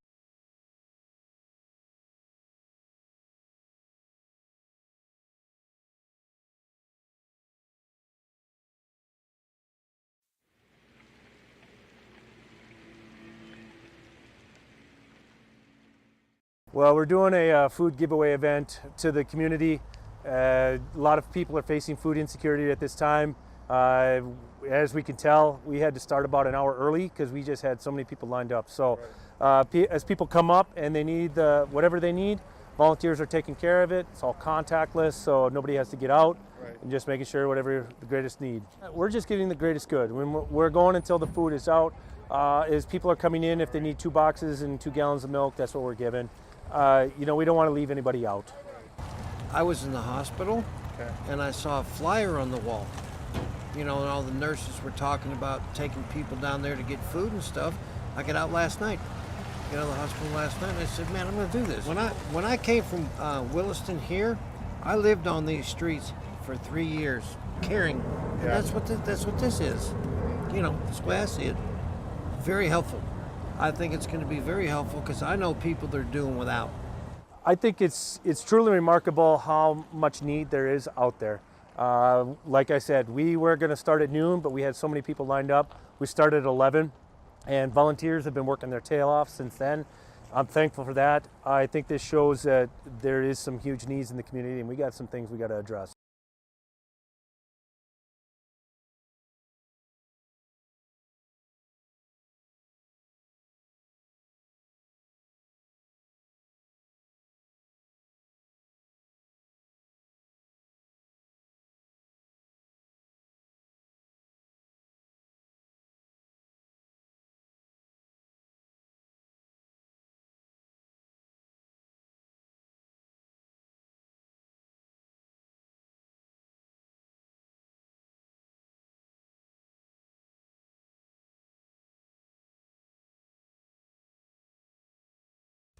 Well, we're doing a food giveaway event to the community. A lot of people are facing food insecurity at this time. As we can tell, we had to start about an hour early because we just had so many people lined up. So as people come up and they need whatever they need, volunteers are taking care of it. It's all contactless, so nobody has to get out, and just making sure whatever the greatest need. We're just giving the greatest good. When we're going until the food is out. As people are coming in, if they need 2 boxes and 2 gallons of milk, that's what we're giving. We don't want to leave anybody out. I was in the hospital, and I saw a flyer on the wall. And all the nurses were talking about taking people down there to get food and stuff. I got out last night. Got out of the hospital last night, and I said, man, I'm going to do this. When I came from Williston here, I lived on these streets for 3 years, caring. And that's what this is. That's the way I see it. Very helpful. I think it's going to be very helpful because I know people that are doing without. I think it's truly remarkable how much need there is out there. Like I said, we were going to start at noon, but we had so many people lined up. We started at 11, and volunteers have been working their tail off since then. I'm thankful for that. I think this shows that there is some huge needs in the community, and we got some things we got to address.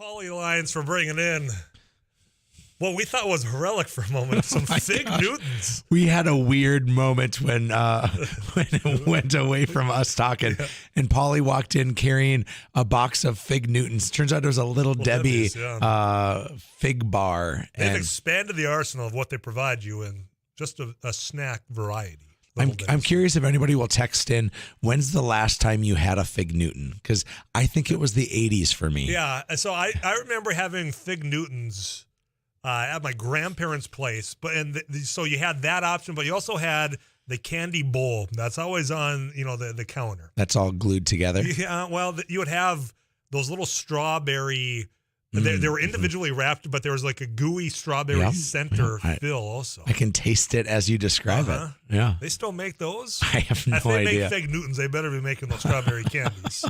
Polylines for bringing in what we thought was a relic for a moment. Some Fig Newtons. We had a weird moment when it went away from us talking, and Paulie walked in carrying a box of Fig Newtons. Turns out it was a little Debbie fig bar. They've expanded the arsenal of what they provide you in just a snack variety. I'm curious if anybody will text in, when's the last time you had a Fig Newton? Because I think it was the 80s for me. Yeah, so I remember having Fig Newtons at my grandparents' place, so you had that option, but you also had the candy bowl. That's always on the counter. That's all glued together. Yeah, well, you would have those little strawberry. They were individually wrapped, but there was like a gooey strawberry center fill also. I can taste it as you describe it. Yeah. They still make those? I have no idea. If they idea. make Fig Newtons, they better be making those strawberry candies.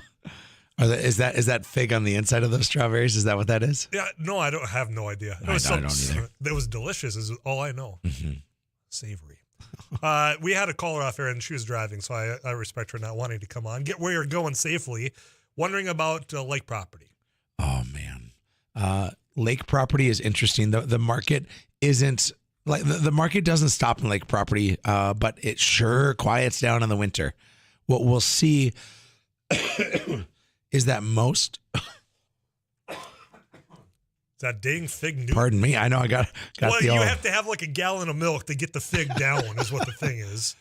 Is that fig on the inside of those strawberries? Is that what that is? Yeah, no, I have no idea. I don't either. It was delicious is all I know. Mm-hmm. Savory. We had a caller off here and she was driving, so I respect her not wanting to come on. Get where you're going safely. Wondering about lake property. Oh, man. Lake property is interesting. The market isn't like the market doesn't stop in lake property, but it sure quiets down in the winter. What we'll see is that most. That dang Fig Newton. Pardon me. I know I got well, the you have to have like a gallon of milk to get the fig down is what the thing is.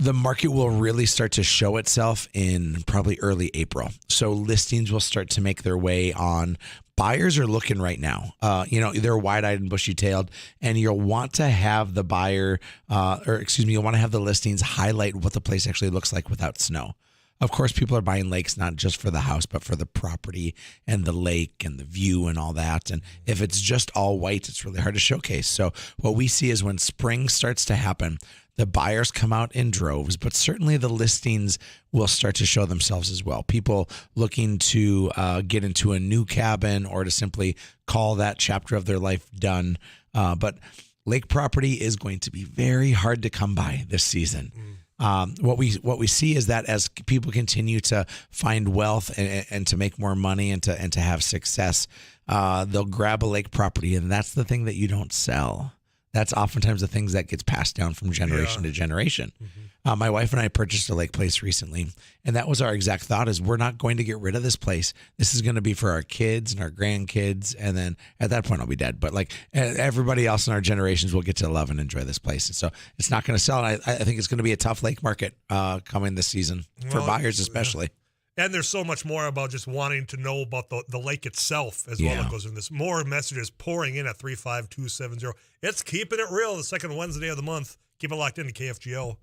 The market will really start to show itself in probably early April. So listings will start to make their way on. Buyers are looking right now. They're wide-eyed and bushy-tailed, and you'll want to have the buyer, you'll want to have the listings highlight what the place actually looks like without snow. Of course, people are buying lakes not just for the house, but for the property and the lake and the view and all that. And if it's just all white, it's really hard to showcase. So what we see is when spring starts to happen, the buyers come out in droves, but certainly the listings will start to show themselves as well. People looking to get into a new cabin or to simply call that chapter of their life done. But lake property is going to be very hard to come by this season. What we see is that as people continue to find wealth and to make more money and to have success, they'll grab a lake property, and that's the thing that you don't sell. That's oftentimes the things that gets passed down from generation to generation. Mm-hmm. My wife and I purchased a lake place recently, and that was our exact thought: is we're not going to get rid of this place. This is going to be for our kids and our grandkids, and then at that point I'll be dead. But like everybody else in our generations will get to love and enjoy this place, and so it's not going to sell. I think it's going to be a tough lake market coming this season for buyers especially. Yeah. And there's so much more about just wanting to know about the lake itself as well that goes in this. More messages pouring in at 35270. It's keeping it real the second Wednesday of the month. Keep it locked into KFGO.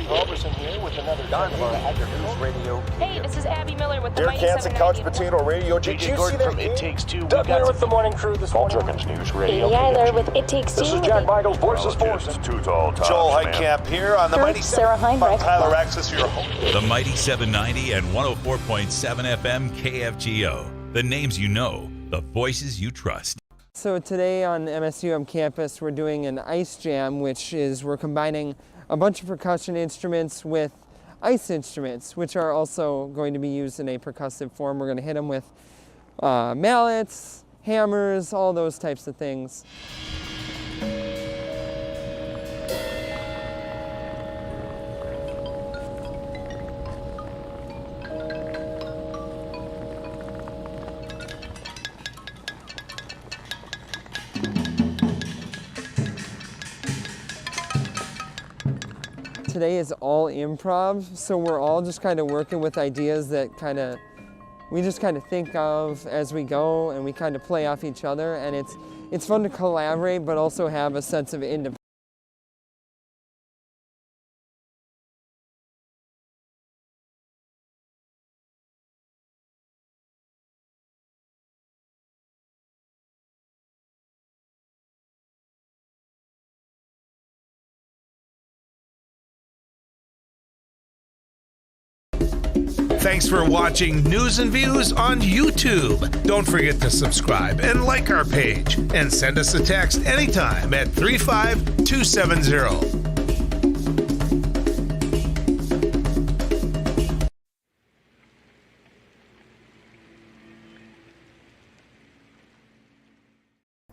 Roberson here with another News Radio. Hey, this is Abby Miller with the Dear Mighty Kansas 790. Couch Potato Radio. Did you see that from It Takes Two? Doug Miller with the morning crew this morning. News Radio. Amy Eiler with It Takes Two. This is Jack Michaels, Voices Forces. Too tall. Joel Heitkamp here on the Mighty Sarah Heinrich. Tyler Axis, your host. The Mighty 790 and 104.7 FM KFGO. The names you know, the voices you trust. So today on MSUM campus, we're doing an ice jam, which is we're combining a bunch of percussion instruments with ice instruments, which are also going to be used in a percussive form. We're going to hit them with mallets, hammers, all those types of things. Today is all improv, so we're all just kind of working with ideas that we just kind of think of as we go, and we kind of play off each other, and it's fun to collaborate but also have a sense of independence. Thanks for watching News and Views on YouTube. Don't forget to subscribe and like our page. And send us a text anytime at 35270.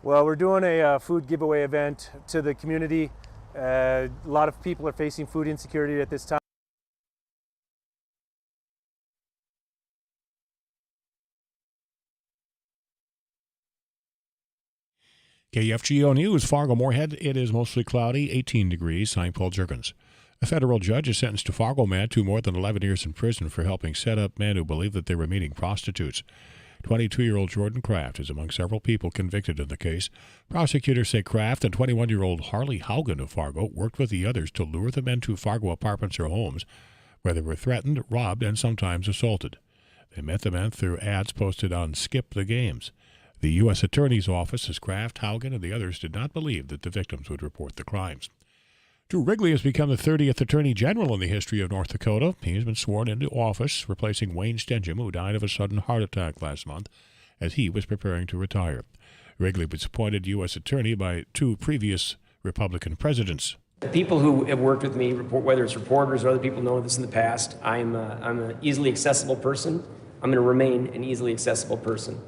Well, we're doing a food giveaway event to the community. A lot of people are facing food insecurity at this time. KFGO News, Fargo-Moorhead. It is mostly cloudy, 18 degrees. I'm Paul Jurgens. A federal judge has sentenced a Fargo man to more than 11 years in prison for helping set up men who believed that they were meeting prostitutes. 22-year-old Jordan Kraft is among several people convicted in the case. Prosecutors say Kraft and 21-year-old Harley Haugen of Fargo worked with the others to lure the men to Fargo apartments or homes, where they were threatened, robbed, and sometimes assaulted. They met the men through ads posted on Skip the Games. The U.S. Attorney's Office says Kraft, Haugen, and the others did not believe that the victims would report the crimes. Drew Wrigley has become the 30th Attorney General in the history of North Dakota. He has been sworn into office, replacing Wayne Stenjum, who died of a sudden heart attack last month as he was preparing to retire. Wrigley was appointed U.S. Attorney by two previous Republican presidents. The people who have worked with me, whether it's reporters or other people know this in the past, I'm an easily accessible person. I'm going to remain an easily accessible person.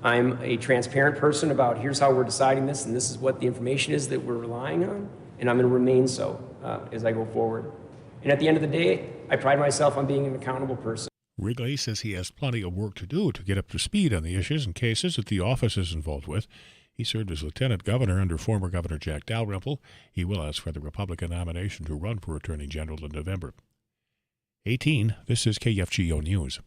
I'm a transparent person about here's how we're deciding this, and this is what the information is that we're relying on, and I'm going to remain so as I go forward. And at the end of the day, I pride myself on being an accountable person. Wrigley says he has plenty of work to do to get up to speed on the issues and cases that the office is involved with. He served as lieutenant governor under former Governor Jack Dalrymple. He will ask for the Republican nomination to run for Attorney General in November. 18, this is KFGO News.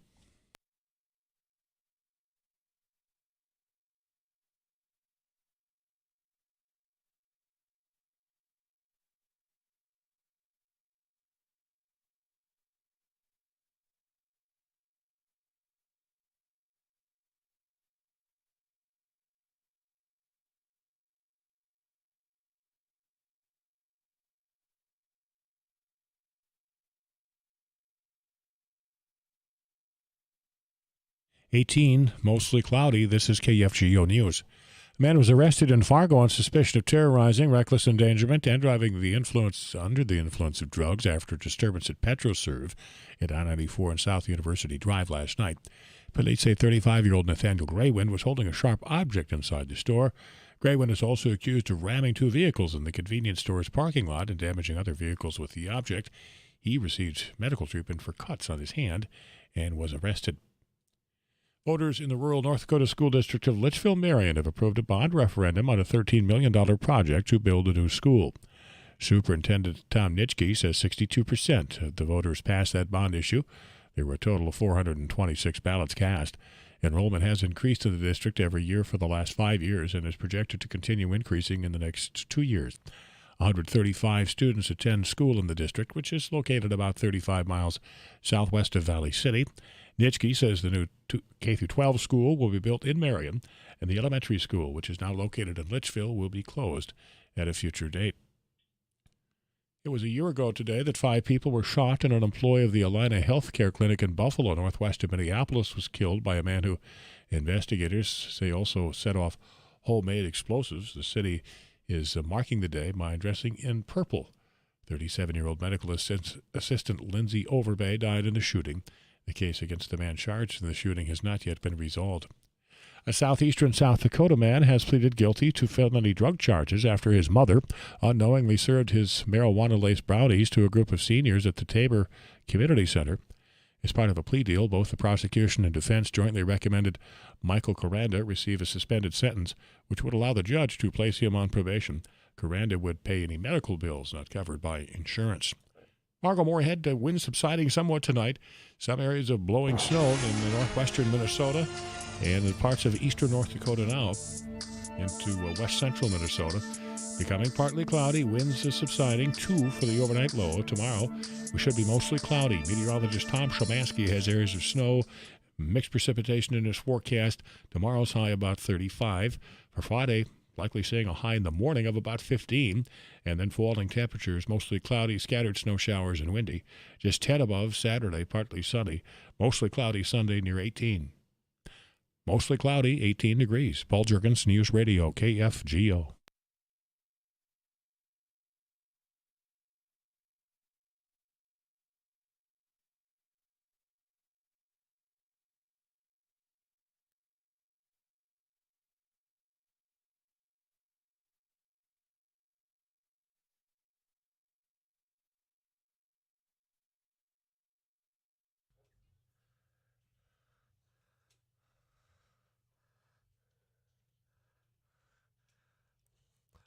Mostly cloudy. This is KFGO News. A man was arrested in Fargo on suspicion of terrorizing, reckless endangerment, and driving under the influence of drugs after disturbance at PetroServe at I-94 and South University Drive last night. Police say 35-year-old Nathaniel Graywind was holding a sharp object inside the store. Graywind is also accused of ramming two vehicles in the convenience store's parking lot and damaging other vehicles with the object. He received medical treatment for cuts on his hand and was arrested. Voters in the rural North Dakota school district of Litchfield-Marion have approved a bond referendum on a $13 million project to build a new school. Superintendent Tom Nitschke says 62% of the voters passed that bond issue. There were a total of 426 ballots cast. Enrollment has increased in the district every year for the last 5 years and is projected to continue increasing in the next 2 years. 135 students attend school in the district, which is located about 35 miles southwest of Valley City. Nitschke says the new K-12 school will be built in Marion, and the elementary school, which is now located in Litchfield, will be closed at a future date. It was a year ago today that 5 people were shot and an employee of the Alina Healthcare Clinic in Buffalo, northwest of Minneapolis, was killed by a man who investigators say also set off homemade explosives. The city is marking the day by dressing in purple. 37-year-old medical assistant Lindsay Overbay died in the shooting. The case against the man charged in the shooting has not yet been resolved. A southeastern South Dakota man has pleaded guilty to felony drug charges after his mother unknowingly served his marijuana-laced brownies to a group of seniors at the Tabor Community Center. As part of a plea deal, both the prosecution and defense jointly recommended Michael Coranda receive a suspended sentence, which would allow the judge to place him on probation. Coranda would pay any medical bills not covered by insurance. Fargo-Moorhead, wind subsiding somewhat tonight. Some areas of blowing snow in the northwestern Minnesota and in parts of eastern North Dakota now into west central Minnesota. Becoming partly cloudy, winds are subsiding, 2 for the overnight low. Tomorrow, we should be mostly cloudy. Meteorologist Tom Shamansky has areas of snow, mixed precipitation in his forecast. Tomorrow's high about 35. For Friday, Likely seeing a high in the morning of about 15, and then falling temperatures, mostly cloudy, scattered snow showers and windy. Just 10 above Saturday, partly sunny. Mostly cloudy Sunday near 18. Mostly cloudy, 18 degrees. Paul Jurgens, News Radio, KFGO.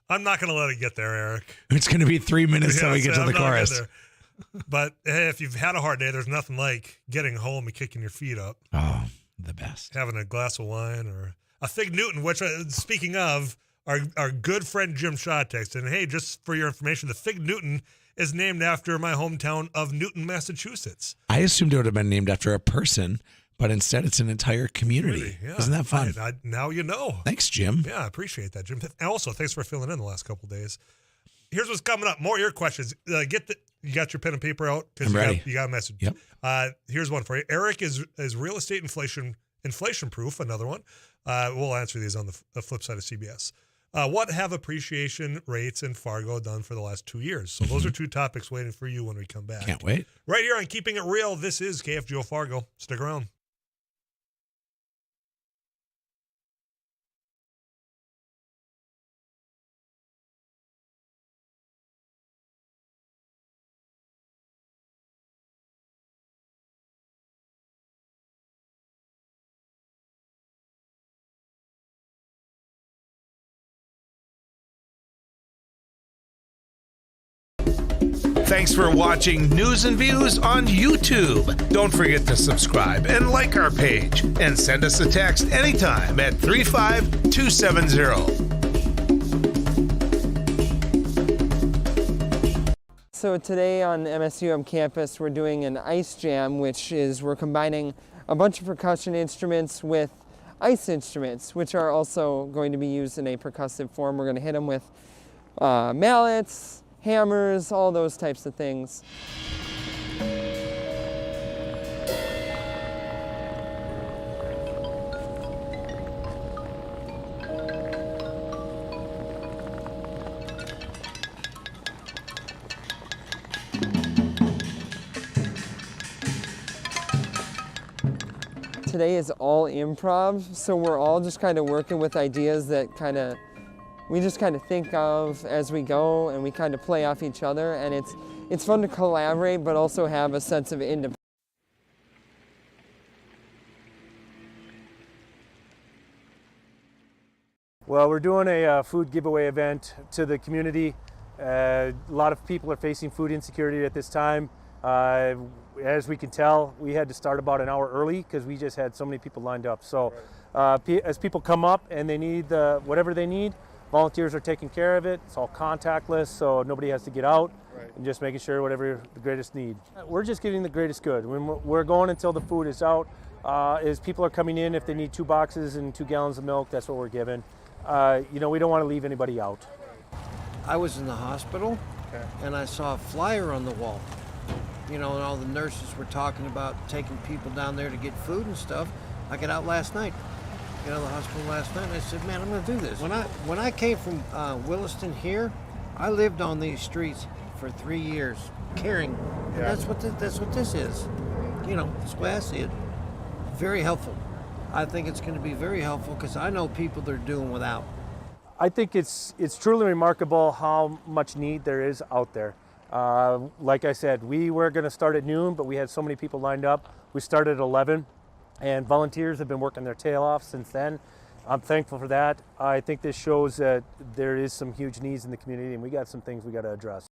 I'm not going to let it get there, Eric. It's going to be 3 minutes till we get to the chorus. But hey, if you've had a hard day, there's nothing like getting home and kicking your feet up. Oh, the best. Having a glass of wine or a Fig Newton, which, speaking of, our good friend Jim Shaw texted. And hey, just for your information, the Fig Newton is named after my hometown of Newton, Massachusetts. I assumed it would have been named after a person, but instead it's an entire community. Yeah. Isn't that fun? Now you know. Thanks, Jim. Yeah, I appreciate that, Jim. And also, thanks for filling in the last couple of days. Here's what's coming up. More of your questions. You got your pen and paper out? I'm ready. You got a message. Yep. Here's one for you. Eric is real estate inflation proof. Another one. We'll answer these on the flip side of CBS. What have appreciation rates in Fargo done for the last 2 years? So those are two topics waiting for you when we come back. Can't wait. Right here on Keeping It Real. This is KFGO Fargo. Stick around. Thanks for watching News and Views on YouTube. Don't forget to subscribe and like our page. And send us a text anytime at 35270. So today on MSUM campus, we're doing an ice jam, which is we're combining a bunch of percussion instruments with ice instruments, which are also going to be used in a percussive form. We're going to hit them with mallets, hammers, all those types of things. Today is all improv, so we're all just kind of working with ideas that we just kind of think of as we go, and we kind of play off each other, and it's fun to collaborate, but also have a sense of independence. Well, we're doing a food giveaway event to the community. A lot of people are facing food insecurity at this time. As we can tell, we had to start about an hour early because we just had so many people lined up. So as people come up and they need whatever they need, volunteers are taking care of it. It's all contactless, so nobody has to get out, and just making sure whatever the greatest need. We're just giving the greatest good. When we're going until the food is out. As people are coming in, if they need 2 boxes and 2 gallons of milk, that's what we're giving. We don't want to leave anybody out. I was in the hospital, and I saw a flyer on the wall. And all the nurses were talking about taking people down there to get food and stuff. I got out last night. The hospital last night, and I said, man, I'm going to do this. When I came from Williston here, I lived on these streets for 3 years, caring. And that's what this is. That's the way I see it. Very helpful. I think it's going to be very helpful because I know people that are doing without. I think it's truly remarkable how much need there is out there. Like I said, we were going to start at noon, but we had so many people lined up. We started at 11. And volunteers have been working their tail off since then. I'm thankful for that. I think this shows that there is some huge needs in the community, and we got some things we got to address.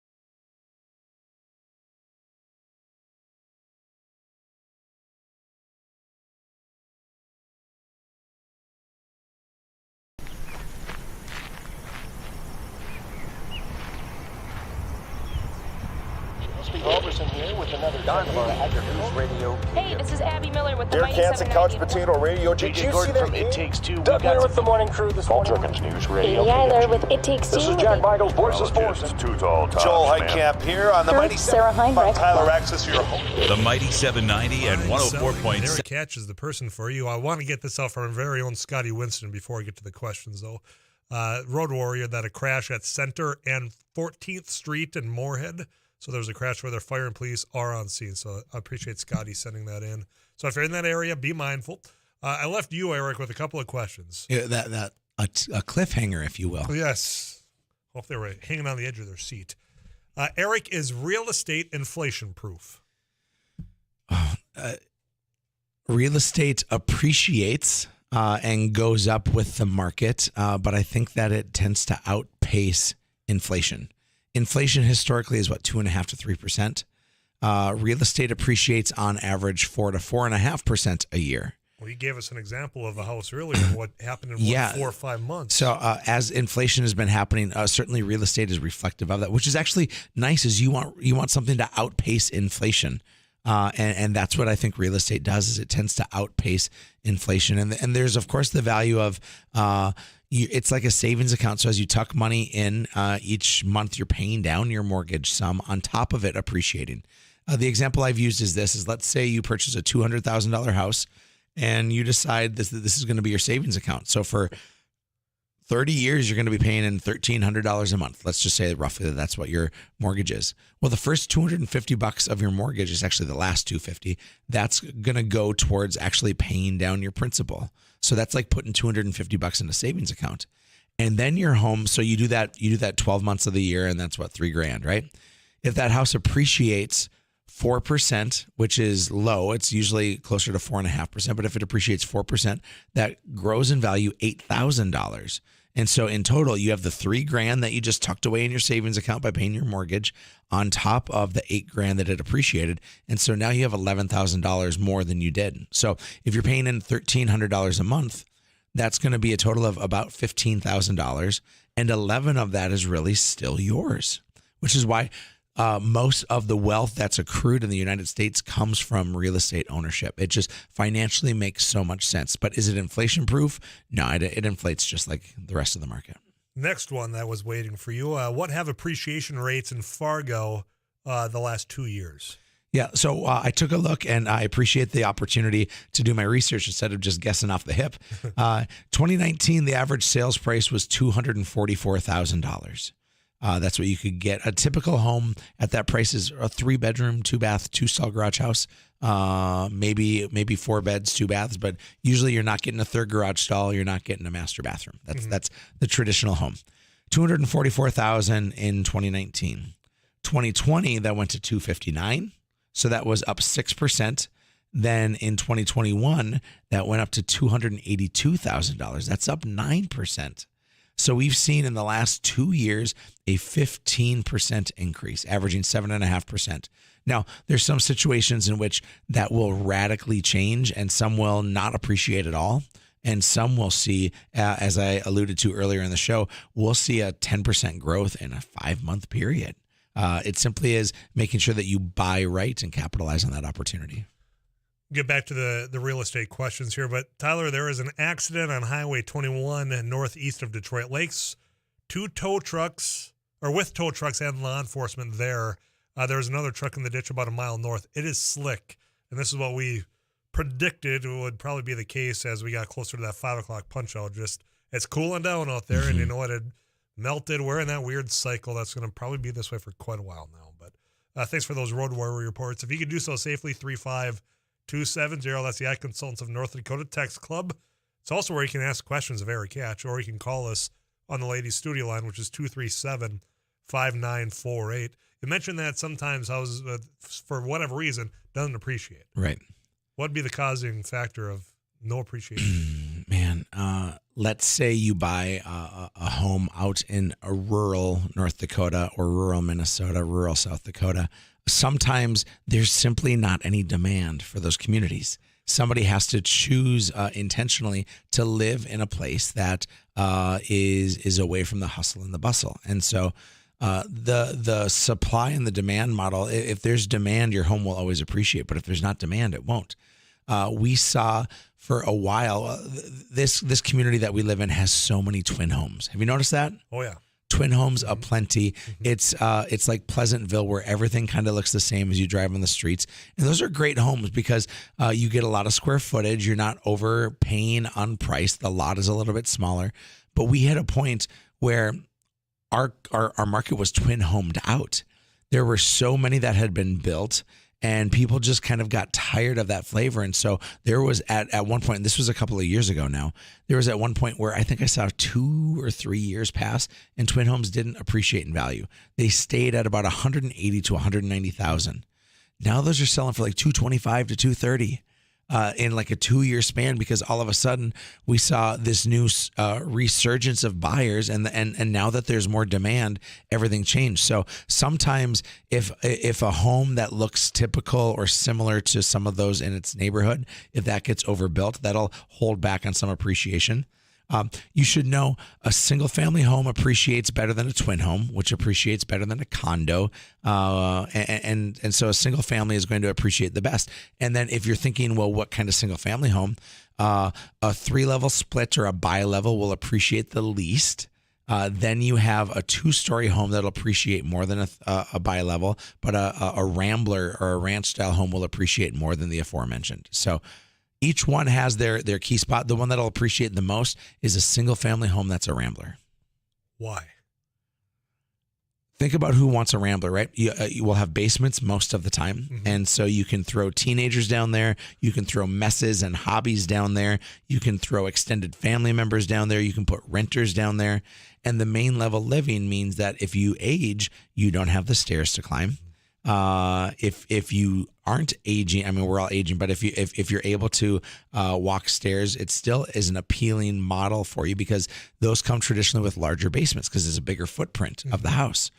Roberson here with another News Radio. Hey, this is Abby Miller with the Derek Mighty Hansen, 790. Couch Potato Radio. Did you see that from It Takes Two. Doug Miller with the morning crew this morning. Jerkins News Radio. Amy Eiler with It Takes Two. This is Jack Michaels, Voice of Sports. Too tall. Joel Heitkamp here on the Mighty Sarah 7. Heinrich. Tyler Axis, your host. The Mighty 790 and 104.7. Eric Hatch is the person for you. I want to get this out from our very own Scotty Winston before I get to the questions, though. Road Warrior, that a crash at Center and 14th Street in Moorhead. So there's a crash where their fire and police are on scene. So I appreciate Scotty sending that in. So if you're in that area, be mindful. I left you, Eric, with a couple of questions. Yeah, a cliffhanger, if you will. Yes. Hope they were hanging on the edge of their seat. Eric, is real estate inflation proof? Real estate appreciates and goes up with the market, but I think that it tends to outpace inflation. Inflation historically is 2.5% to 3%. Real estate appreciates on average 4 to 4.5% a year. Well, you gave us an example of a house earlier and what happened in 4 or 5 months. So as inflation has been happening, certainly real estate is reflective of that, which is actually nice. Is you want something to outpace inflation. And that's what I think real estate does, is it tends to outpace inflation. And there's, of course, the value of it's like a savings account. So as you tuck money in each month, you're paying down your mortgage sum on top of it appreciating. The example I've used is this, is let's say you purchase a $200,000 house and you decide this is going to be your savings account. So for 30 years, you're going to be paying in $1,300 a month. Let's just say roughly that's what your mortgage is. Well, the first $250 of your mortgage is actually the last $250. That's going to go towards actually paying down your principal. So that's like putting $250 in a savings account. And then your home, so you do that 12 months of the year, and that's $3,000, right? If that house appreciates 4%, which is low, it's usually closer to 4.5%. But if it appreciates 4%, that grows in value $8,000. And so in total, you have the $3,000 that you just tucked away in your savings account by paying your mortgage on top of the $8,000 that it appreciated. And so now you have $11,000 more than you did. So if you're paying in $1,300 a month, that's going to be a total of about $15,000. And 11 of that is really still yours, which is why most of the wealth that's accrued in the United States comes from real estate ownership. It just financially makes so much sense. But is it inflation proof? No, it inflates just like the rest of the market. Next one that was waiting for you. What have appreciation rates in Fargo the last 2 years? Yeah, so I took a look, and I appreciate the opportunity to do my research instead of just guessing off the hip. 2019, the average sales price was $244,000. That's what you could get. A typical home at that price is a 3-bedroom, 2-bath, 2-stall garage house. Maybe 4 beds, 2 baths, but usually you're not getting a 3rd garage stall. You're not getting a master bathroom. That's the traditional home. $244,000 in 2019. 2020, that went to $259,000. So that was up 6%. Then in 2021, that went up to $282,000. That's up 9%. So we've seen in the last 2 years a 15% increase, averaging 7.5%. Now, there's some situations in which that will radically change, and some will not appreciate at all. And some will see, as I alluded to earlier in the show, we'll see a 10% growth in a 5-month period. It simply is making sure that you buy right and capitalize on that opportunity. Get back to the real estate questions here, but Tyler, there is an accident on Highway 21 northeast of Detroit Lakes. 2 tow trucks, or with tow trucks and law enforcement there. There's another truck in the ditch about a mile north. It is slick, and this is what we predicted would probably be the case as we got closer to that 5 o'clock punch out. Just it's cooling down out there, and you know what? It melted. We're in that weird cycle that's going to probably be this way for quite a while now. But thanks for those Road Warrior reports. If you could do so safely, 35270. That's the iConsultants of North Dakota Text Club. It's also where you can ask questions of Eric Hatch, or you can call us on the ladies' studio line, which is 237-5948. You mentioned that sometimes houses, for whatever reason, doesn't appreciate. Right. What'd be the causing factor of no appreciation? Man, let's say you buy a home out in a rural North Dakota or rural Minnesota, rural South Dakota. Sometimes there's simply not any demand for those communities. Somebody has to choose intentionally to live in a place that is away from the hustle and the bustle. And so The supply and the demand model. If there's demand, your home will always appreciate. But if there's not demand, it won't. We saw for a while this community that we live in has so many twin homes. Have you noticed that? Oh yeah. Twin homes aplenty. It's like Pleasantville, where everything kind of looks the same as you drive on the streets. And those are great homes because you get a lot of square footage. You're not overpaying on price. The lot is a little bit smaller. But we hit a point where our market was twin homed out. There were so many that had been built, and people just kind of got tired of that flavor. And so there was at one point, and this was a couple of years ago now, there was at one point where I think I saw 2 or 3 years pass and twin homes didn't appreciate in value. They stayed at about 180 to 190,000. Now those are selling for like 225 to 230 in like a 2-year span, because all of a sudden we saw this new resurgence of buyers, and now that there's more demand, everything changed. So sometimes if a home that looks typical or similar to some of those in its neighborhood, if that gets overbuilt, that'll hold back on some appreciation. You should know a single family home appreciates better than a twin home, which appreciates better than a condo. And so a single family is going to appreciate the best. And then if you're thinking, well, what kind of single family home? A 3-level split or a bi-level will appreciate the least. Then you have a 2-story home that'll appreciate more than a bi-level, but a rambler or a ranch style home will appreciate more than the aforementioned. So each one has their key spot. The one that'll appreciate the most is a single family home that's a rambler. Why? Think about who wants a rambler, right? You will have basements most of the time. Mm-hmm. And so you can throw teenagers down there. You can throw messes and hobbies down there. You can throw extended family members down there. You can put renters down there. And the main level living means that if you age, you don't have the stairs to climb. If you aren't aging, I mean, we're all aging, but if you're able to walk stairs, it still is an appealing model for you, because those come traditionally with larger basements because there's a bigger footprint of the house.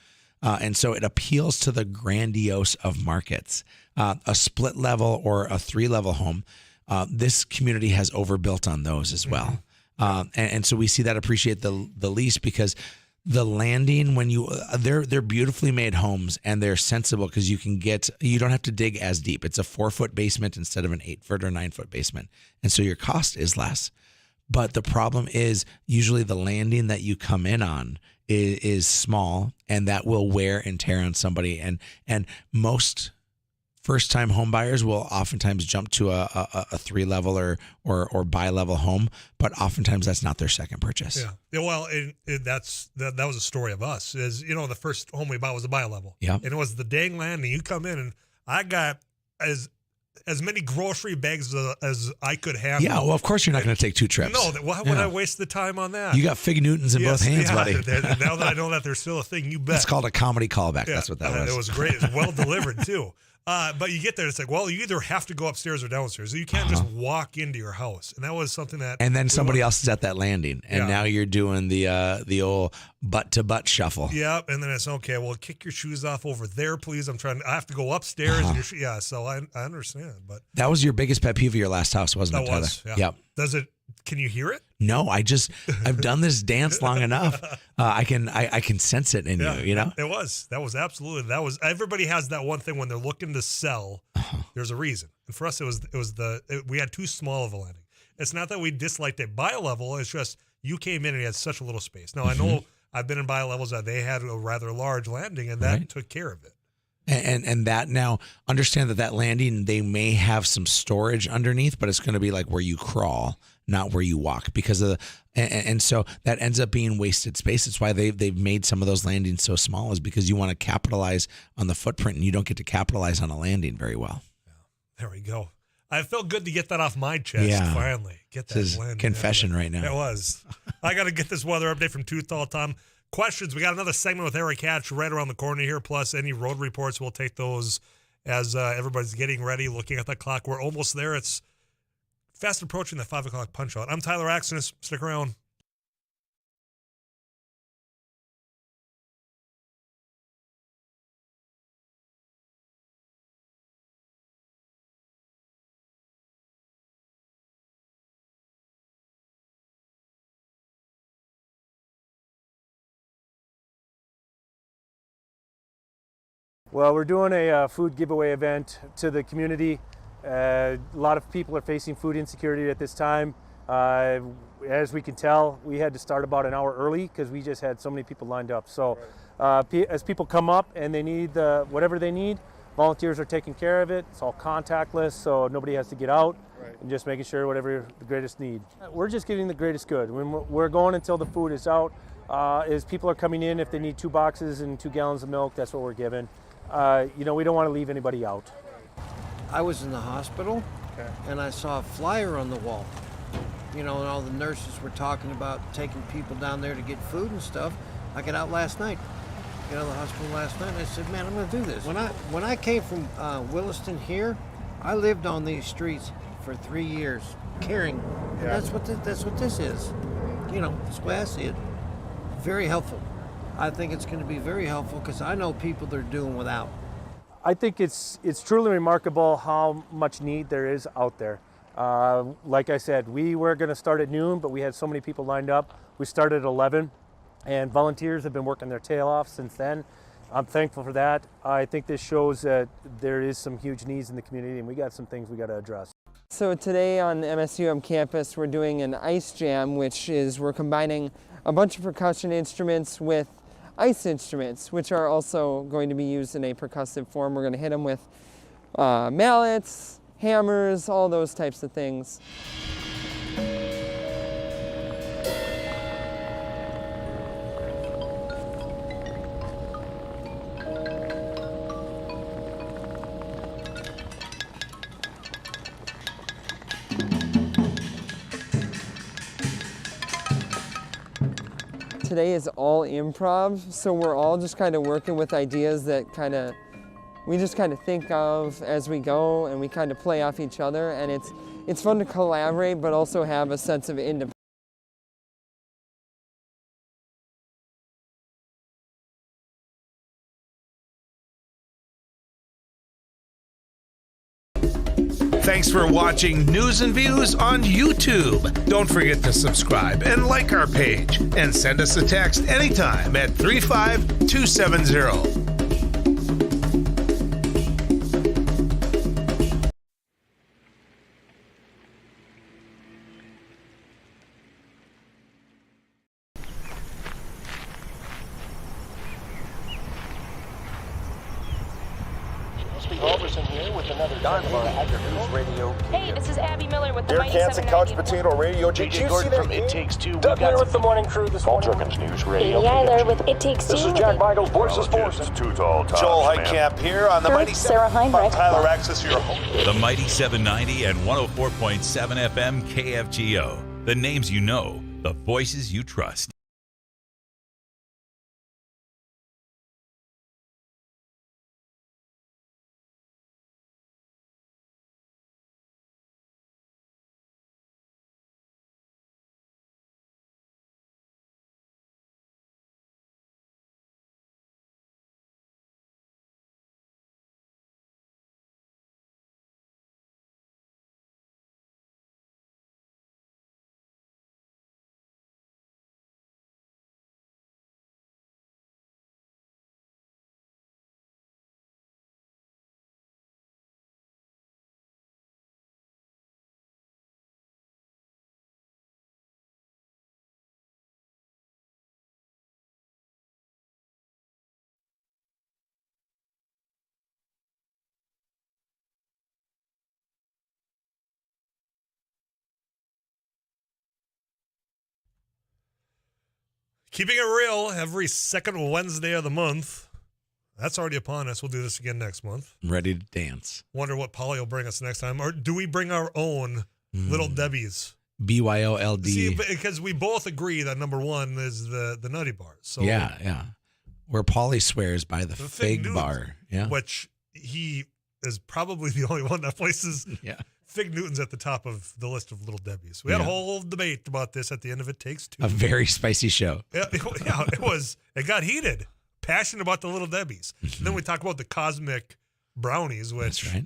And so it appeals to the grandiose of markets. A split level or a 3-level home, this community has overbuilt on those as well. And so we see that appreciate the least, because the landing, when they're beautifully made homes, and they're sensible because you don't have to dig as deep. It's a 4-foot basement instead of an 8-foot or 9-foot basement. And so your cost is less. But the problem is usually the landing that you come in on is small, and that will wear and tear on somebody. And most first-time home buyers will oftentimes jump to a 3-level or bi-level home, but oftentimes that's not their second purchase. Yeah. Well, that was a story of us. Is the first home we bought was a bi-level. Yeah. And it was the dang landing. You come in, and I got as many grocery bags as I could have. Yeah. Well, of course you're not going to take 2 trips. No. Why would I waste the time on that? You got Fig Newtons in both hands, buddy. Now that I know that there's still a thing, you bet. It's called a comedy callback. Yeah, that's what that was. It was great. It was well delivered too. But you get there, it's like, well, you either have to go upstairs or downstairs. You can't just walk into your house. And that was something that... And then somebody else is at that landing. And now you're doing the old butt-to-butt shuffle. Yep. And then it's, okay, well, kick your shoes off over there, please. I have to go upstairs. And so I understand. But that was your biggest pet peeve of your last house, wasn't it, Tyler? Yeah. Yep. Can you hear it? No, I've done this dance long enough. I can sense it in you, That was absolutely, everybody has that one thing when they're looking to sell. There's a reason. And for us, we had too small of a landing. It's not that we disliked a bi-level. It's just, you came in and you had such a little space. Now, I know I've been in bi-levels that they had a rather large landing, and that took care of it. And that, now understand that landing, they may have some storage underneath, but it's going to be like where you crawl, not where you walk, because of and so that ends up being wasted space. It's why they've made some of those landings so small, is because you want to capitalize on the footprint, and you don't get to capitalize on a landing very well. Yeah. There we go. I felt good to get that off my chest. Finally, get that this is confession right now. It was. I got to get this weather update from Tooth All Tom. Questions. We got another segment with Eric Hatch right around the corner here, plus any road reports. We'll take those as everybody's getting ready, looking at the clock. We're almost there. It's fast approaching the 5 o'clock punch out. I'm Tyler Axonis. Stick around. Well, we're doing a food giveaway event to the community. A lot of people are facing food insecurity at this time. As we can tell, we had to start about an hour early because we just had so many people lined up. So as people come up and they need whatever they need, volunteers are taking care of it. It's all contactless, so nobody has to get out. And just making sure whatever the greatest need. We're just giving the greatest good. When we're going until the food is out. As people are coming in, if they need 2 boxes and 2 gallons of milk, that's what we're giving. We don't want to leave anybody out. I was in the hospital, and I saw a flyer on the wall. And all the nurses were talking about taking people down there to get food and stuff. I got out last night. Got out of the hospital last night, and I said, man, I'm going to do this. When I came from Williston here, I lived on these streets for 3 years, caring. And that's what this is. That's the way I see it. Very helpful. I think it's going to be very helpful because I know people that are doing without. I think it's truly remarkable how much need there is out there. Like I said, we were going to start at noon, but we had so many people lined up. We started at 11, and volunteers have been working their tail off since then. I'm thankful for that. I think this shows that there is some huge needs in the community, and we got some things we got to address. So today on MSUM campus, we're doing an ice jam, which is we're combining a bunch of percussion instruments with ice instruments, which are also going to be used in a percussive form. We're going to hit them with mallets, hammers, all those types of things. Today is all improv, so we're all just kind of working with ideas that we just kind of think of as we go, and we kind of play off each other, and it's fun to collaborate but also have a sense of independence. Thanks for watching News and Views on YouTube. Don't forget to subscribe and like our page, and send us a text anytime at 35270. Hey, this is Abby Miller with the Derek Hansen, Couch Potato Radio. Did you see that? From It Takes Two. Doug here with the morning crew this morning. Jerkins News Radio. Amy Eiler with It Takes Two. This is Jack Michaels, Voices Forces. Too tall. Joel Heitkamp here on the Mighty Sarah Heinrich. Tyler Axis, your host. The Mighty 790 and 104.7 FM KFGO. The names you know, the voices you trust. Keeping it real every second Wednesday of the month. That's already upon us. We'll do this again next month. I'm ready to dance. Wonder what Polly will bring us next time. Or do we bring our own Little Debbie's? BYOLD. See, because we both agree that number one is the Nutty Bars. So yeah. Where Polly swears by the Fig Bar. Yeah. Which he is probably the only one that places Fig Newton's at the top of the list of Little Debbie's. We had a whole debate about this at the end of It Takes Two. A very spicy show. Yeah, it was. It got heated. Passionate about the Little Debbie's. And then we talked about the Cosmic Brownies, which That's right.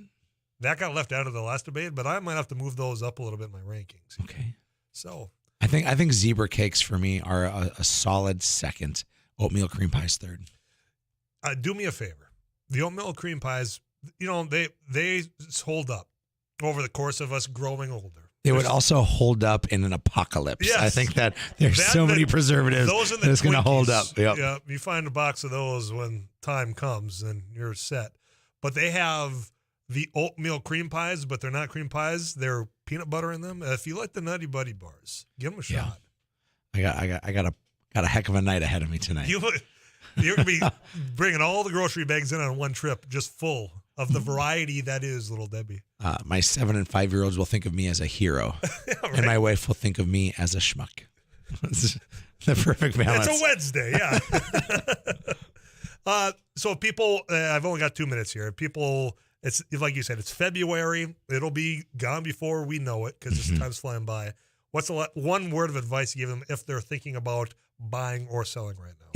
That got left out of the last debate, but I might have to move those up a little bit in my rankings. Okay. So I think zebra cakes for me are a solid second. Oatmeal cream pie's third. Do me a favor. the oatmeal cream pies, they hold up over the course of us growing older. They would also hold up in an apocalypse. Yes. I think that there's so many preservatives that it's going to hold up. Yep. Yeah, you find a box of those when time comes and you're set. But they have the oatmeal cream pies, but they're not cream pies. They're peanut butter in them. If you like the Nutty Buddy bars, give them a shot. I got a heck of a night ahead of me tonight. You're going to be bringing all the grocery bags in on one trip, just full of the variety that is Little Debbie. My 7 and 5-year-olds will think of me as a hero, Yeah, right. and my wife will think of me as a schmuck. It's the perfect balance. It's a Wednesday, yeah. So people, I've only got 2 minutes here. People, it's like you said, it's February. It'll be gone before we know it because this time's flying by. What's one word of advice you give them if they're thinking about buying or selling right now?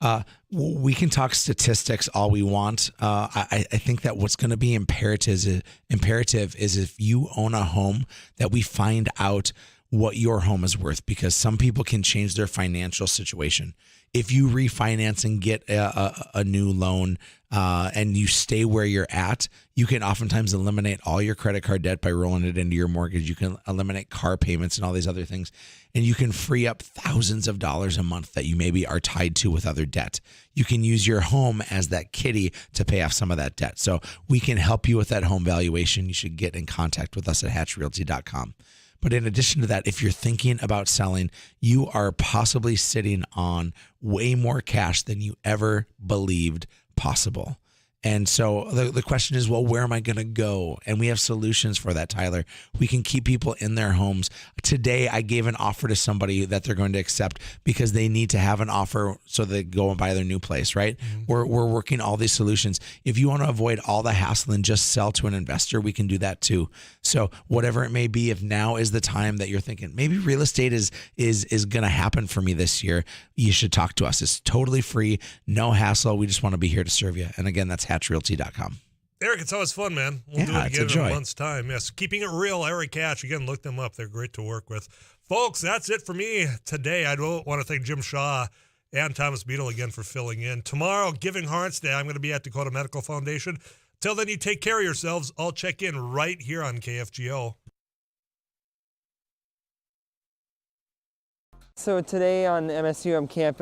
Yeah. We can talk statistics all we want. I think that what's going to be imperative is if you own a home that we find out what your home is worth, because some people can change their financial situation. If you refinance and get a new loan and you stay where you're at, you can oftentimes eliminate all your credit card debt by rolling it into your mortgage. You can eliminate car payments and all these other things. And you can free up thousands of dollars a month that you maybe are tied to with other debt. You can use your home as that kitty to pay off some of that debt. So we can help you with that home valuation. You should get in contact with us at hatchrealty.com. But in addition to that, if you're thinking about selling, you are possibly sitting on way more cash than you ever believed possible. And so the question is, well, where am I going to go? And we have solutions for that, Tyler. We can keep people in their homes. Today, I gave an offer to somebody that they're going to accept because they need to have an offer so they go and buy their new place, right? We're working all these solutions. If you want to avoid all the hassle and just sell to an investor, we can do that too. So whatever it may be, if now is the time that you're thinking, maybe real estate is going to happen for me this year, you should talk to us. It's totally free, no hassle. We just want to be here to serve you. And again, that's hatchrealty.com. Eric, it's always fun, man. We'll do it again in a month's time. Yes, Keeping It Real, Eric Hatch. Again, look them up. They're great to work with. Folks, that's it for me today. I do want to thank Jim Shaw and Thomas Beadle again for filling in. Tomorrow, Giving Hearts Day, I'm going to be at Dakota Medical Foundation. Till then, you take care of yourselves. I'll check in right here on KFGO. So today on MSUM campus,